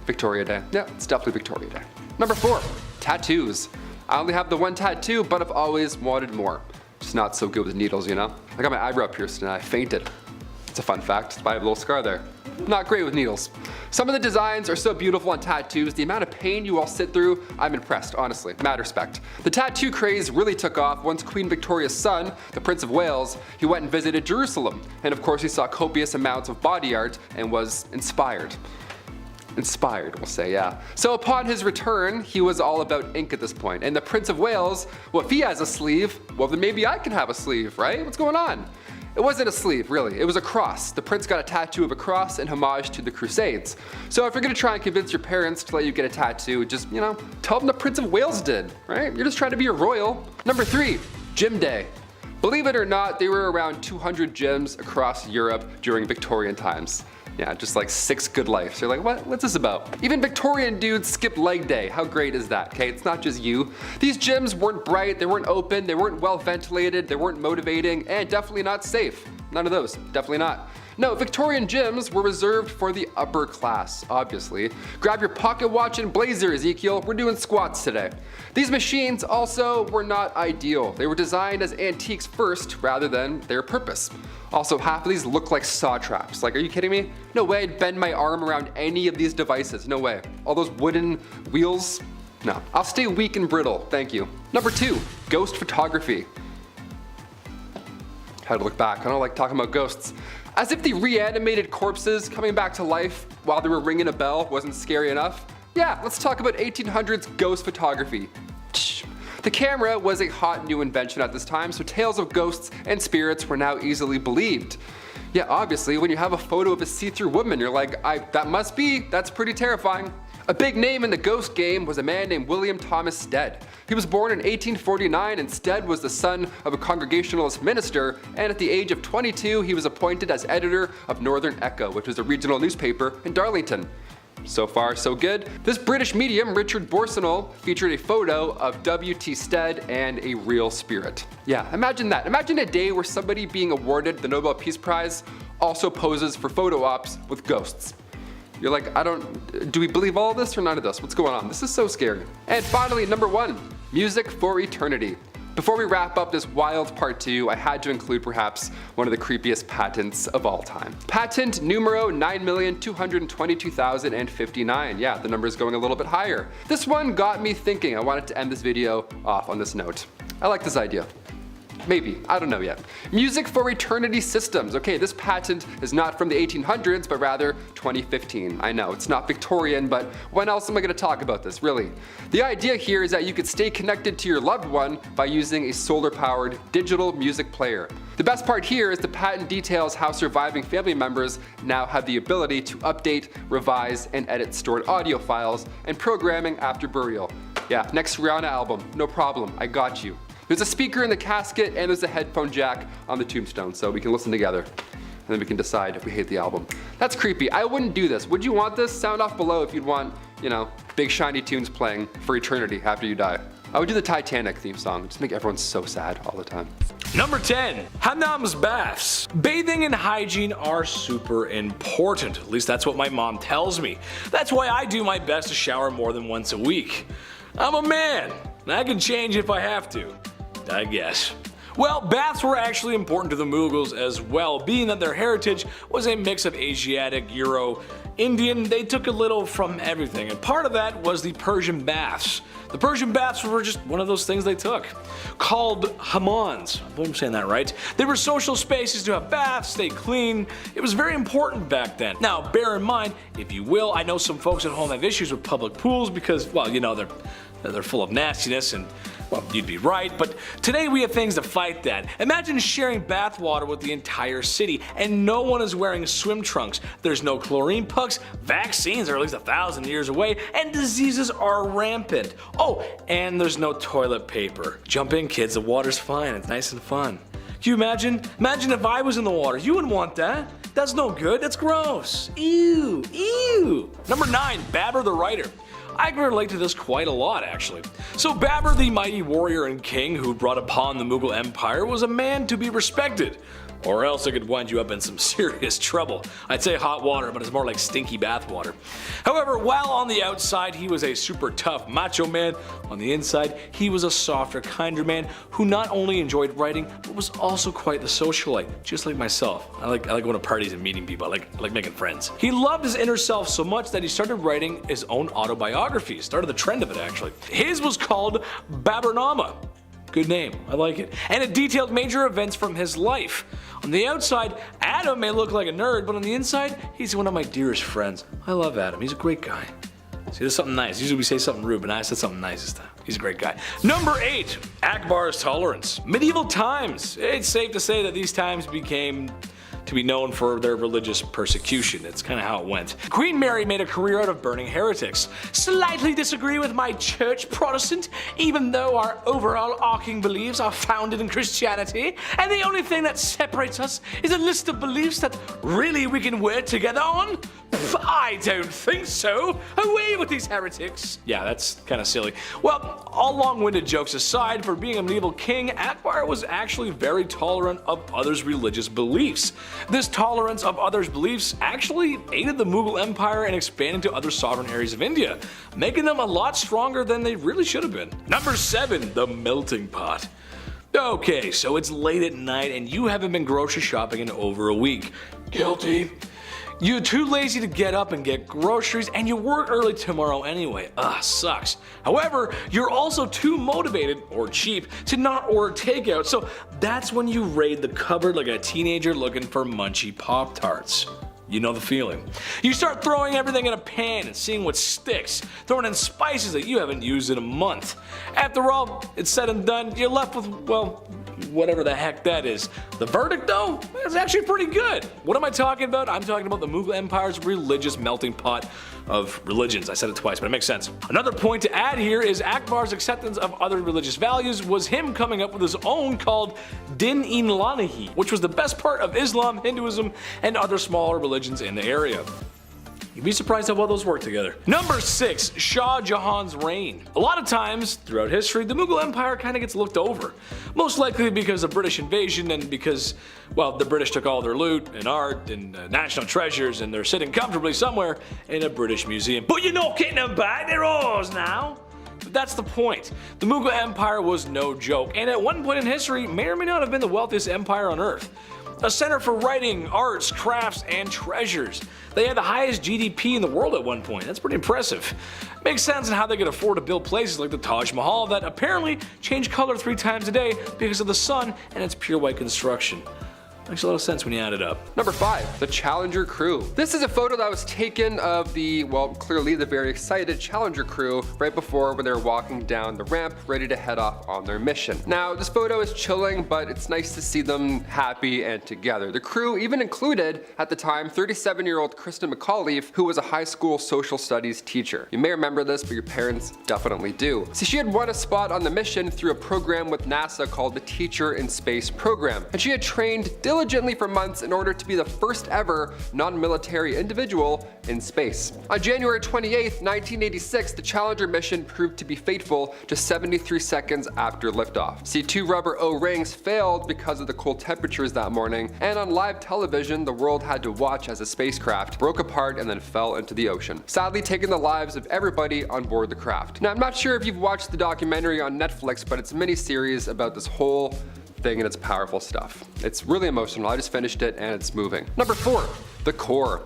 Victoria Day. Yeah, it's definitely Victoria Day. Number 4, tattoos. I only have the 1 tattoo, but I've always wanted more. Just not so good with needles, you know? I got my eyebrow pierced and I fainted. It's a fun fact, I have a little scar there. Not great with needles. Some of the designs are so beautiful on tattoos, the amount of pain you all sit through, I'm impressed, honestly, mad respect. The tattoo craze really took off once Queen Victoria's son, the Prince of Wales, he went and visited Jerusalem. And of course he saw copious amounts of body art and was inspired. Inspired, we'll say, yeah. So upon his return, he was all about ink at this point. And the Prince of Wales, well, if he has a sleeve, well then maybe I can have a sleeve, right? What's going on? It wasn't a sleeve, really. It was a cross. The prince got a tattoo of a cross in homage to the Crusades. So if you're gonna try and convince your parents to let you get a tattoo, just, you know, tell them the Prince of Wales did, right? You're just trying to be a royal. Number 3, Gym Day. Believe it or not, there were around 200 gyms across Europe during Victorian times. Yeah, just like 6 good life. So you're like, what's this about? Even Victorian dudes skipped leg day. How great is that, okay? It's not just you. These gyms weren't bright, they weren't open, they weren't well ventilated, they weren't motivating, and definitely not safe. None of those, definitely not. No, Victorian gyms were reserved for the upper class, obviously. Grab your pocket watch and blazer, Ezekiel. We're doing squats today. These machines also were not ideal. They were designed as antiques first rather than their purpose. Also, half of these look like saw traps. Like, are you kidding me? No way I'd bend my arm around any of these devices. No way. All those wooden wheels? No. I'll stay weak and brittle, thank you. Number 2, ghost photography. Had to look back. I don't like talking about ghosts. As if the reanimated corpses coming back to life while they were ringing a bell wasn't scary enough. Yeah, let's talk about 1800s ghost photography. The camera was a hot new invention at this time, so tales of ghosts and spirits were now easily believed. Yeah, obviously, when you have a photo of a see-through woman, you're like, that's pretty terrifying. A big name in the ghost game was a man named William Thomas Stead. He was born in 1849 and Stead was the son of a Congregationalist minister, and at the age of 22 he was appointed as editor of Northern Echo, which was a regional newspaper in Darlington. So far, so good. This British medium, Richard Borsonol, featured a photo of W.T. Stead and a real spirit. Yeah, imagine that. Imagine a day where somebody being awarded the Nobel Peace Prize also poses for photo ops with ghosts. You're like, do we believe all of this or none of this? What's going on? This is so scary. And finally, number 1, music for eternity. Before we wrap up this wild part 2, I had to include perhaps one of the creepiest patents of all time. Patent numero 9,222,059. Yeah, the number is going a little bit higher. This one got me thinking. I wanted to end this video off on this note. I like this idea. Maybe, I don't know yet. Music for eternity systems. Okay, this patent is not from the 1800s, but rather 2015. I know, it's not Victorian, but when else am I gonna talk about this, really? The idea here is that you could stay connected to your loved one by using a solar-powered digital music player. The best part here is the patent details how surviving family members now have the ability to update, revise, and edit stored audio files and programming after burial. Yeah, next Rihanna album, no problem, I got you. There's a speaker in the casket and there's a headphone jack on the tombstone, so we can listen together. And then we can decide if we hate the album. That's creepy. I wouldn't do this. Would you want this? Sound off below if you'd want, you know, big shiny tunes playing for eternity after you die. I would do the Titanic theme song. Just make everyone so sad all the time. Number 10, hammams baths. Bathing and hygiene are super important. At least that's what my mom tells me. That's why I do my best to shower more than once a week. I'm a man, and I can change if I have to, I guess. Well, baths were actually important to the Mughals as well, being that their heritage was a mix of Asiatic, Euro, Indian. They took a little from everything, and part of that was the Persian baths. The Persian baths were just one of those things they took. Called hammams. I hope I'm saying that right. They were social spaces to have baths, stay clean. It was very important back then. Now, bear in mind, if you will, I know some folks at home have issues with public pools because, well, you know, they're full of nastiness and, well, you'd be right, but today we have things to fight that. Imagine sharing bath water with the entire city and no one is wearing swim trunks. There's no chlorine pucks, vaccines are at least 1,000 years away, and diseases are rampant. Oh, and there's no toilet paper. Jump in, kids, the water's fine, it's nice and fun. Can you imagine? Imagine if I was in the water. You wouldn't want that. That's no good, that's gross. Ew, ew. Number 9, Babur the writer. I can relate to this quite a lot, actually. So Babur, the mighty warrior and king who brought upon the Mughal Empire, was a man to be respected. Or else it could wind you up in some serious trouble. I'd say hot water, but it's more like stinky bath water. However, while on the outside he was a super tough macho man, on the inside he was a softer, kinder man who not only enjoyed writing, but was also quite the socialite, just like myself. I like going to parties and meeting people, I like making friends. He loved his inner self so much that he started writing his own autobiography, started the trend of it actually. His was called Baburnama. Good name, I like it. And it detailed major events from his life. On the outside, Adam may look like a nerd, but on the inside, he's one of my dearest friends. I love Adam, he's a great guy. See, there's something nice. Usually we say something rude, but I said something nice this time. He's a great guy. Number 8, Akbar's tolerance. Medieval times. It's safe to say that these times became to be known for their religious persecution. It's kind of how it went. Queen Mary made a career out of burning heretics. Slightly disagree with my church, Protestant, even though our overall arcing beliefs are founded in Christianity, and the only thing that separates us is a list of beliefs that really we can work together on? I don't think so. Away with these heretics. Yeah, that's kind of silly. Well, all long-winded jokes aside, for being a medieval king, Akbar was actually very tolerant of others' religious beliefs. This tolerance of others' beliefs actually aided the Mughal Empire in expanding to other sovereign areas of India, making them a lot stronger than they really should have been. Number 7, the melting pot. Okay, so it's late at night and you haven't been grocery shopping in over a week. Guilty. You're too lazy to get up and get groceries, and you work early tomorrow anyway. Sucks. However, you're also too motivated, or cheap, to not order takeout, so that's when you raid the cupboard like a teenager looking for munchy Pop-Tarts. You know the feeling. You start throwing everything in a pan and seeing what sticks, throwing in spices that you haven't used in a month. After all, it's said and done, you're left with, well, whatever the heck that is. The verdict, though, is actually pretty good. What am I talking about? I'm talking about the Mughal Empire's religious melting pot of religions. I said it twice, but it makes sense. Another point to add here is Akbar's acceptance of other religious values was him coming up with his own called Din-i-Ilahi, which was the best part of Islam, Hinduism, and other smaller religions in the area. You'd be surprised how well those work together. Number 6, Shah Jahan's reign. A lot of times throughout history, the Mughal Empire kind of gets looked over. Most likely because of British invasion and because, well, the British took all their loot and art and national treasures and they're sitting comfortably somewhere in a British museum. But you're not getting them back, they're ours now. But that's the point. The Mughal Empire was no joke, and at one point in history may or may not have been the wealthiest empire on earth. A center for writing, arts, crafts, and treasures. They had the highest GDP in the world at one point. That's pretty impressive. Makes sense in how they could afford to build places like the Taj Mahal that apparently change color 3 times a day because of the sun and its pure white construction. Makes a lot of sense when you add it up. Number 5, the Challenger crew. This is a photo that was taken of the, well, clearly the very excited Challenger crew right before when they were walking down the ramp ready to head off on their mission. Now, this photo is chilling, but it's nice to see them happy and together. The crew even included, at the time, 37-year-old Kristen McAuliffe, who was a high school social studies teacher. You may remember this, but your parents definitely do. See, she had won a spot on the mission through a program with NASA called the Teacher in Space program, and she had trained diligently for months in order to be the first ever non-military individual in space. On January 28, 1986, the Challenger mission proved to be faithful just 73 seconds after liftoff. See, 2 rubber O-rings failed because of the cold temperatures that morning, and on live television, the world had to watch as the spacecraft broke apart and then fell into the ocean, sadly taking the lives of everybody on board the craft. Now, I'm not sure if you've watched the documentary on Netflix, but it's a mini-series about this whole thing and it's powerful stuff. It's really emotional. I just finished it and it's moving. Number 4, the core.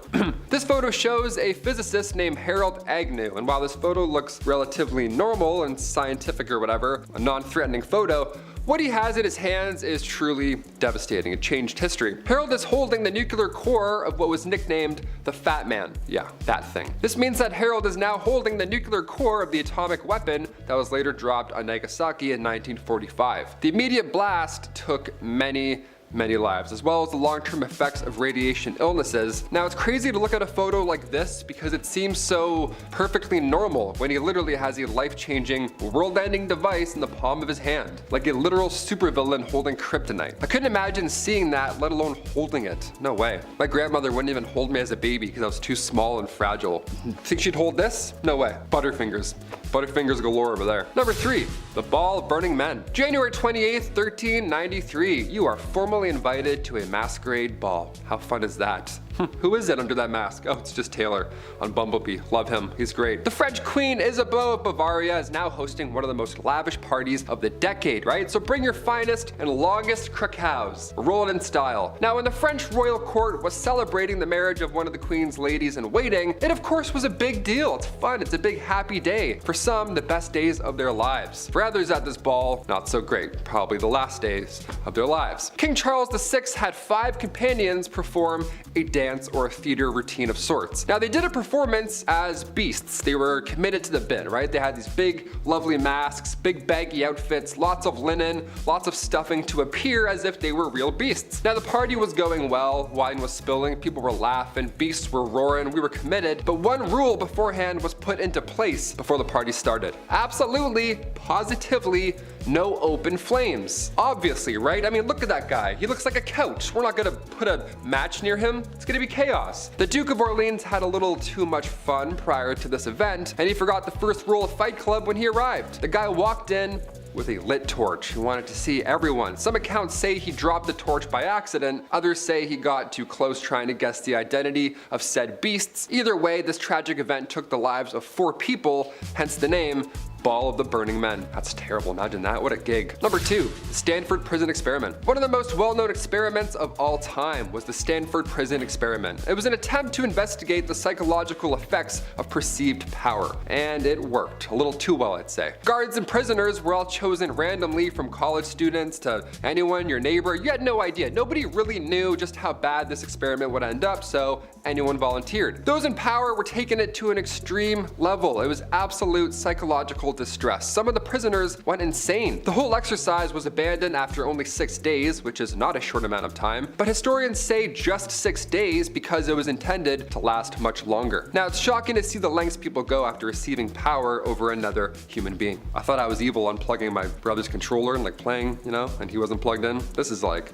This photo shows a physicist named Harold Agnew, and while this photo looks relatively normal and scientific or whatever, a non-threatening photo, what he has in his hands is truly devastating. It changed history. Harold is holding the nuclear core of what was nicknamed the Fat Man. Yeah, that thing. This means that Harold is now holding the nuclear core of the atomic weapon that was later dropped on Nagasaki in 1945. The immediate blast took many lives, as well as the long-term effects of radiation illnesses. Now, it's crazy to look at a photo like this because it seems so perfectly normal when he literally has a life-changing, world-ending device in the palm of his hand, like a literal supervillain holding kryptonite. I couldn't imagine seeing that, let alone holding it. No way. My grandmother wouldn't even hold me as a baby because I was too small and fragile. Think she'd hold this? No way. Butterfingers. Butterfingers galore over there. Number 3, the Ball of Burning Men. January 28th, 1393. You are formally invited to a masquerade ball. How fun is that? Who is it under that mask? Oh, it's just Taylor on BumbleBee. Love him. He's great. The French Queen Isabeau of Bavaria is now hosting one of the most lavish parties of the decade, right? So bring your finest and longest krakows. Roll it in style. Now, when the French royal court was celebrating the marriage of one of the Queen's ladies in waiting, it of course was a big deal. It's fun. It's a big happy day. For some, the best days of their lives. For others at this ball, not so great. Probably the last days of their lives. King Charles VI had 5 companions perform a dance or a theater routine of sorts. Now, they did a performance as beasts. They were committed to the bit, right? They had these big, lovely masks, big baggy outfits, lots of linen, lots of stuffing to appear as if they were real beasts. Now, the party was going well, wine was spilling, people were laughing, beasts were roaring, we were committed, but one rule beforehand was put into place before the party started. Absolutely, positively, no open flames. Obviously, right? I mean, look at that guy. He looks like a couch. We're not gonna put a match near him. It's gonna be chaos. The Duke of Orleans had a little too much fun prior to this event, and he forgot the first rule of Fight Club when he arrived. The guy walked in with a lit torch. He wanted to see everyone. Some accounts say he dropped the torch by accident. Others say he got too close trying to guess the identity of said beasts. Either way, this tragic event took the lives of 4 people, hence the name Ball of the Burning Men. That's terrible. Imagine that. What a gig. Number 2, the Stanford Prison Experiment. One of the most well-known experiments of all time was the Stanford Prison Experiment. It was an attempt to investigate the psychological effects of perceived power, and it worked. A little too well, I'd say. Guards and prisoners were all chosen randomly, from college students to anyone, your neighbor. You had no idea. Nobody really knew just how bad this experiment would end up, so anyone volunteered. Those in power were taking it to an extreme level. It was absolute psychological medical distress. Some of the prisoners went insane. The whole exercise was abandoned after only 6 days, which is not a short amount of time, but historians say just 6 days because it was intended to last much longer. Now, it's shocking to see the lengths people go after receiving power over another human being. I thought I was evil unplugging my brother's controller and like playing, you know, and he wasn't plugged in. This is like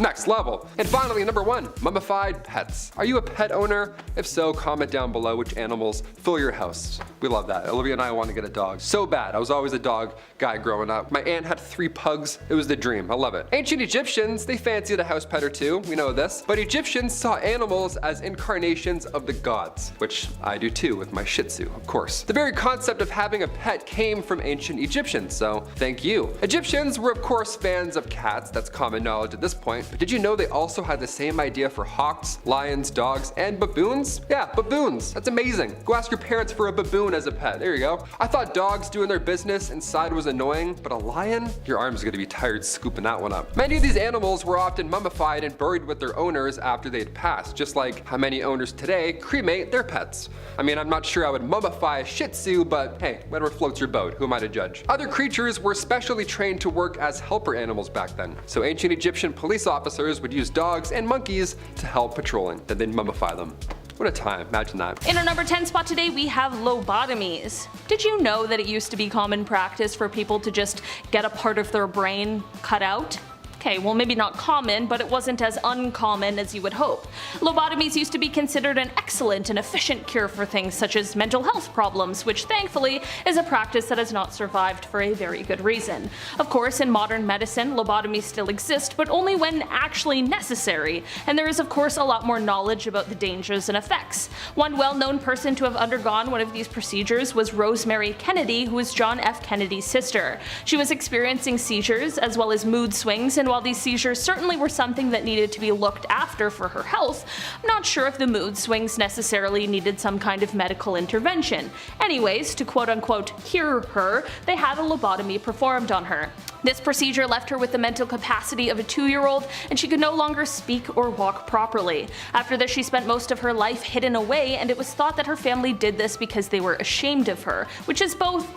next level. And finally, number 1, mummified pets. Are you a pet owner? If so, comment down below which animals fill your house. We love that. Olivia and I want to get a dog so bad. I was always a dog guy growing up. My aunt had 3 pugs. It was the dream. I love it. Ancient Egyptians, they fancied a house pet or two. We know this. But Egyptians saw animals as incarnations of the gods, which I do too with my Shih Tzu, of course. The very concept of having a pet came from ancient Egyptians, so thank you. Egyptians were of course fans of cats. That's common knowledge at this point. But did you know they also had the same idea for hawks, lions, dogs, and baboons? Yeah, baboons. That's amazing. Go ask your parents for a baboon as a pet. There you go. I thought dogs doing their business inside was annoying, but a lion? Your arm's gonna be tired scooping that one up. Many of these animals were often mummified and buried with their owners after they'd passed, just like how many owners today cremate their pets. I mean, I'm not sure I would mummify a Shih Tzu, but hey, whatever floats your boat, who am I to judge? Other creatures were specially trained to work as helper animals back then. So ancient Egyptian police officers would use dogs and monkeys to help patrolling, then they'd mummify them. What a time, imagine that. In our number 10 spot today, we have lobotomies. Did you know that it used to be common practice for people to just get a part of their brain cut out? Okay, well maybe not common, but it wasn't as uncommon as you would hope. Lobotomies used to be considered an excellent and efficient cure for things such as mental health problems, which thankfully is a practice that has not survived for a very good reason. Of course, in modern medicine, lobotomies still exist, but only when actually necessary, and there is of course a lot more knowledge about the dangers and effects. One well-known person to have undergone one of these procedures was Rosemary Kennedy, who was John F. Kennedy's sister. She was experiencing seizures as well as mood swings, and while these seizures certainly were something that needed to be looked after for her health, I'm not sure if the mood swings necessarily needed some kind of medical intervention. Anyways, to quote-unquote cure her, they had a lobotomy performed on her. This procedure left her with the mental capacity of a 2-year-old, and she could no longer speak or walk properly. After this, she spent most of her life hidden away, and it was thought that her family did this because they were ashamed of her, which is both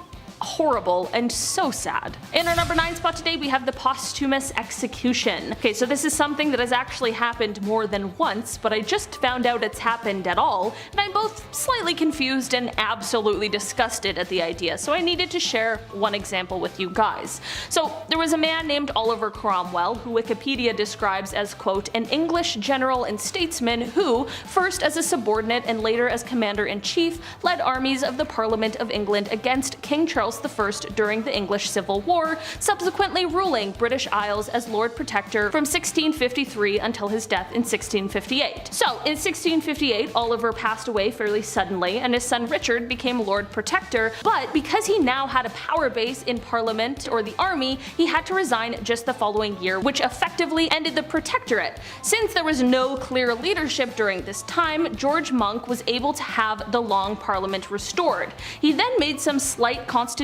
horrible and so sad. In our number 9 spot today, we have the posthumous execution. Okay, so this is something that has actually happened more than once, but I just found out it's happened at all, and I'm both slightly confused and absolutely disgusted at the idea, so I needed to share one example with you guys. So there was a man named Oliver Cromwell, who Wikipedia describes as, quote, an English general and statesman who, first as a subordinate and later as commander-in-chief, led armies of the Parliament of England against King Charles I during the English Civil War, subsequently ruling British Isles as Lord Protector from 1653 until his death in 1658. So, in 1658, Oliver passed away fairly suddenly, and his son Richard became Lord Protector, but because he now had a power base in Parliament or the army, he had to resign just the following year, which effectively ended the Protectorate. Since there was no clear leadership during this time, George Monk was able to have the Long Parliament restored. He then made some slight constitutional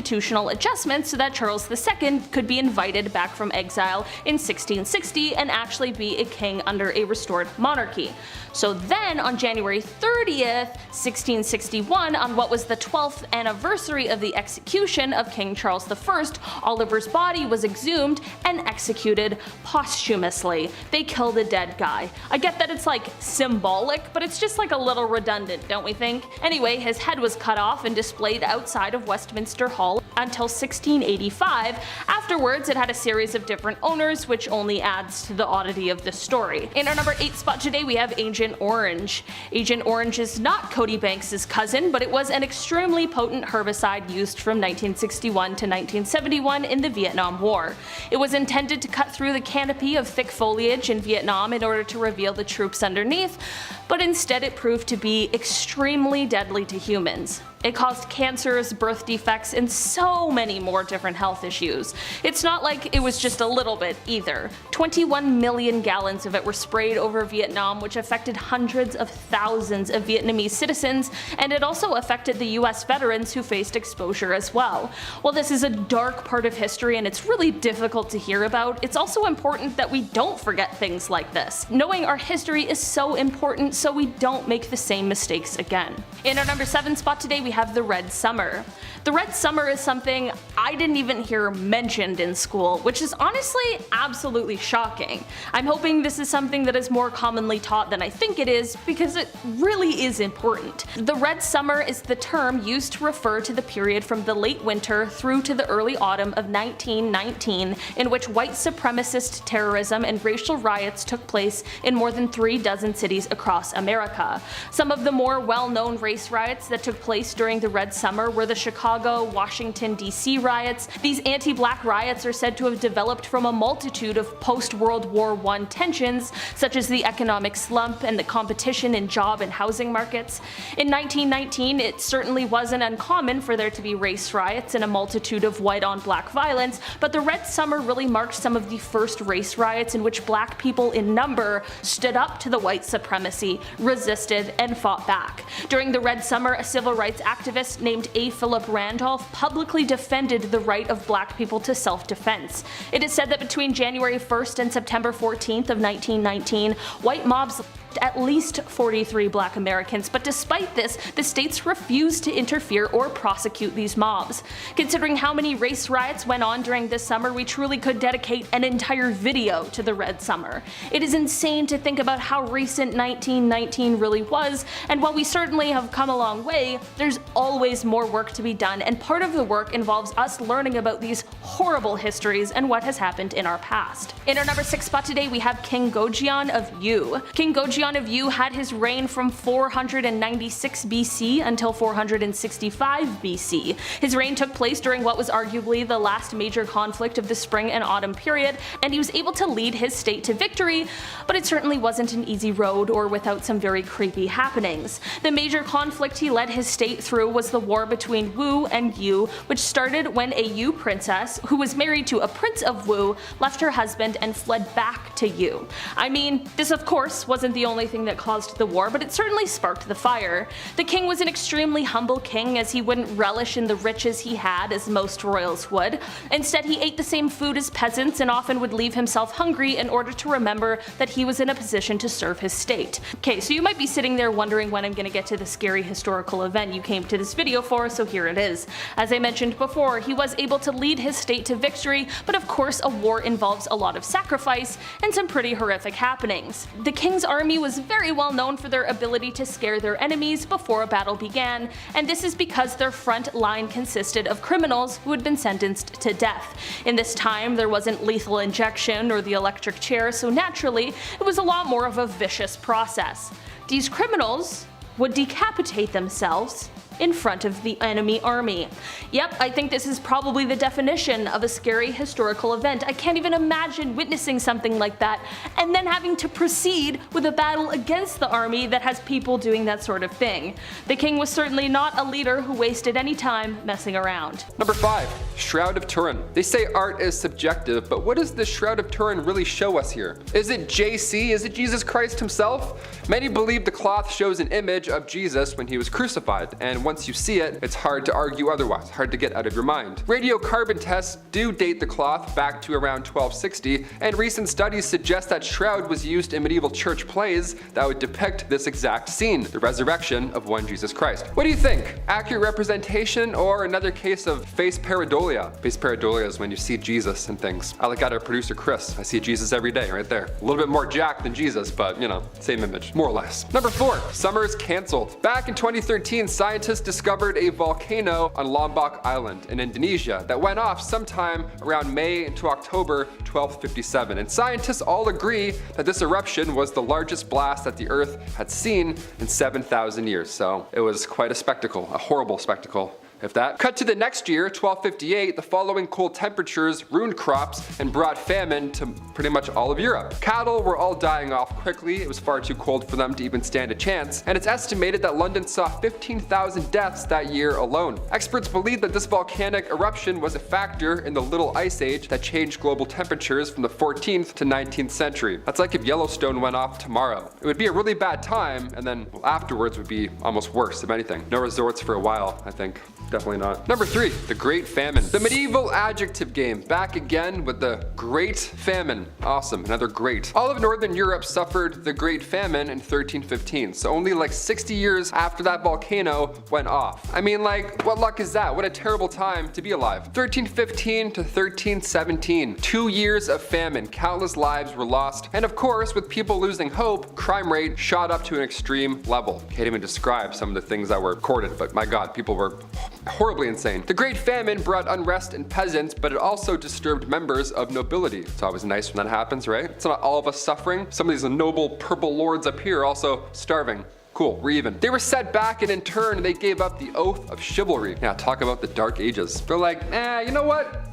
adjustments so that Charles II could be invited back from exile in 1660 and actually be a king under a restored monarchy. So then on January 30th, 1661, on what was the 12th anniversary of the execution of King Charles I, Oliver's body was exhumed and executed posthumously. They killed a dead guy. I get that it's like symbolic, but it's just like a little redundant, don't we think? Anyway, his head was cut off and displayed outside of Westminster Hall until 1685. Afterwards, it had a series of different owners, which only adds to the oddity of the story. In our number 8 spot today, we have Agent Orange. Agent Orange is not Cody Banks' cousin, but it was an extremely potent herbicide used from 1961 to 1971 in the Vietnam War. It was intended to cut through the canopy of thick foliage in Vietnam in order to reveal the troops underneath, but instead it proved to be extremely deadly to humans. It caused cancers, birth defects, and so many more different health issues. It's not like it was just a little bit either. 21 million gallons of it were sprayed over Vietnam, which affected hundreds of thousands of Vietnamese citizens, and it also affected the US veterans who faced exposure as well. While this is a dark part of history and it's really difficult to hear about, it's also important that we don't forget things like this. Knowing our history is so important so we don't make the same mistakes again. In our number 7 spot today, we have the Red Summer. The Red Summer is something I didn't even hear mentioned in school, which is honestly absolutely shocking. I'm hoping this is something that is more commonly taught than I think it is, because it really is important. The Red Summer is the term used to refer to the period from the late winter through to the early autumn of 1919, in which white supremacist terrorism and racial riots took place in more than 36 cities across America. Some of the more well-known race riots that took place during the Red Summer were the Chicago, Washington, D.C. riots. These anti-black riots are said to have developed from a multitude of post-World War I tensions, such as the economic slump and the competition in job and housing markets. In 1919, it certainly wasn't uncommon for there to be race riots and a multitude of white-on-black violence, but the Red Summer really marked some of the first race riots in which black people in number stood up to the white supremacy, resisted, and fought back. During the Red Summer, a civil rights activist named A. Philip Randolph publicly defended the right of black people to self-defense. It is said that between January 1st and September 14th of 1919, white mobs at least 43 black Americans, but despite this, the states refused to interfere or prosecute these mobs. Considering how many race riots went on during this summer, we truly could dedicate an entire video to the Red Summer. It is insane to think about how recent 1919 really was, and while we certainly have come a long way, there's always more work to be done, and part of the work involves us learning about these horrible histories and what has happened in our past. In our number 6 spot today, we have King Gojong of Yu. King Gojong of Yu had his reign from 496 BC until 465 BC. His reign took place during what was arguably the last major conflict of the spring and autumn period, and he was able to lead his state to victory, but it certainly wasn't an easy road or without some very creepy happenings. The major conflict he led his state through was the war between Wu and Yu, which started when a Yu princess, who was married to a prince of Wu, left her husband and fled back to Yu. I mean, this of course wasn't the only thing that caused the war, but it certainly sparked the fire. The king was an extremely humble king, as he wouldn't relish in the riches he had as most royals would. Instead, he ate the same food as peasants and often would leave himself hungry in order to remember that he was in a position to serve his state. Okay, so you might be sitting there wondering when I'm gonna get to the scary historical event you came to this video for, so here it is. As I mentioned before, he was able to lead his state to victory, but of course a war involves a lot of sacrifice and some pretty horrific happenings. The king's army was very well known for their ability to scare their enemies before a battle began, and this is because their front line consisted of criminals who had been sentenced to death. In this time, there wasn't lethal injection or the electric chair, so naturally, it was a lot more of a vicious process. These criminals would decapitate themselves in front of the enemy army. Yep, I think this is probably the definition of a scary historical event. I can't even imagine witnessing something like that and then having to proceed with a battle against the army that has people doing that sort of thing. The king was certainly not a leader who wasted any time messing around. Number 5. Shroud of Turin. They say art is subjective, but what does the Shroud of Turin really show us here? Is it JC? Is it Jesus Christ himself? Many believe the cloth shows an image of Jesus when he was crucified, and once you see it, it's hard to argue otherwise, hard to get out of your mind. Radiocarbon tests do date the cloth back to around 1260, and recent studies suggest that shroud was used in medieval church plays that would depict this exact scene, the resurrection of one Jesus Christ. What do you think? Accurate representation or another case of face pareidolia? Face pareidolia is when you see Jesus and things. I look at our producer Chris, I see Jesus every day right there. A little bit more jacked than Jesus, but you know, same image, more or less. Number 4. Summer is cancelled. Back in 2013, scientists discovered a volcano on Lombok Island in Indonesia that went off sometime around May into October 1257, and scientists all agree that this eruption was the largest blast that the Earth had seen in 7,000 years, so it was quite a spectacle, a horrible spectacle. If that. Cut to the next year, 1258, the following cold temperatures ruined crops and brought famine to pretty much all of Europe. Cattle were all dying off quickly, it was far too cold for them to even stand a chance, and it's estimated that London saw 15,000 deaths that year alone. Experts believe that this volcanic eruption was a factor in the Little Ice Age that changed global temperatures from the 14th to 19th century. That's like if Yellowstone went off tomorrow. It would be a really bad time, and then afterwards would be almost worse, if anything. No resorts for a while, I think. Definitely not. Number 3, the Great Famine. The medieval adjective game, back again with the Great Famine. Awesome, another great. All of Northern Europe suffered the Great Famine in 1315, so only like 60 years after that volcano went off. I mean, like, what luck is that? What a terrible time to be alive. 1315 to 1317, 2 years of famine, countless lives were lost, and of course, with people losing hope, crime rate shot up to an extreme level. Can't even describe some of the things that were recorded, but my god, people were horribly insane. The Great Famine brought unrest in peasants, but it also disturbed members of nobility. It's always nice when that happens, right? It's not all of us suffering. Some of these noble purple lords up here are also starving. Cool, we're even. They were set back, and in turn, they gave up the oath of chivalry. Now, talk about the Dark Ages. They're like, you know what?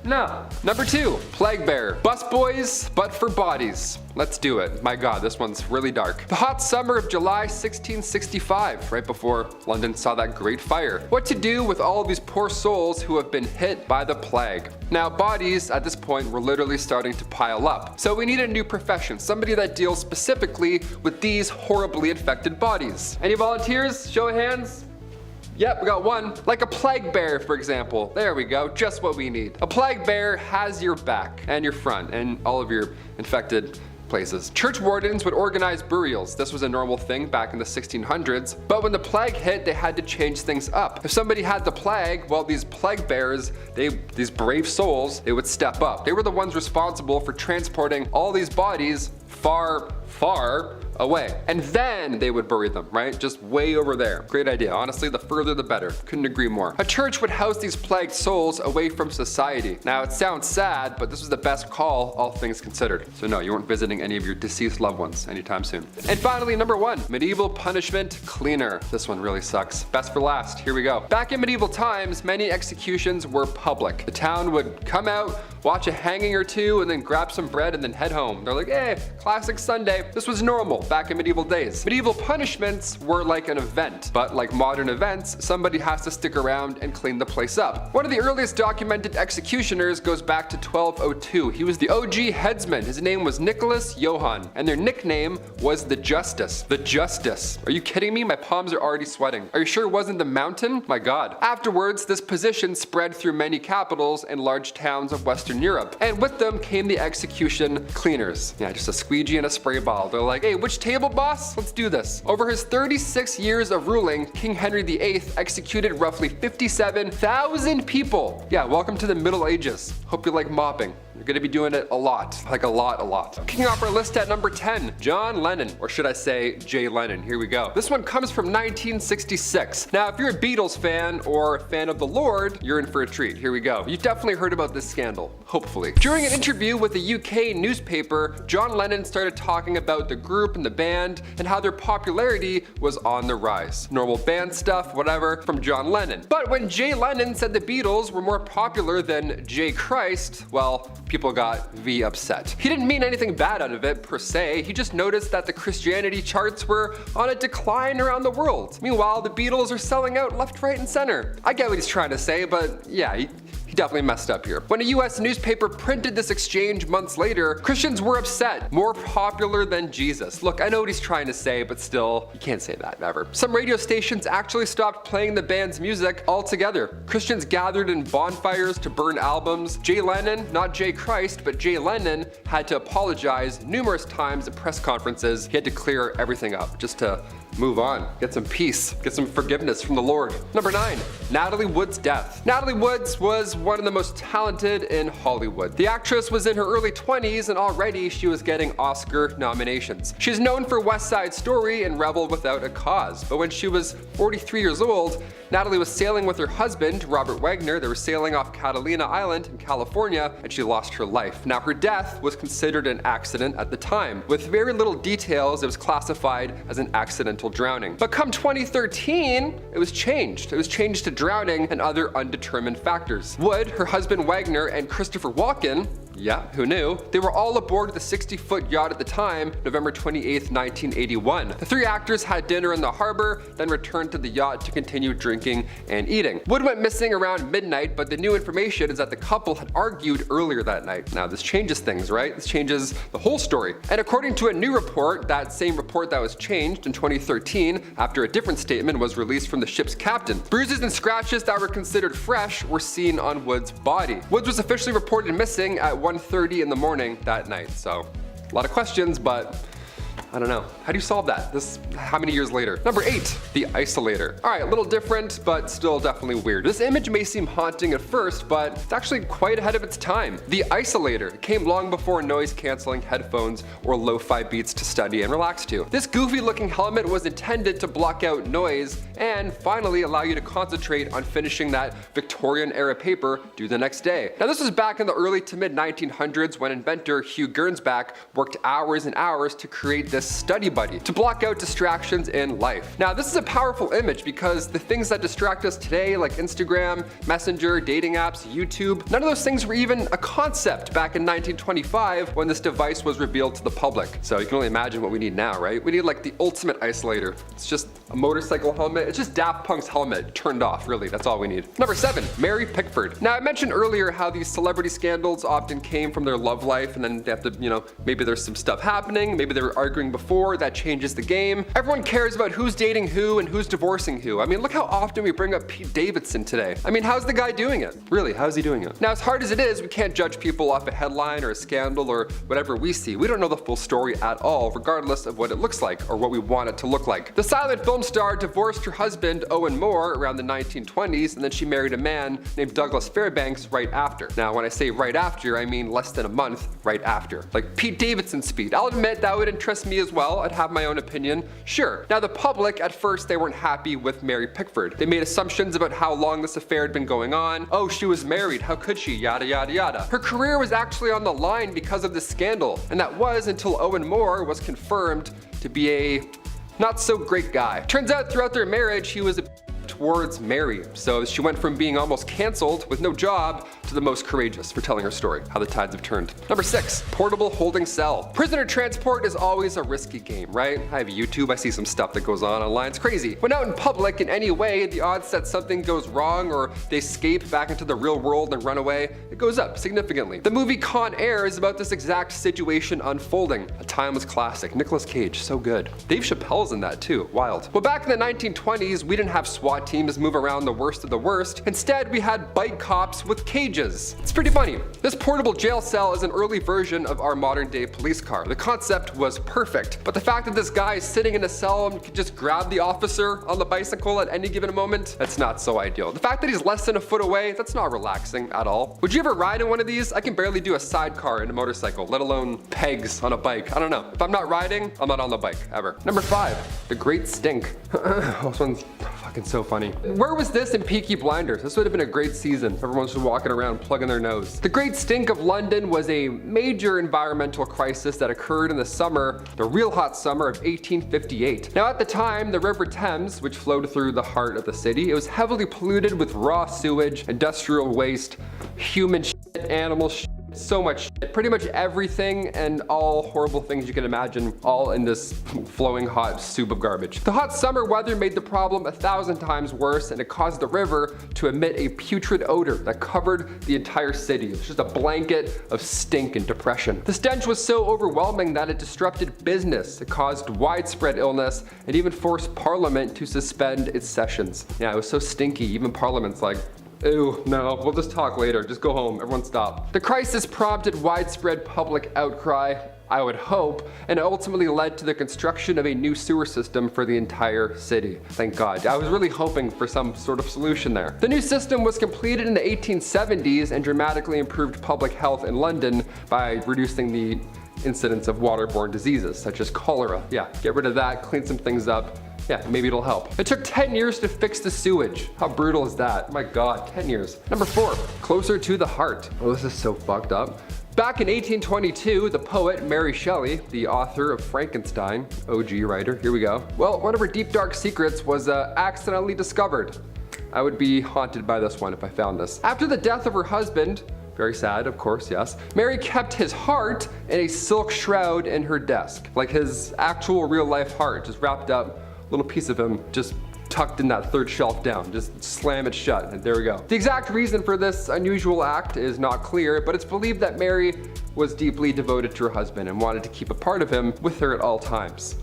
No. Number 2, Plague Bear. Busboys, but for bodies. Let's do it. My god, this one's really dark. The hot summer of July 1665, right before London saw that great fire. What to do with all of these poor souls who have been hit by the plague? Now, bodies at this point were literally starting to pile up. So we need a new profession, somebody that deals specifically with these horribly infected bodies. Any volunteers? Show of hands. Yep, we got one. Like a plague bear, for example. There we go, just what we need. A plague bear has your back and your front and all of your infected places. Church wardens would organize burials. This was a normal thing back in the 1600s, but when the plague hit, they had to change things up. If somebody had the plague, well, these plague bears, these brave souls, they would step up. They were the ones responsible for transporting all these bodies far, far away. And then they would bury them, right? Just way over there. Great idea. Honestly, the further the better. Couldn't agree more. A church would house these plagued souls away from society. Now, it sounds sad, but this was the best call, all things considered. So no, you weren't visiting any of your deceased loved ones anytime soon. And finally, number 1, medieval punishment cleaner. This one really sucks. Best for last. Here we go. Back in medieval times, many executions were public. The town would come out, watch a hanging or two, and then grab some bread and then head home. They're like, hey, classic Sunday. This was normal back in medieval days. Medieval punishments were like an event, but like modern events, somebody has to stick around and clean the place up. One of the earliest documented executioners goes back to 1202. He was the OG headsman. His name was Nicholas Johann, and their nickname was the Justice. The Justice. Are you kidding me? My palms are already sweating. Are you sure it wasn't the mountain? My god. Afterwards, this position spread through many capitals and large towns of Western Europe, and with them came the execution cleaners. Yeah, just a squeegee and a spray bottle. They're like, hey, which table, boss? Let's do this. Over his 36 years of ruling, King Henry VIII executed roughly 57,000 people. Yeah, welcome to the Middle Ages. Hope you like mopping. You're gonna be doing it a lot, like a lot. Kicking off our list at number 10, John Lennon, or should I say Jay Lennon. Here we go. This one comes from 1966. Now, if you're a Beatles fan or a fan of the Lord, you're in for a treat. Here we go. You've definitely heard about this scandal, hopefully. During an interview with a UK newspaper, John Lennon started talking about the group and the band and how their popularity was on the rise. Normal band stuff, whatever, from John Lennon. But when Jay Lennon said the Beatles were more popular than J. Christ, well, people got upset. He didn't mean anything bad out of it, per se. He just noticed that the Christianity charts were on a decline around the world. Meanwhile, the Beatles are selling out left, right, and center. I get what he's trying to say, but yeah, he definitely messed up here. When a US newspaper printed this exchange months later, Christians were upset. More popular than Jesus. Look, I know what he's trying to say, but still, you can't say that ever. Some radio stations actually stopped playing the band's music altogether. Christians gathered in bonfires to burn albums. Jay Lennon, not Jay Christ, but Jay Lennon, had to apologize numerous times at press conferences. He had to clear everything up just to move on, get some peace, get some forgiveness from the Lord. Number 9, Natalie Wood's death. Natalie Woods was one of the most talented in Hollywood. The actress was in her early 20s and already she was getting Oscar nominations. She's known for West Side Story and Rebel Without a Cause, but when she was 43 years old, Natalie was sailing with her husband, Robert Wagner. They were sailing off Catalina Island in California, and she lost her life. Now, her death was considered an accident at the time. With very little details, it was classified as an accidental drowning. But come 2013, it was changed. It was changed to drowning and other undetermined factors. Wood, her husband Wagner, and Christopher Walken, Yeah, who knew? They were all aboard the 60-foot yacht at the time, November 28th, 1981. The three actors had dinner in the harbor, then returned to the yacht to continue drinking and eating. Wood went missing around midnight, but the new information is that the couple had argued earlier that night. Now this changes things, right? This changes the whole story. And according to a new report, that same report that was changed in 2013 after a different statement was released from the ship's captain, bruises and scratches that were considered fresh were seen on Wood's body. Woods was officially reported missing at 1:30 in the morning that night. So a lot of questions, but I don't know. How do you solve that? How many years later? Number 8, the isolator. All right, a little different, but still definitely weird. This image may seem haunting at first, but it's actually quite ahead of its time. The isolator came long before noise-canceling headphones or lo-fi beats to study and relax to. This goofy-looking helmet was intended to block out noise and finally allow you to concentrate on finishing that Victorian-era paper due the next day. Now, this was back in the early to mid-1900s when inventor Hugh Gernsback worked hours and hours to create this study buddy to block out distractions in life. Now, this is a powerful image because the things that distract us today, like Instagram, Messenger, dating apps, YouTube, none of those things were even a concept back in 1925 when this device was revealed to the public. So you can only imagine what we need now, right? We need like the ultimate isolator. It's just a motorcycle helmet. It's just Daft Punk's helmet turned off, really. That's all we need. Number 7, Mary Pickford. Now, I mentioned earlier how these celebrity scandals often came from their love life, and then they have to, maybe there's some stuff happening, maybe they were arguing before, that changes the game. Everyone cares about who's dating who and who's divorcing who. I mean, look how often we bring up Pete Davidson today. I mean, how's the guy doing it? Really, how's he doing it? Now, as hard as it is, we can't judge people off a headline or a scandal or whatever we see. We don't know the full story at all, regardless of what it looks like or what we want it to look like. The silent film star divorced her husband, Owen Moore, around the 1920s, and then she married a man named Douglas Fairbanks right after. Now, when I say right after, I mean less than a month right after. Like Pete Davidson speed. I'll admit that would interest me as well. I'd have my own opinion, sure. Now, the public, at first, they weren't happy with Mary Pickford. They made assumptions about how long this affair had been going on. Oh, she was married, how could she, yada yada yada. Her career was actually on the line because of this scandal, and that was until Owen Moore was confirmed to be a not so great guy. Turns out throughout their marriage, he was a towards Mary. So she went from being almost canceled with no job to the most courageous for telling her story, how the tides have turned. Number 6, portable holding cell. Prisoner transport is always a risky game, right? I have YouTube, I see some stuff that goes on online, it's crazy. When out in public in any way, the odds that something goes wrong or they escape back into the real world and run away, it goes up significantly. The movie Con Air is about this exact situation unfolding. A timeless classic. Nicolas Cage, so good. Dave Chappelle's in that too, wild. Well, back in the 1920s, we didn't have SWAT teams move around the worst of the worst. Instead, we had bike cops with cages. It's pretty funny. This portable jail cell is an early version of our modern day police car. The concept was perfect, but the fact that this guy is sitting in a cell and could just grab the officer on the bicycle at any given moment, that's not so ideal. The fact that he's less than a foot away, that's not relaxing at all. Would you ever ride in one of these? I can barely do a sidecar in a motorcycle, let alone pegs on a bike. I don't know. If I'm not riding, I'm not on the bike, ever. Number 5, the Great Stink. This one's fucking so funny. Where was this in Peaky Blinders? This would have been a great season. Everyone's just walking around plugging their nose. The Great Stink of London was a major environmental crisis that occurred in the real hot summer of 1858. Now, at the time, the River Thames, which flowed through the heart of the city, it was heavily polluted with raw sewage, industrial waste, human shit, animal shit, so much shit. Pretty much everything and all horrible things you can imagine, all in this flowing hot soup of garbage. The hot summer weather made the problem 1,000 times worse, and it caused the river to emit a putrid odor that covered the entire city. It was just a blanket of stink and depression. The stench was so overwhelming that it disrupted business. It caused widespread illness and even forced Parliament to suspend its sessions. Yeah, it was so stinky, even Parliament's like, ew, no, we'll just talk later. Just go home. Everyone stop. The crisis prompted widespread public outcry, I would hope, and it ultimately led to the construction of a new sewer system for the entire city. Thank God. I was really hoping for some sort of solution there. The new system was completed in the 1870s and dramatically improved public health in London by reducing the incidence of waterborne diseases such as cholera. Yeah, get rid of that, clean some things up. Yeah, maybe it'll help. It took 10 years to fix the sewage. How brutal is that? My God, 10 years. Number 4, closer to the heart. Oh, this is so fucked up. Back in 1822, the poet Mary Shelley, the author of Frankenstein, OG writer, here we go. Well, one of her deep dark secrets was accidentally discovered. I would be haunted by this one if I found this. After the death of her husband, Very sad, of course, yes. Mary kept his heart in a silk shroud in her desk. Like his actual real life heart, just wrapped up, a little piece of him just tucked in that third shelf down. Just slam it shut, and there we go. The exact reason for this unusual act is not clear, but it's believed that Mary was deeply devoted to her husband and wanted to keep a part of him with her at all times.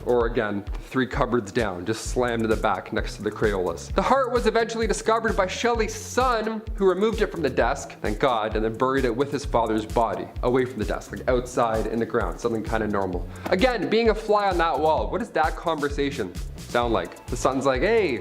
Or again, 3 cupboards down, just slammed in the back next to the Crayolas. The heart was eventually discovered by Shelley's son, who removed it from the desk, thank God, and then buried it with his father's body, away from the desk, like outside in the ground, something kind of normal. Again, being a fly on that wall, what does that conversation sound like? The son's like, hey,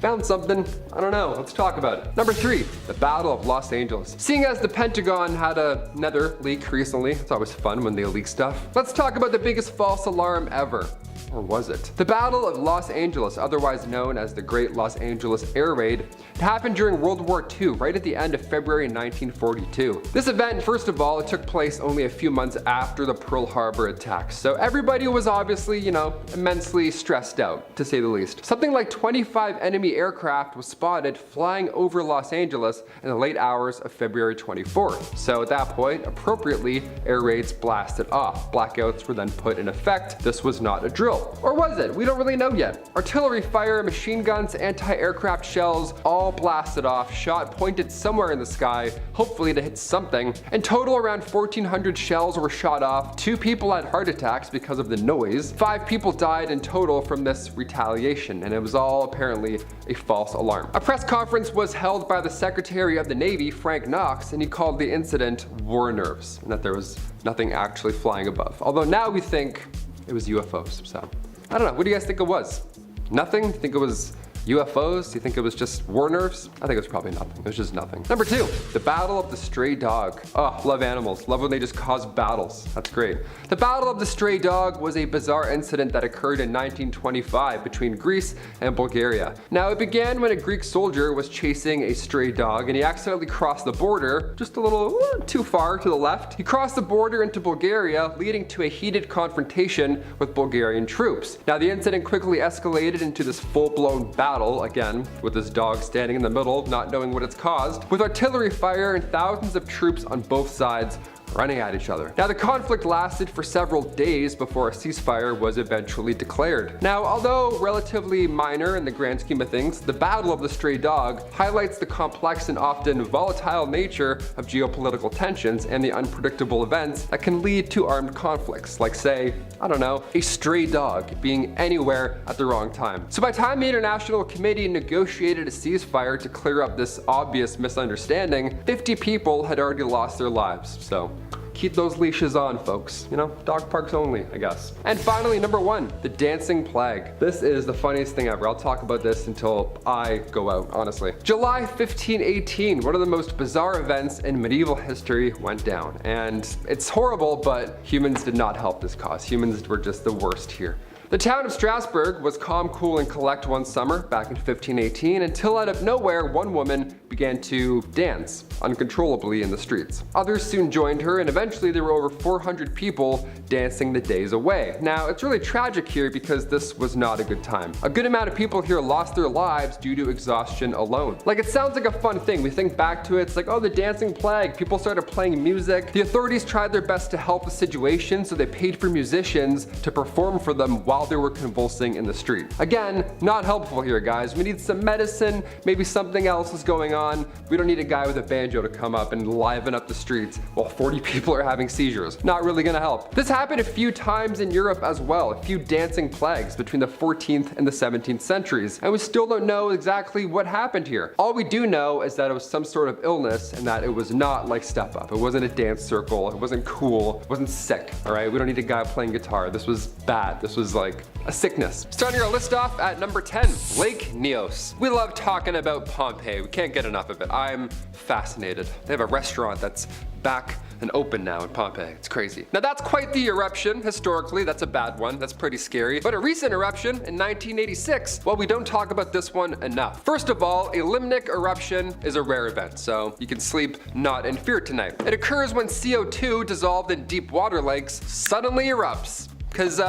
found something, I don't know, let's talk about it. Number 3, the Battle of Los Angeles. Seeing as the Pentagon had another leak recently, it's always fun when they leak stuff, let's talk about the biggest false alarm ever. Or was it? The Battle of Los Angeles, otherwise known as the Great Los Angeles Air Raid, it happened during World War II, right at the end of February 1942. This event, first of all, it took place only a few months after the Pearl Harbor attacks, so everybody was obviously, immensely stressed out, to say the least. Something like 25 enemy aircraft was spotted flying over Los Angeles in the late hours of February 24th. So at that point, appropriately, air raids blasted off. Blackouts were then put in effect. This was not a drill. Or was it? We don't really know yet. Artillery fire, machine guns, anti-aircraft shells, all blasted off, shot pointed somewhere in the sky, hopefully to hit something. In total, around 1,400 shells were shot off. 2 people had heart attacks because of the noise. 5 people died in total from this retaliation, and it was all apparently a false alarm. A press conference was held by the Secretary of the Navy, Frank Knox, and he called the incident war nerves, and that there was nothing actually flying above. Although now we think it was UFOs, so I don't know. What do you guys think it was? Nothing? Do you think it was UFOs? Do you think it was just war nerves? I think it was probably nothing. It was just nothing. Number 2, the Battle of the Stray Dog. Oh, love animals. Love when they just cause battles. That's great. The Battle of the Stray Dog was a bizarre incident that occurred in 1925 between Greece and Bulgaria. Now, it began when a Greek soldier was chasing a stray dog and he accidentally crossed the border just a little too far to the left. He crossed the border into Bulgaria, leading to a heated confrontation with Bulgarian troops. Now, the incident quickly escalated into this full-blown battle, again, with this dog standing in the middle, not knowing what it's caused, with artillery fire and thousands of troops on both sides running at each other. Now, the conflict lasted for several days before a ceasefire was eventually declared. Now, although relatively minor in the grand scheme of things, the Battle of the Stray Dog highlights the complex and often volatile nature of geopolitical tensions and the unpredictable events that can lead to armed conflicts, like say, I don't know, a stray dog being anywhere at the wrong time. So by the time the International Committee negotiated a ceasefire to clear up this obvious misunderstanding, 50 people had already lost their lives. So keep those leashes on, folks. Dog parks only, I guess. And finally, number 1, the dancing plague. This is the funniest thing ever. I'll talk about this until I go out, honestly. July 1518, one of the most bizarre events in medieval history went down. And it's horrible, but humans did not help this cause. Humans were just the worst here. The town of Strasbourg was calm, cool, and collect one summer back in 1518 until out of nowhere one woman began to dance uncontrollably in the streets. Others soon joined her, and eventually there were over 400 people dancing the days away. Now, it's really tragic here because this was not a good time. A good amount of people here lost their lives due to exhaustion alone. Like, it sounds like a fun thing. We think back to it, it's like, oh, the dancing plague. People started playing music. The authorities tried their best to help the situation, so they paid for musicians to perform for them while they were convulsing in the street. Again, not helpful here, guys. We need some medicine, maybe something else is going on. We don't need a guy with a banjo to come up and liven up the streets while 40 people are having seizures. Not really gonna help. This happened a few times in Europe as well, a few dancing plagues between the 14th and the 17th centuries, and we still don't know exactly what happened here. All we do know is that it was some sort of illness and that it was not like Step Up. It wasn't a dance circle, it wasn't cool, it wasn't sick, all right? We don't need a guy playing guitar. This was bad. This was like a sickness. Starting our list off at number 10, Lake Neos. We love talking about Pompeii. We can't get enough of it. I'm fascinated. They have a restaurant that's back and open now in Pompeii. It's crazy. Now that's quite the eruption. Historically, that's a bad one. That's pretty scary. But a recent eruption in 1986, well, we don't talk about this one enough. First of all, a limnic eruption is a rare event, so you can sleep not in fear tonight. It occurs when CO2 dissolved in deep water lakes suddenly erupts. Because,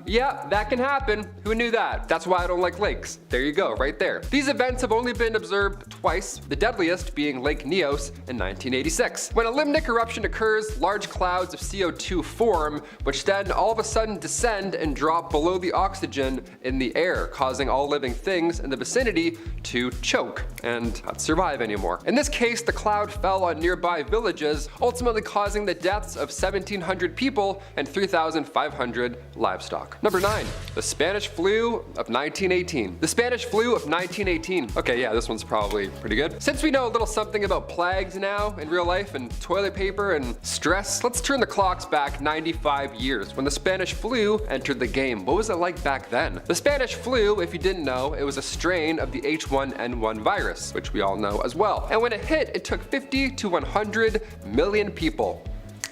yeah, that can happen. Who knew that? That's why I don't like lakes. There you go, right there. These events have only been observed twice, the deadliest being Lake Neos in 1986. When a limnic eruption occurs, large clouds of CO2 form, which then all of a sudden descend and drop below the oxygen in the air, causing all living things in the vicinity to choke and not survive anymore. In this case, the cloud fell on nearby villages, ultimately causing the deaths of 1,700 people and 3,500 livestock. Number 9, the Spanish flu of 1918. The Spanish flu of 1918. Okay, yeah, this one's probably pretty good. Since we know a little something about plagues now in real life and toilet paper and stress, let's turn the clocks back 95 years when the Spanish flu entered the game. What was it like back then? The Spanish flu, if you didn't know, it was a strain of the H1N1 virus, which we all know as well. And when it hit, it took 50 to 100 million people.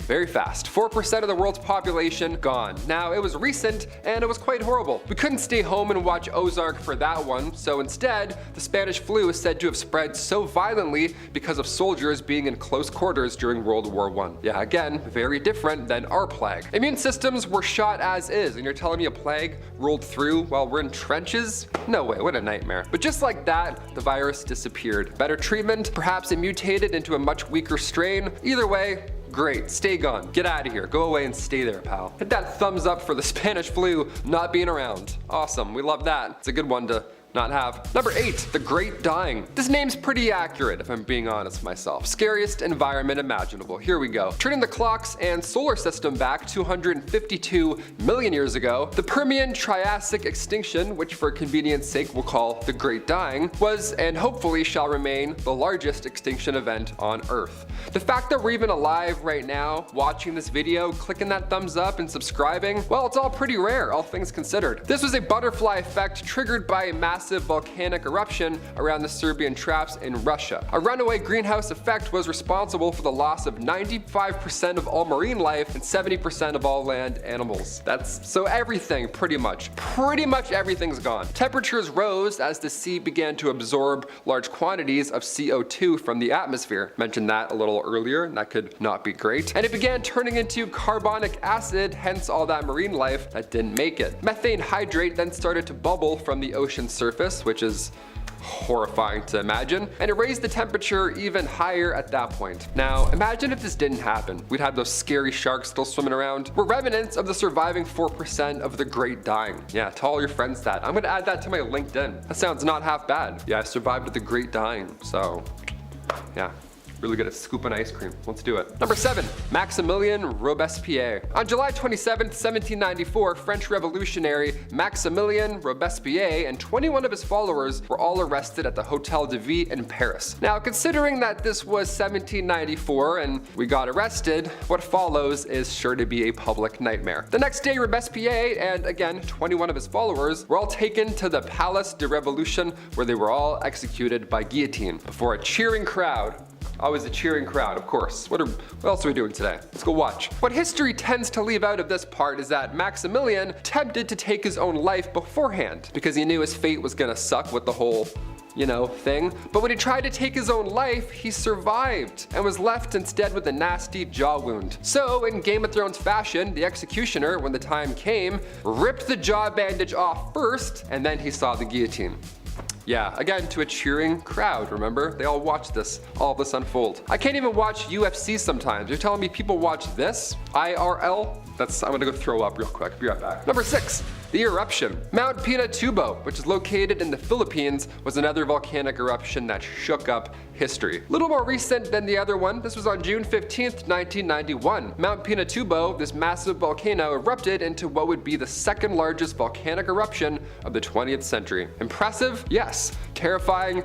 Very fast. 4% of the world's population gone. Now, it was recent and it was quite horrible. We couldn't stay home and watch Ozark for that one, so instead, the Spanish flu is said to have spread so violently because of soldiers being in close quarters during World War I. Yeah, again, very different than our plague. Immune systems were shot as is, and you're telling me a plague rolled through while we're in trenches? No way, what a nightmare. But just like that, the virus disappeared. Better treatment, perhaps it mutated into a much weaker strain. Either way, great, stay gone. Get out of here. Go away and stay there, pal. Hit that thumbs up for the Spanish flu not being around. Awesome, we love that. It's a good one to not have. Number 8, the Great Dying. This name's pretty accurate if I'm being honest myself. Scariest environment imaginable. Here we go. Turning the clocks and solar system back 252 million years ago, the Permian Triassic extinction, which for convenience sake we'll call the Great Dying, was and hopefully shall remain the largest extinction event on Earth. The fact that we're even alive right now, watching this video, clicking that thumbs up and subscribing, well, it's all pretty rare, all things considered. This was a butterfly effect triggered by a massive volcanic eruption around the Serbian Traps in Russia. A runaway greenhouse effect was responsible for the loss of 95% of all marine life and 70% of all land animals. So everything, pretty much everything's gone. Temperatures rose as the sea began to absorb large quantities of CO2 from the atmosphere. Mentioned that a little earlier, and that could not be great. And it began turning into carbonic acid, hence all that marine life that didn't make it. Methane hydrate then started to bubble from the ocean surface, which is horrifying to imagine, and it raised the temperature even higher at that point. Now, imagine if this didn't happen. We'd have those scary sharks still swimming around. We're remnants of the surviving 4% of the Great Dying. Yeah, tell all your friends that. I'm gonna add that to my LinkedIn. That sounds not half bad. Yeah, I survived the Great Dying, so yeah. Really good at scooping ice cream. Let's do it. Number 7, Maximilien Robespierre. On July 27th, 1794, French revolutionary Maximilien Robespierre and 21 of his followers were all arrested at the Hotel de Ville in Paris. Now, considering that this was 1794 and we got arrested, what follows is sure to be a public nightmare. The next day, Robespierre and again 21 of his followers were all taken to the Place de Revolution, where they were all executed by guillotine before a cheering crowd. Always a cheering crowd, of course. What else are we doing today? Let's go watch. What history tends to leave out of this part is that Maximilian attempted to take his own life beforehand because he knew his fate was gonna suck with the whole thing. But when he tried to take his own life, he survived and was left instead with a nasty jaw wound. So in Game of Thrones fashion, the executioner, when the time came, ripped the jaw bandage off first, and then he saw the guillotine. Yeah, again, to a cheering crowd, remember? They all watch all of this unfold. I can't even watch UFC sometimes. You're telling me people watch this? IRL? I'm gonna go throw up real quick. Be right back. Number 6, the eruption. Mount Pinatubo, which is located in the Philippines, was another volcanic eruption that shook up history. A little more recent than the other one. This was on June 15th, 1991. Mount Pinatubo, this massive volcano, erupted into what would be the second largest volcanic eruption of the 20th century. Impressive? Yes. Terrifying?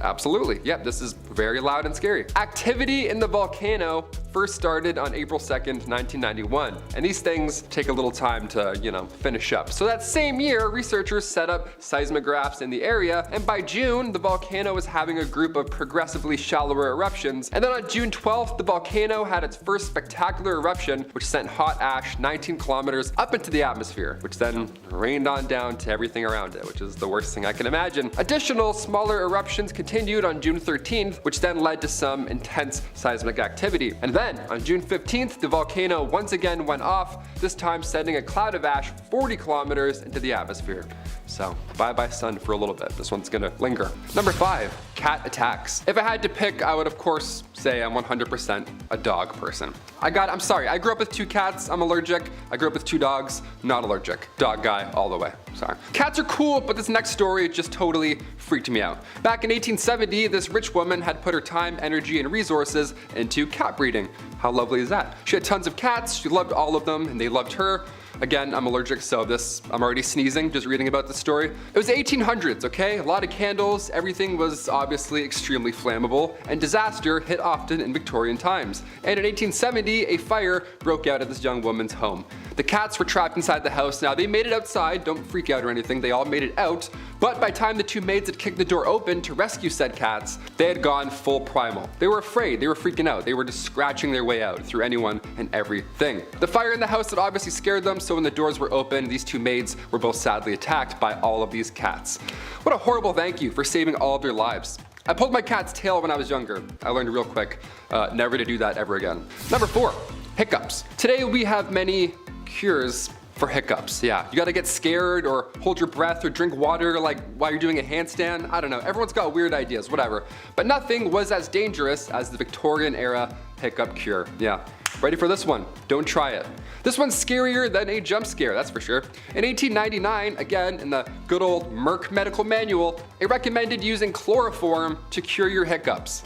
Absolutely. Yep, this is very loud and scary. Activity in the volcano first started on April 2nd, 1991, and these things take a little time to, finish up. So that same year, researchers set up seismographs in the area, and by June, the volcano was having a group of progressively shallower eruptions. And then on June 12th, the volcano had its first spectacular eruption, which sent hot ash 19 kilometers up into the atmosphere, which then rained on down to everything around it, which is the worst thing I can imagine. Additional smaller eruptions continued continued on June 13th, which then led to some intense seismic activity. And then, on June 15th, the volcano once again went off, this time sending a cloud of ash 40 kilometers into the atmosphere. So, bye-bye sun for a little bit. This one's gonna linger. Number 5, cat attacks. If I had to pick, I would of course say I'm 100% a dog person. I'm sorry, I grew up with 2 cats, I'm allergic. I grew up with 2 dogs, not allergic. Dog guy all the way, sorry. Cats are cool, but this next story just totally freaked me out. Back in 1870, this rich woman had put her time, energy, and resources into cat breeding. How lovely is that? She had tons of cats, she loved all of them, and they loved her. Again, I'm allergic, so I'm already sneezing just reading about this story. It was the 1800s, okay? A lot of candles, everything was obviously extremely flammable, and disaster hit often in Victorian times. And in 1870, a fire broke out at this young woman's home. The cats were trapped inside the house. Now, they made it outside, don't freak out or anything, they all made it out, but by the time the 2 maids had kicked the door open to rescue said cats, they had gone full primal. They were afraid, they were freaking out, they were just scratching their way out through anyone and everything. The fire in the house had obviously scared them, so when the doors were open, these 2 maids were both sadly attacked by all of these cats. What a horrible thank you for saving all of their lives. I pulled my cat's tail when I was younger. I learned real quick, never to do that ever again. Number 4, hiccups. Today we have many cures for hiccups. Yeah, you gotta get scared or hold your breath or drink water like while you're doing a handstand. I don't know, everyone's got weird ideas, whatever. But nothing was as dangerous as the Victorian era hiccup cure. Yeah, ready for this one? Don't try it. This one's scarier than a jump scare, that's for sure. In 1899, again in the good old Merck medical manual, it recommended using chloroform to cure your hiccups.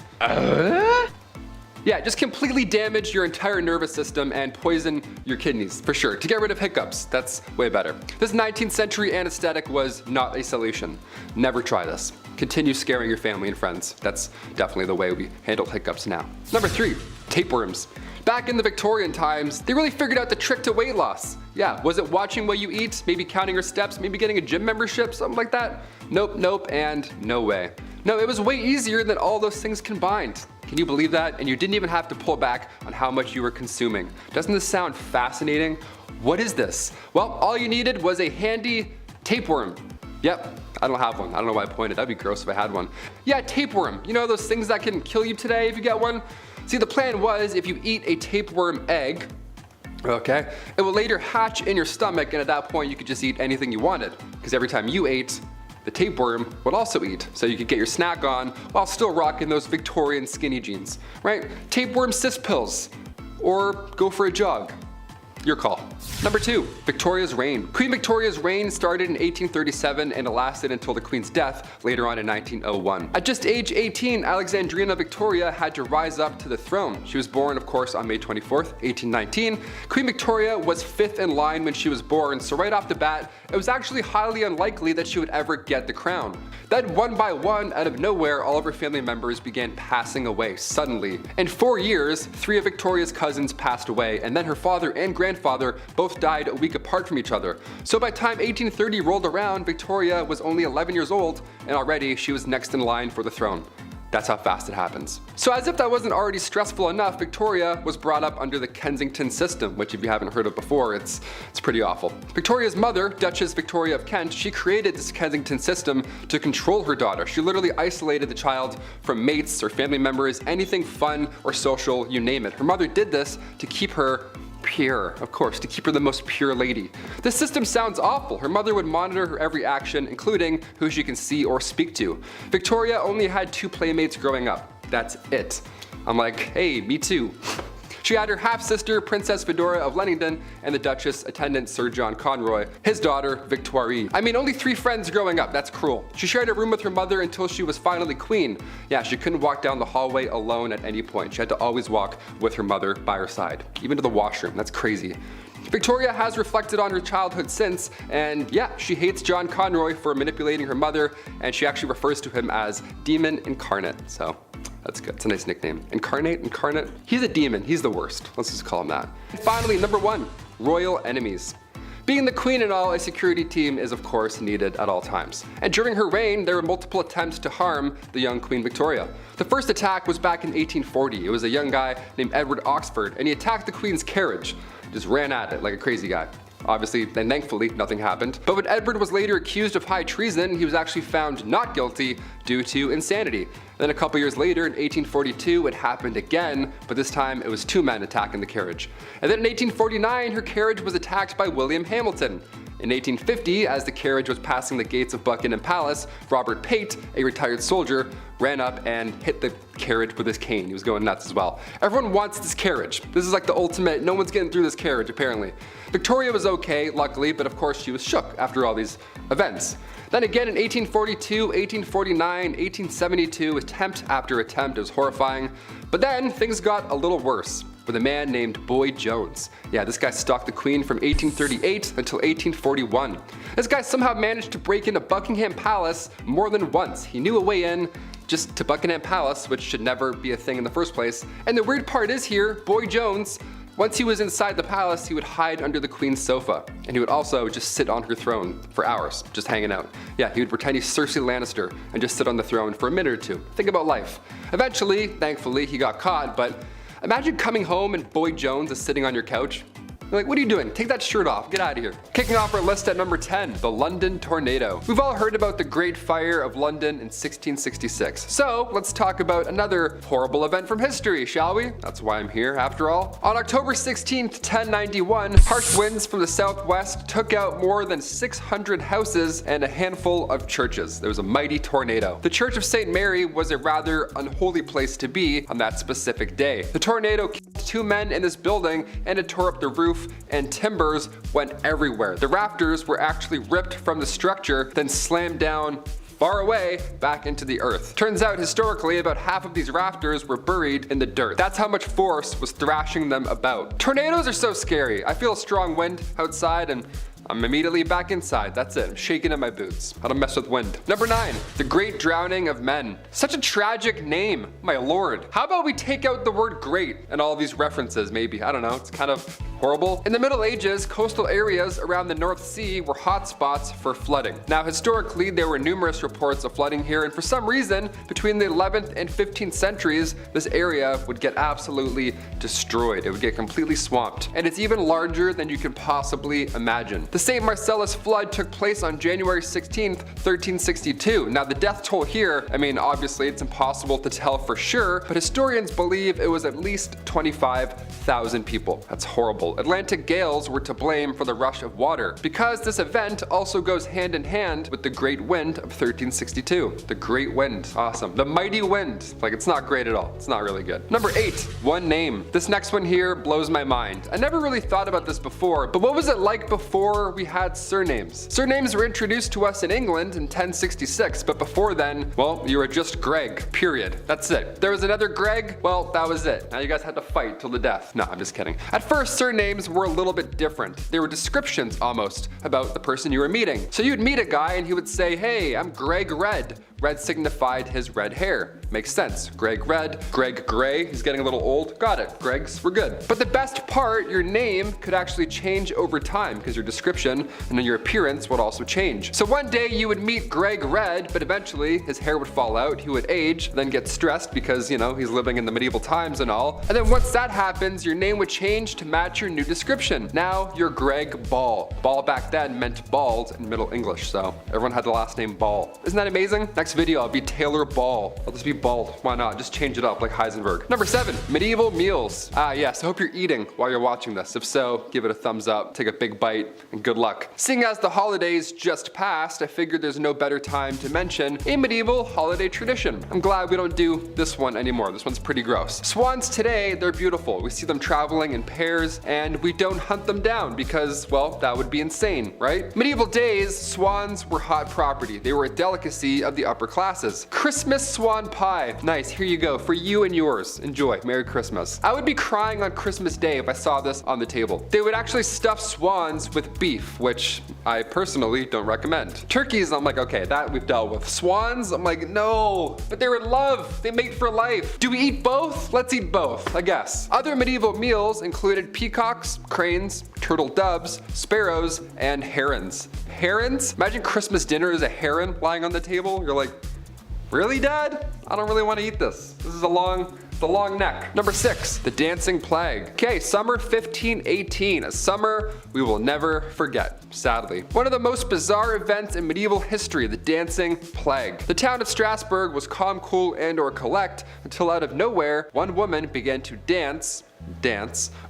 Yeah, just completely damage your entire nervous system and poison your kidneys, for sure. To get rid of hiccups, that's way better. This 19th century anesthetic was not a solution. Never try this. Continue scaring your family and friends. That's definitely the way we handle hiccups now. Number 3, tapeworms. Back in the Victorian times, they really figured out the trick to weight loss. Yeah, was it watching what you eat, maybe counting your steps, maybe getting a gym membership, something like that? Nope, nope, and no way. No, it was way easier than all those things combined. Can you believe that? And you didn't even have to pull back on how much you were consuming. Doesn't this sound fascinating? What is this? Well, all you needed was a handy tapeworm. Yep, I don't have one. I don't know why I pointed. That'd be gross if I had one. Yeah, tapeworm. You know those things that can kill you today if you get one? See, the plan was if you eat a tapeworm egg, okay, it will later hatch in your stomach, and at that point you could just eat anything you wanted. Because every time you ate, the tapeworm would also eat, so you could get your snack on while still rocking those Victorian skinny jeans, right? Tapeworm cyst pills, or go for a jog. Your call. Number 2, Victoria's reign. Queen Victoria's reign started in 1837 and it lasted until the Queen's death later on in 1901. At just age 18, Alexandrina Victoria had to rise up to the throne. She was born, of course, on May 24th, 1819. Queen Victoria was 5th in line when she was born, so right off the bat, it was actually highly unlikely that she would ever get the crown. Then one by one, out of nowhere, all of her family members began passing away suddenly. In 4 years, 3 of Victoria's cousins passed away, and then her father and grandfather both died a week apart from each other. So by the time 1830 rolled around, Victoria was only 11 years old, and already she was next in line for the throne. That's how fast it happens. So as if that wasn't already stressful enough, Victoria was brought up under the Kensington system, which if you haven't heard of before, it's pretty awful. Victoria's mother, Duchess Victoria of Kent, she created this Kensington system to control her daughter. She literally isolated the child from mates or family members, anything fun or social, you name it. Her mother did this to keep her pure, of course, to keep her the most pure lady. This system sounds awful. Her mother would monitor her every action, including who she can see or speak to. Victoria only had 2 playmates growing up. That's it. I'm like, hey, me too. She had her half-sister, Princess Fedora of Leamington, and the Duchess attendant Sir John Conroy, his daughter, Victoire. I mean, only 3 friends growing up, that's cruel. She shared a room with her mother until she was finally queen. Yeah, she couldn't walk down the hallway alone at any point. She had to always walk with her mother by her side, even to the washroom. That's crazy. Victoria has reflected on her childhood since, and yeah, she hates John Conroy for manipulating her mother, and she actually refers to him as Demon Incarnate, so that's good. It's a nice nickname. Incarnate? He's a demon. He's the worst. Let's just call him that. And finally, number 1, royal enemies. Being the queen and all, a security team is of course needed at all times. And during her reign, there were multiple attempts to harm the young Queen Victoria. The first attack was back in 1840. It was a young guy named Edward Oxford, and he attacked the Queen's carriage. Just ran at it like a crazy guy. Obviously, and thankfully, nothing happened. But when Edward was later accused of high treason, he was actually found not guilty due to insanity. Then a couple years later, in 1842, it happened again, but this time it was 2 men attacking the carriage. And then in 1849, her carriage was attacked by William Hamilton. In 1850, as the carriage was passing the gates of Buckingham Palace, Robert Pate, a retired soldier, ran up and hit the carriage with his cane. He was going nuts as well. Everyone wants this carriage. This is like the ultimate, no one's getting through this carriage apparently. Victoria was okay, luckily, but of course she was shook after all these events. Then again in 1842, 1849, 1872, attempt after attempt. It was horrifying. But then things got a little worse with a man named Boy Jones. Yeah, this guy stalked the Queen from 1838 until 1841. This guy somehow managed to break into Buckingham Palace more than once. He knew a way in just to Buckingham Palace, which should never be a thing in the first place. And the weird part is here, Boy Jones, once he was inside the palace, he would hide under the Queen's sofa. And he would also just sit on her throne for hours, just hanging out. Yeah, he would pretend he's Cersei Lannister and just sit on the throne for a minute or two. Think about life. Eventually, thankfully, he got caught, but imagine coming home and Boy Jones is sitting on your couch. You're like, what are you doing? Take that shirt off, get out of here. Kicking off our list at number 10, the London tornado. We've all heard about the Great Fire of London in 1666. So let's talk about another horrible event from history, shall we? That's why I'm here, after all. On October 16th, 1091, harsh winds from the southwest took out more than 600 houses and a handful of churches. There was a mighty tornado. The Church of St. Mary was a rather unholy place to be on that specific day. The tornado killed 2 men in this building and it tore up the roof, and timbers went everywhere. The rafters were actually ripped from the structure, then slammed down far away back into the earth. Turns out historically about half of these rafters were buried in the dirt. That's how much force was thrashing them about. Tornadoes are so scary. I feel a strong wind outside and I'm immediately back inside. That's it. I'm shaking in my boots. I don't mess with wind. Number 9, the Great Drowning of Men. Such a tragic name, my lord. How about we take out the word great and all these references maybe? I don't know. It's kind of horrible. In the Middle Ages, coastal areas around the North Sea were hotspots for flooding. Now historically, there were numerous reports of flooding here, and for some reason, between the 11th and 15th centuries, this area would get absolutely destroyed. It would get completely swamped. And it's even larger than you can possibly imagine. The St. Marcellus flood took place on January 16th, 1362. Now the death toll here, I mean obviously it's impossible to tell for sure, but historians believe it was at least 25,000 people. That's horrible. Atlantic gales were to blame for the rush of water, because this event also goes hand in hand with the Great Wind of 1362. The Great Wind, awesome. The Mighty Wind, like it's not great at all. It's not really good. Number 8, one name. This next one here blows my mind. I never really thought about this before, but what was it like before we had surnames? Surnames were introduced to us in England in 1066, but before then, well, you were just Greg, period. That's it. There was another Greg, well, that was it. Now you guys had to fight till the death. No, I'm just kidding. At first, surnames were a little bit different. They were descriptions almost about the person you were meeting. So you'd meet a guy and he would say, hey, I'm Greg Red. Red signified his red hair. Makes sense. Greg Red, Greg Gray, he's getting a little old. Got it, Gregs, we're good. But the best part, your name could actually change over time because your description and then your appearance would also change. So one day you would meet Greg Red, but eventually his hair would fall out, he would age, then get stressed because, you know, he's living in the medieval times and all. And then once that happens, your name would change to match your new description. Now you're Greg Ball. Ball back then meant bald in Middle English, so everyone had the last name Ball. Isn't that amazing? Next video, I'll be Taylor Ball. I'll just be bald. Why not? Just change it up like Heisenberg. Number 7, medieval meals. Yes, I hope you're eating while you're watching this. If so, give it a thumbs up, take a big bite, and good luck. Seeing as the holidays just passed, I figured there's no better time to mention a medieval holiday tradition. I'm glad we don't do this one anymore. This one's pretty gross. Swans today, they're beautiful. We see them traveling in pairs, and we don't hunt them down because, well, that would be insane, right? Medieval days, swans were hot property. They were a delicacy of the upper classes. Christmas swan pie. Nice, here you go, for you and yours. Enjoy, Merry Christmas. I would be crying on Christmas Day if I saw this on the table. They would actually stuff swans with beef, which I personally don't recommend. Turkeys, I'm like, okay, that we've dealt with. Swans, I'm like, no, but they're in love. They mate for life. Do we eat both? Let's eat both, I guess. Other medieval meals included peacocks, cranes, turtle doves, sparrows, and herons. Herons? Imagine Christmas dinner is a heron lying on the table. You're like, really, Dad? I don't really want to eat this. This is a long the long neck. Number 6, the dancing plague. Okay, summer 1518, a summer we will never forget, sadly. One of the most bizarre events in medieval history, the dancing plague. The town of Strasbourg was calm, cool, and or collect until out of nowhere, one woman began to dance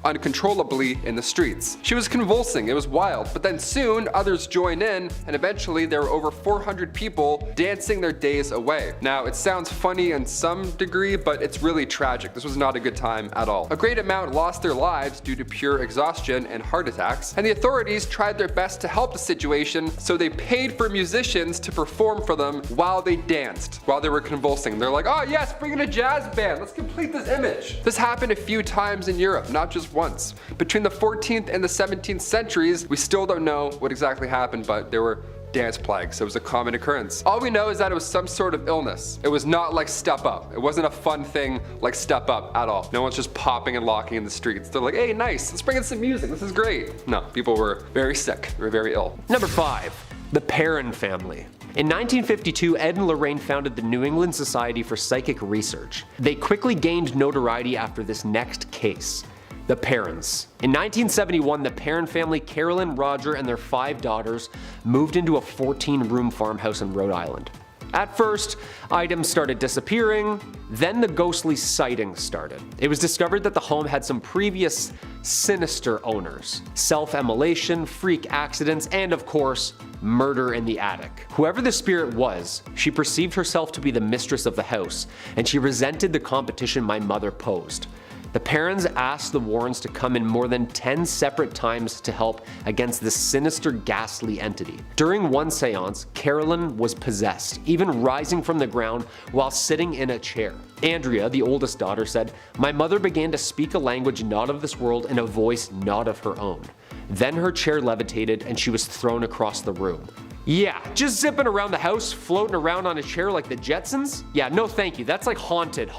uncontrollably in the streets. She was convulsing, it was wild, but then soon others joined in, and eventually there were over 400 people dancing their days away. Now it sounds funny in some degree, but it's really tragic. This was not a good time at all. A great amount lost their lives due to pure exhaustion and heart attacks, and the authorities tried their best to help the situation, so they paid for musicians to perform for them while they danced, while they were convulsing. They're like, oh yes, bring in a jazz band, let's complete this image. This happened a few times in Europe, not just once. Between the 14th and the 17th centuries, we still don't know what exactly happened, but there were dance plagues. It was a common occurrence. All we know is that it was some sort of illness. It was not like Step Up. It wasn't a fun thing like Step Up at all. No one's just popping and locking in the streets. They're like, hey, nice, let's bring in some music. This is great. No, people were very sick. They were very ill. Number 5, the Perrin family. In 1952, Ed and Lorraine founded the New England Society for Psychic Research. They quickly gained notoriety after this next case, the Perrins. In 1971, the Perrin family, Carolyn, Roger, and their 5 daughters moved into a 14-room farmhouse in Rhode Island. At first, items started disappearing, then the ghostly sightings started. It was discovered that the home had some previous sinister owners. Self-immolation, freak accidents, and of course, murder in the attic. Whoever the spirit was, she perceived herself to be the mistress of the house, and she resented the competition my mother posed. The Perrins asked the Warrens to come in more than 10 separate times to help against this sinister, ghastly entity. During one seance, Carolyn was possessed, even rising from the ground while sitting in a chair. Andrea, the oldest daughter, said, "My mother began to speak a language not of this world in a voice not of her own. Then her chair levitated and she was thrown across the room." Yeah, just zipping around the house, floating around on a chair like the Jetsons? Yeah, no thank you, that's like haunted.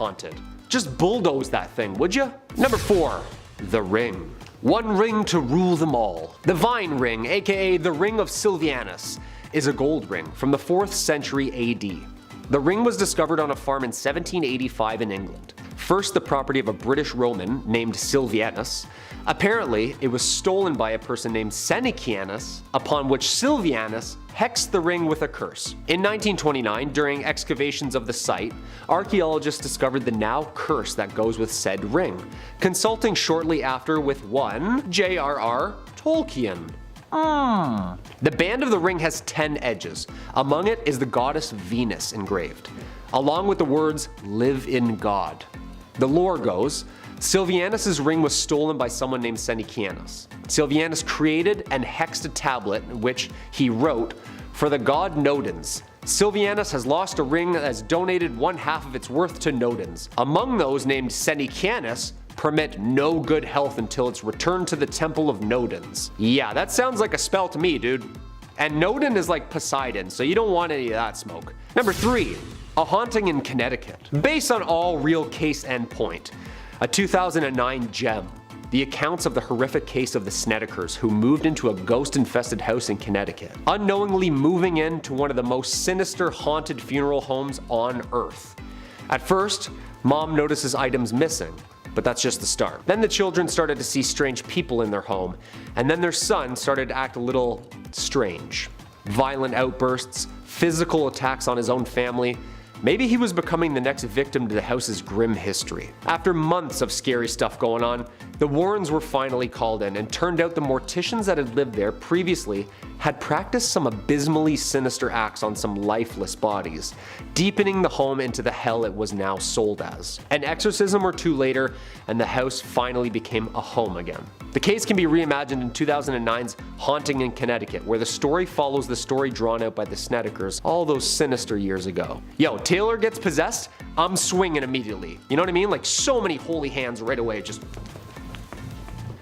Just bulldoze that thing, would ya? Number 4, the ring. One ring to rule them all. The Vine Ring, aka the Ring of Silvianus, is a gold ring from the 4th century AD. The ring was discovered on a farm in 1785 in England. First the property of a British Roman named Silvianus. Apparently, it was stolen by a person named Senicianus, upon which Silvianus hexed the ring with a curse. In 1929, during excavations of the site, archaeologists discovered the now curse that goes with said ring, consulting shortly after with one J.R.R. Tolkien. The band of the ring has 10 edges. Among it is the goddess Venus engraved, along with the words, "Live in God." The lore goes, Silvianus' ring was stolen by someone named Senicianus. Silvianus created and hexed a tablet in which he wrote, "For the god Nodens. Silvianus has lost a ring that has donated 1/2 of its worth to Nodens. Among those named Senicianus, permit no good health until it's returned to the temple of Nodens." Yeah, that sounds like a spell to me, dude. And Nodin is like Poseidon, so you don't want any of that smoke. Number 3, a haunting in Connecticut. Based on all real case and point. A 2009 gem. The accounts of the horrific case of the Snedekers who moved into a ghost-infested house in Connecticut, unknowingly moving into one of the most sinister haunted funeral homes on Earth. At first, mom notices items missing, but that's just the start. Then the children started to see strange people in their home, and then their son started to act a little strange. Violent outbursts, physical attacks on his own family. Maybe he was becoming the next victim to the house's grim history. After months of scary stuff going on, the Warrens were finally called in, and turned out the morticians that had lived there previously had practiced some abysmally sinister acts on some lifeless bodies, deepening the home into the hell it was now sold as. An exorcism or two later, and the house finally became a home again. The case can be reimagined in 2009's Haunting in Connecticut, where the story follows the story drawn out by the Snedekers all those sinister years ago. Yo, Taylor gets possessed, I'm swinging immediately. You know what I mean? Like so many holy hands right away, just...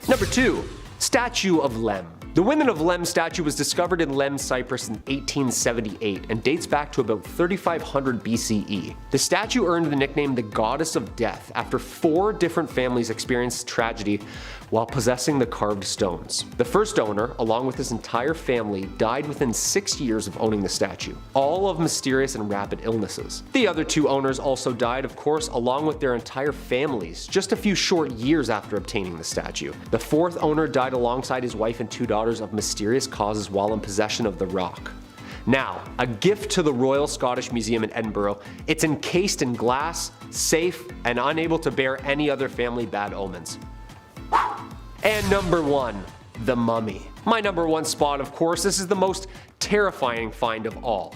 Number 2, Statue of Lem. The Women of Lem statue was discovered in Lem, Cyprus in 1878 and dates back to about 3500 BCE. The statue earned the nickname the Goddess of Death after 4 different families experienced tragedy while possessing the carved stones. The first owner, along with his entire family, died within 6 years of owning the statue, all of mysterious and rapid illnesses. The other 2 owners also died, of course, along with their entire families, just a few short years after obtaining the statue. The 4th owner died alongside his wife and 2 daughters of mysterious causes while in possession of the rock. Now, a gift to the Royal Scottish Museum in Edinburgh. It's encased in glass, safe, and unable to bear any other family bad omens. And number 1, the mummy. My number 1 spot, of course, this is the most terrifying find of all.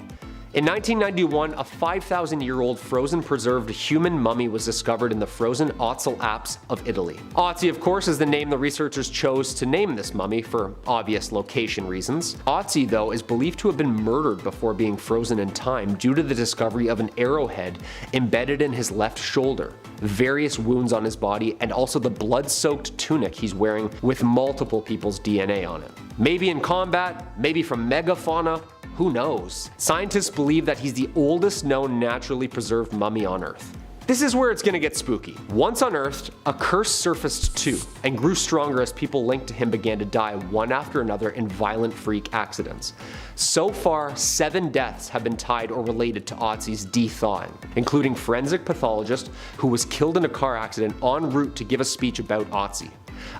In 1991, a 5,000-year-old frozen preserved human mummy was discovered in the frozen Ötztal Alps of Italy. Ötzi, of course, is the name the researchers chose to name this mummy for obvious location reasons. Ötzi, though, is believed to have been murdered before being frozen in time due to the discovery of an arrowhead embedded in his left shoulder, various wounds on his body, and also the blood-soaked tunic he's wearing with multiple people's DNA on it. Maybe in combat, maybe from megafauna, who knows? Scientists believe that he's the oldest known naturally preserved mummy on Earth. This is where it's gonna get spooky. Once unearthed, a curse surfaced too, and grew stronger as people linked to him began to die one after another in violent freak accidents. So far, 7 deaths have been tied or related to Ötzi's de-thawing, including forensic pathologist who was killed in a car accident en route to give a speech about Ötzi,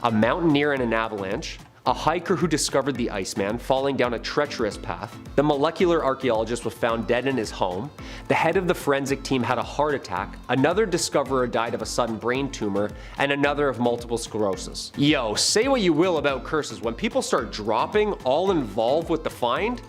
a mountaineer in an avalanche, a hiker who discovered the Iceman falling down a treacherous path, the molecular archaeologist was found dead in his home, the head of the forensic team had a heart attack, another discoverer died of a sudden brain tumor, and another of multiple sclerosis. Yo, say what you will about curses, when people start dropping all involved with the find,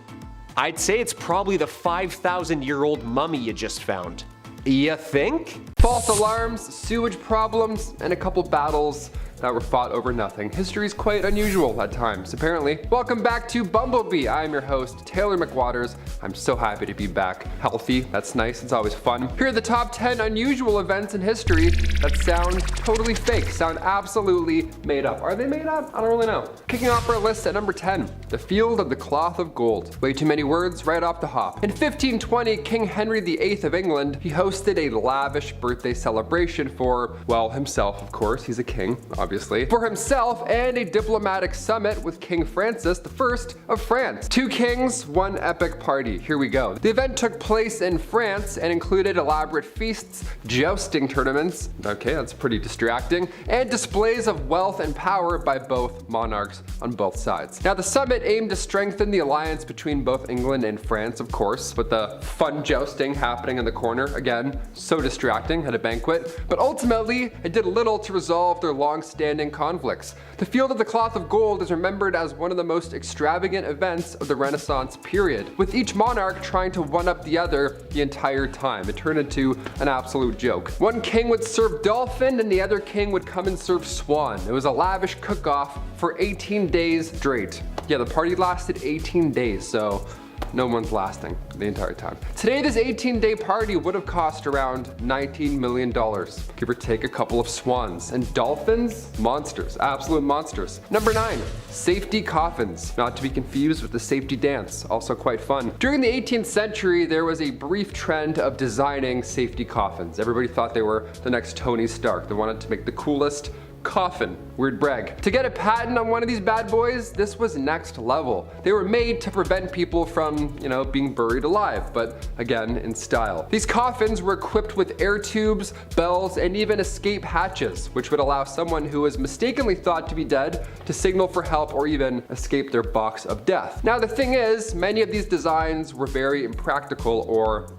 I'd say it's probably the 5,000-year-old mummy you just found. You think? False alarms, sewage problems, and a couple battles that were fought over nothing. History is quite unusual at times, apparently. Welcome back to BumbleBee. I'm your host, Taylor McWaters. I'm so happy to be back. Healthy, that's nice, it's always fun. Here are the top 10 unusual events in history that sound totally fake, sound absolutely made up. Are they made up? I don't really know. Kicking off our list at number 10, the Field of the Cloth of Gold. Way too many words right off the hop. In 1520, King Henry VIII of England, he hosted a lavish birthday celebration for, well, himself, of course, he's a king, obviously. For himself and a diplomatic summit with King Francis I of France. 2 kings, 1 epic party. Here we go. The event took place in France and included elaborate feasts, jousting tournaments, okay, that's pretty distracting, and displays of wealth and power by both monarchs on both sides. Now, the summit aimed to strengthen the alliance between both England and France, of course, with the fun jousting happening in the corner. Again, so distracting at a banquet. But ultimately, it did little to resolve their long-standing conflicts. The Field of the Cloth of Gold is remembered as one of the most extravagant events of the Renaissance period, with each monarch trying to one-up the other the entire time. It turned into an absolute joke. One king would serve dolphin and the other king would come and serve swan. It was a lavish cook-off for 18 days straight. Yeah, the party lasted 18 days, so no one's lasting the entire time. Today, this 18-day party would have cost around $19 million, give or take a couple of swans. And dolphins? Monsters, absolute monsters. Number 9, safety coffins. Not to be confused with the safety dance, also quite fun. During the 18th century, there was a brief trend of designing safety coffins. Everybody thought they were the next Tony Stark. They wanted to make the coolest coffin. Weird brag. To get a patent on one of these bad boys, this was next level. They were made to prevent people from, being buried alive, but again, in style. These coffins were equipped with air tubes, bells, and even escape hatches, which would allow someone who was mistakenly thought to be dead to signal for help or even escape their box of death. Now, the thing is, many of these designs were very impractical or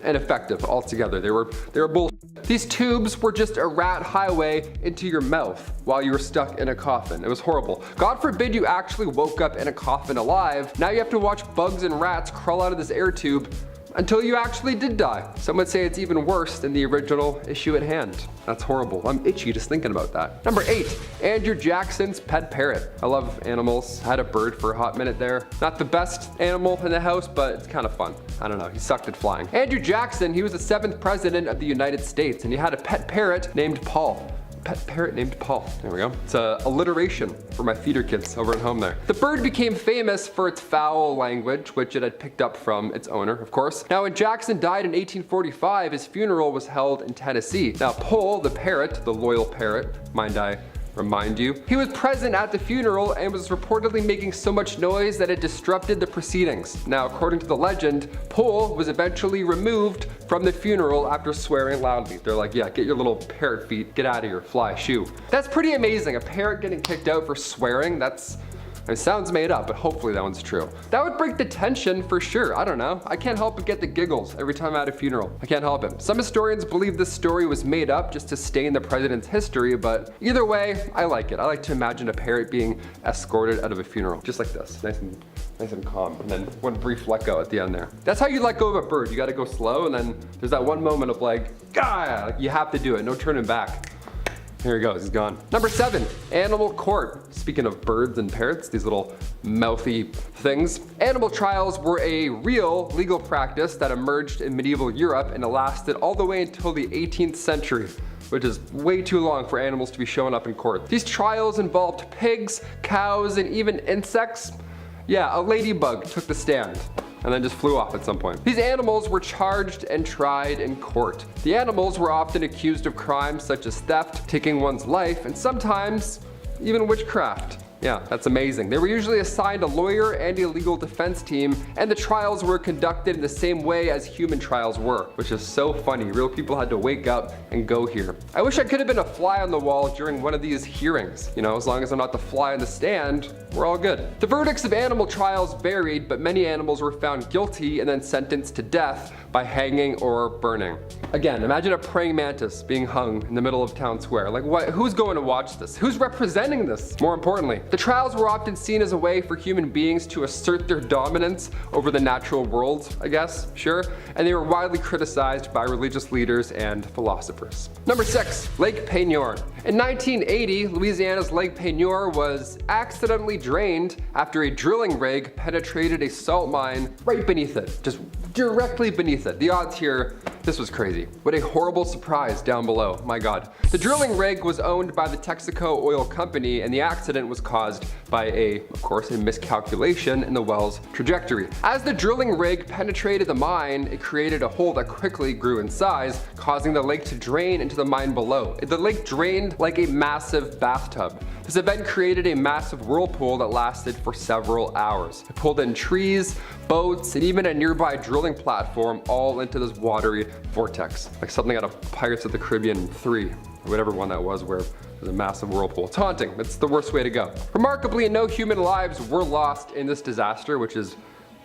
ineffective altogether. They were bull. These tubes were just a rat highway into your mouth while you were stuck in a coffin. It was horrible. God forbid you actually woke up in a coffin alive. Now you have to watch bugs and rats crawl out of this air tube until you actually did die. Some would say it's even worse than the original issue at hand. That's horrible. I'm itchy just thinking about that. Number 8, Andrew Jackson's pet parrot. I love animals. I had a bird for a hot minute there. Not the best animal in the house, but it's kind of fun. I don't know, he sucked at flying. Andrew Jackson, he was the 7th president of the United States, and he had a pet parrot named Paul. pet parrot named Paul. There we go. It's a alliteration for my theater kids over at home there. The bird became famous for its foul language, which it had picked up from its owner, of course. Now, when Jackson died in 1845, his funeral was held in Tennessee. Now, Paul, the parrot, the loyal parrot, mind I remind you, he was present at the funeral and was reportedly making so much noise that it disrupted the proceedings. Now, according to the legend, Paul was eventually removed from the funeral after swearing loudly. They're like, yeah, get your little parrot feet, get out of here, fly, shoo. That's pretty amazing. A parrot getting kicked out for swearing, it sounds made up, but hopefully that one's true. That would break the tension for sure. I don't know. I can't help but get the giggles every time I'm at a funeral. I can't help it. Some historians believe this story was made up just to stain the president's history, but either way, I like it. I like to imagine a parrot being escorted out of a funeral, just like this, nice and calm, and then one brief let go at the end there. That's how you let go of a bird. You gotta go slow, and then there's that one moment of like, you have to do it, no turning back. Here he goes, he's gone. Number 7, animal court. Speaking of birds and parrots, these little mouthy things. Animal trials were a real legal practice that emerged in medieval Europe, and it lasted all the way until the 18th century, which is way too long for animals to be showing up in court. These trials involved pigs, cows, and even insects. Yeah, a ladybug took the stand and then just flew off at some point. These animals were charged and tried in court. The animals were often accused of crimes such as theft, taking one's life, and sometimes even witchcraft. Yeah, that's amazing. They were usually assigned a lawyer and a legal defense team, and the trials were conducted in the same way as human trials were, which is so funny. Real people had to wake up and go here. I wish I could have been a fly on the wall during one of these hearings. You know, as long as I'm not the fly on the stand, we're all good. The verdicts of animal trials varied, but many animals were found guilty and then sentenced to death by hanging or burning. Again, imagine a praying mantis being hung in the middle of town square. Like, what? Who's going to watch this? Who's representing this? More importantly, the trials were often seen as a way for human beings to assert their dominance over the natural world, I guess, sure, and they were widely criticized by religious leaders and philosophers. Number 6, Lake Peigneur. In 1980, Louisiana's Lake Peigneur was accidentally drained after a drilling rig penetrated a salt mine right beneath it, just directly beneath it. The odds here, this was crazy. What a horrible surprise down below, my God. The drilling rig was owned by the Texaco Oil Company, and the accident was caused by of course, a miscalculation in the well's trajectory. As the drilling rig penetrated the mine, it created a hole that quickly grew in size, causing the lake to drain into the mine below. The lake drained like a massive bathtub. This event created a massive whirlpool that lasted for several hours. It pulled in trees, boats, and even a nearby drilling platform all into this watery vortex, like something out of Pirates of the Caribbean 3, or whatever one that was, where there's a massive whirlpool. It's haunting. It's the worst way to go. Remarkably, no human lives were lost in this disaster, which is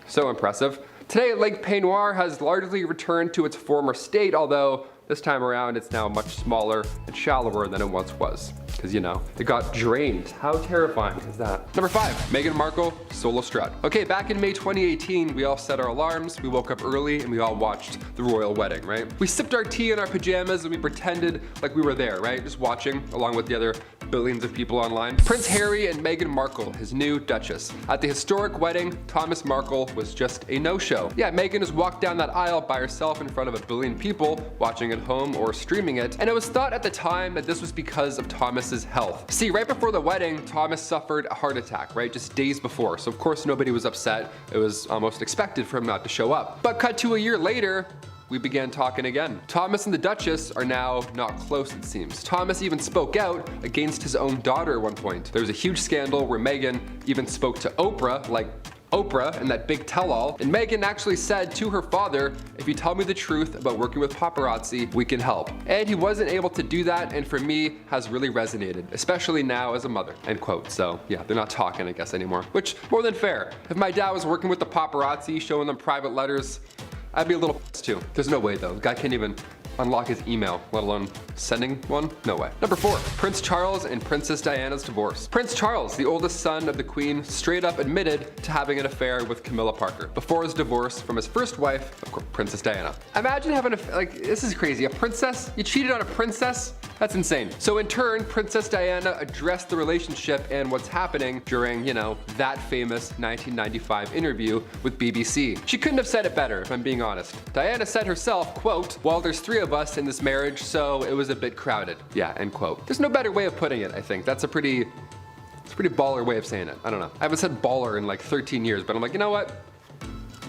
so impressive. Today, Lake Peigneur has largely returned to its former state, although this time around it's now much smaller and shallower than it once was. Because, you know, it got drained. How terrifying is that? Number 5, Meghan Markle solo strut. Okay, back in May 2018, we all set our alarms, we woke up early, and we all watched the royal wedding, right? We sipped our tea in our pajamas and we pretended like we were there, right? Just watching along with the other billions of people online. Prince Harry and Meghan Markle, his new Duchess. At the historic wedding, Thomas Markle was just a no-show. Yeah, Meghan just walked down that aisle by herself in front of a billion people watching at home or streaming it, and it was thought at the time that this was because of Thomas's health. See, right before the wedding, Thomas suffered a heart attack, right? Just days before, so of course nobody was upset. It was almost expected for him not to show up. But cut to a year later, we began talking again. Thomas and the Duchess are now not close, it seems. Thomas even spoke out against his own daughter at one point. There was a huge scandal where Meghan even spoke to Oprah, like Oprah and that big tell-all, and Meghan actually said to her father, if you tell me the truth about working with paparazzi, we can help. And he wasn't able to do that, and for me, has really resonated, especially now as a mother, end quote. So yeah, they're not talking, I guess, anymore, which more than fair. If my dad was working with the paparazzi, showing them private letters, I'd be a little pissed too. There's no way though, the guy can't even unlock his email, let alone sending one? No way. Number 4, Prince Charles and Princess Diana's divorce. Prince Charles, the oldest son of the Queen, straight up admitted to having an affair with Camilla Parker before his divorce from his first wife, of course, Princess Diana. Imagine having this is crazy, a princess? You cheated on a princess? That's insane. So in turn, Princess Diana addressed the relationship and what's happening during, that famous 1995 interview with BBC. She couldn't have said it better, if I'm being honest. Diana said herself, quote, "Well, there's 3 of us in this marriage, so it was a bit crowded." Yeah, end quote. There's no better way of putting it, I think. It's a pretty baller way of saying it. I don't know. I haven't said baller in like 13 years, but I'm like, you know what?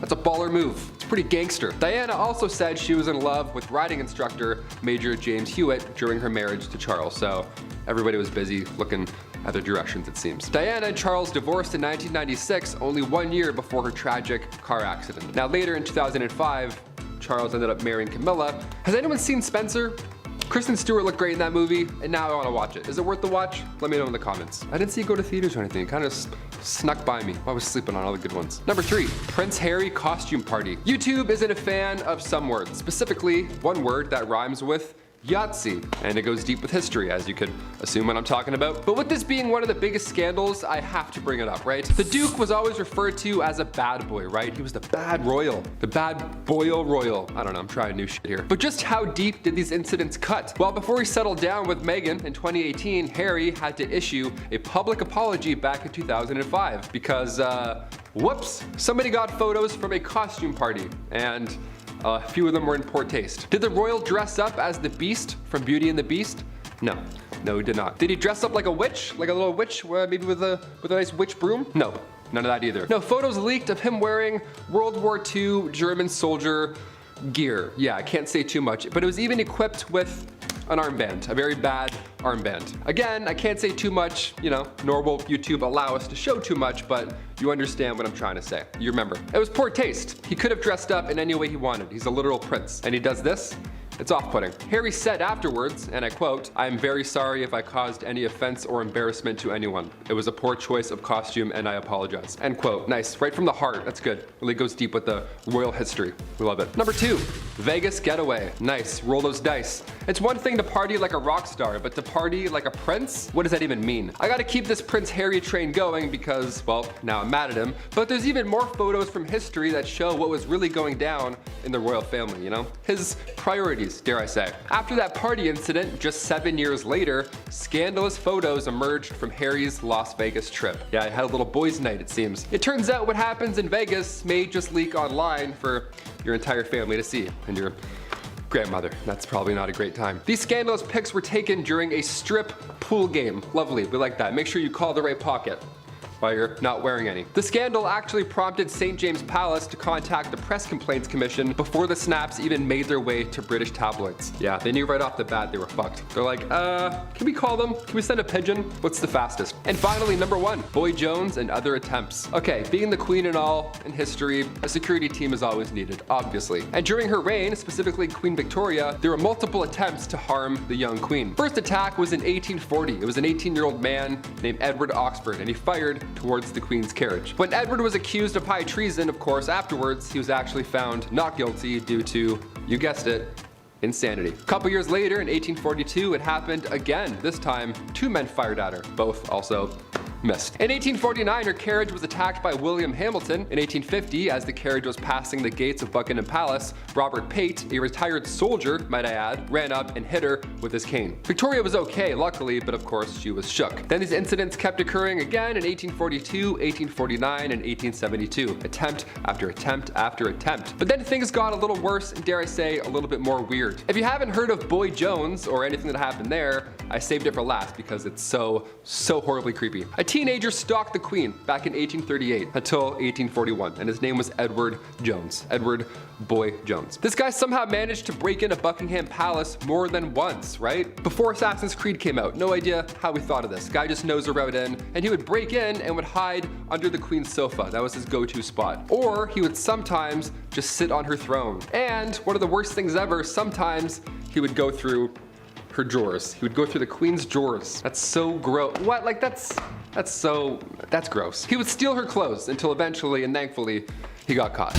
That's a baller move. It's pretty gangster. Diana also said she was in love with riding instructor Major James Hewitt during her marriage to Charles, so everybody was busy looking at their directions, it seems. Diana and Charles divorced in 1996, only 1 year before her tragic car accident. Now later in 2005, Charles ended up marrying Camilla. Has anyone seen Spencer? Kristen Stewart looked great in that movie, and now I want to watch it. Is it worth the watch? Let me know in the comments. I didn't see it go to theaters or anything. It kind of snuck by me. I was sleeping on all the good ones. Number 3, Prince Harry costume party. YouTube isn't a fan of some words, specifically one word that rhymes with Yahtzee, and it goes deep with history, as you could assume what I'm talking about. But with this being one of the biggest scandals, I have to bring it up, right? The Duke was always referred to as a bad boy, right? He was the bad royal, the bad boyle royal. I don't know, I'm trying new shit here. But just how deep did these incidents cut? Well, before he settled down with Meghan in 2018, Harry had to issue a public apology back in 2005 because, whoops, somebody got photos from a costume party, and a few of them were in poor taste. Did the royal dress up as the Beast from Beauty and the Beast? No, he did not. Did he dress up like a witch? Like a little witch, maybe with a nice witch broom? No, none of that either. No, photos leaked of him wearing World War II German soldier gear. Yeah, I can't say too much, but it was even equipped with an armband, a very bad armband. Again, I can't say too much, nor will YouTube allow us to show too much, but you understand what I'm trying to say. You remember. It was poor taste. He could have dressed up in any way he wanted. He's a literal prince. And he does this? It's off-putting. Harry said afterwards, and I quote, "I am very sorry if I caused any offense or embarrassment to anyone. It was a poor choice of costume and I apologize." End quote. Nice, right from the heart. That's good. Really goes deep with the royal history. We love it. Number 2, Vegas getaway. Nice, roll those dice. It's one thing to party like a rock star, but to party like a prince? What does that even mean? I gotta keep this Prince Harry train going because, well, now I'm mad at him, but there's even more photos from history that show what was really going down in the royal family, His priorities, dare I say. After that party incident, just 7 years later, scandalous photos emerged from Harry's Las Vegas trip. Yeah, I had a little boys' night, it seems. It turns out what happens in Vegas may just leak online for your entire family to see, and your grandmother. That's probably not a great time. These scandalous pics were taken during a strip pool game. Lovely, we like that. Make sure you call the right pocket while you're not wearing any. The scandal actually prompted St. James Palace to contact the Press Complaints Commission before the snaps even made their way to British tabloids. Yeah, they knew right off the bat they were fucked. They're like, can we call them? Can we send a pigeon? What's the fastest? And finally, number 1, Boy Jones and other attempts. Okay, being the queen and all in history, a security team is always needed, obviously. And during her reign, specifically Queen Victoria, there were multiple attempts to harm the young queen. First attack was in 1840. It was an 18-year-old man named Edward Oxford, and he fired towards the Queen's carriage. When Edward was accused of high treason, of course, afterwards, he was actually found not guilty due to, you guessed it, insanity. A couple years later, in 1842, it happened again. This time, 2 men fired at her, both also missed. In 1849, her carriage was attacked by William Hamilton. In 1850, as the carriage was passing the gates of Buckingham Palace, Robert Pate, a retired soldier, might I add, ran up and hit her with his cane. Victoria was okay, luckily, but of course she was shook. Then these incidents kept occurring again in 1842, 1849, and 1872. Attempt after attempt after attempt. But then things got a little worse and, dare I say, a little bit more weird. If you haven't heard of Boy Jones or anything that happened there, I saved it for last because it's so horribly creepy. A teenager stalked the Queen back in 1838 until 1841, and his name was Edward Jones. Edward Boy Jones. This guy somehow managed to break into Buckingham Palace more than once, right? Before Assassin's Creed came out, no idea how we thought of this. Guy just knows a route in, and he would break in and would hide under the Queen's sofa. That was his go-to spot. Or he would sometimes just sit on her throne. And one of the worst things ever, sometimes he would go through her drawers. He would go through the Queen's drawers. That's so gross. What? Like that's gross. He would steal her clothes until eventually, and thankfully, he got caught.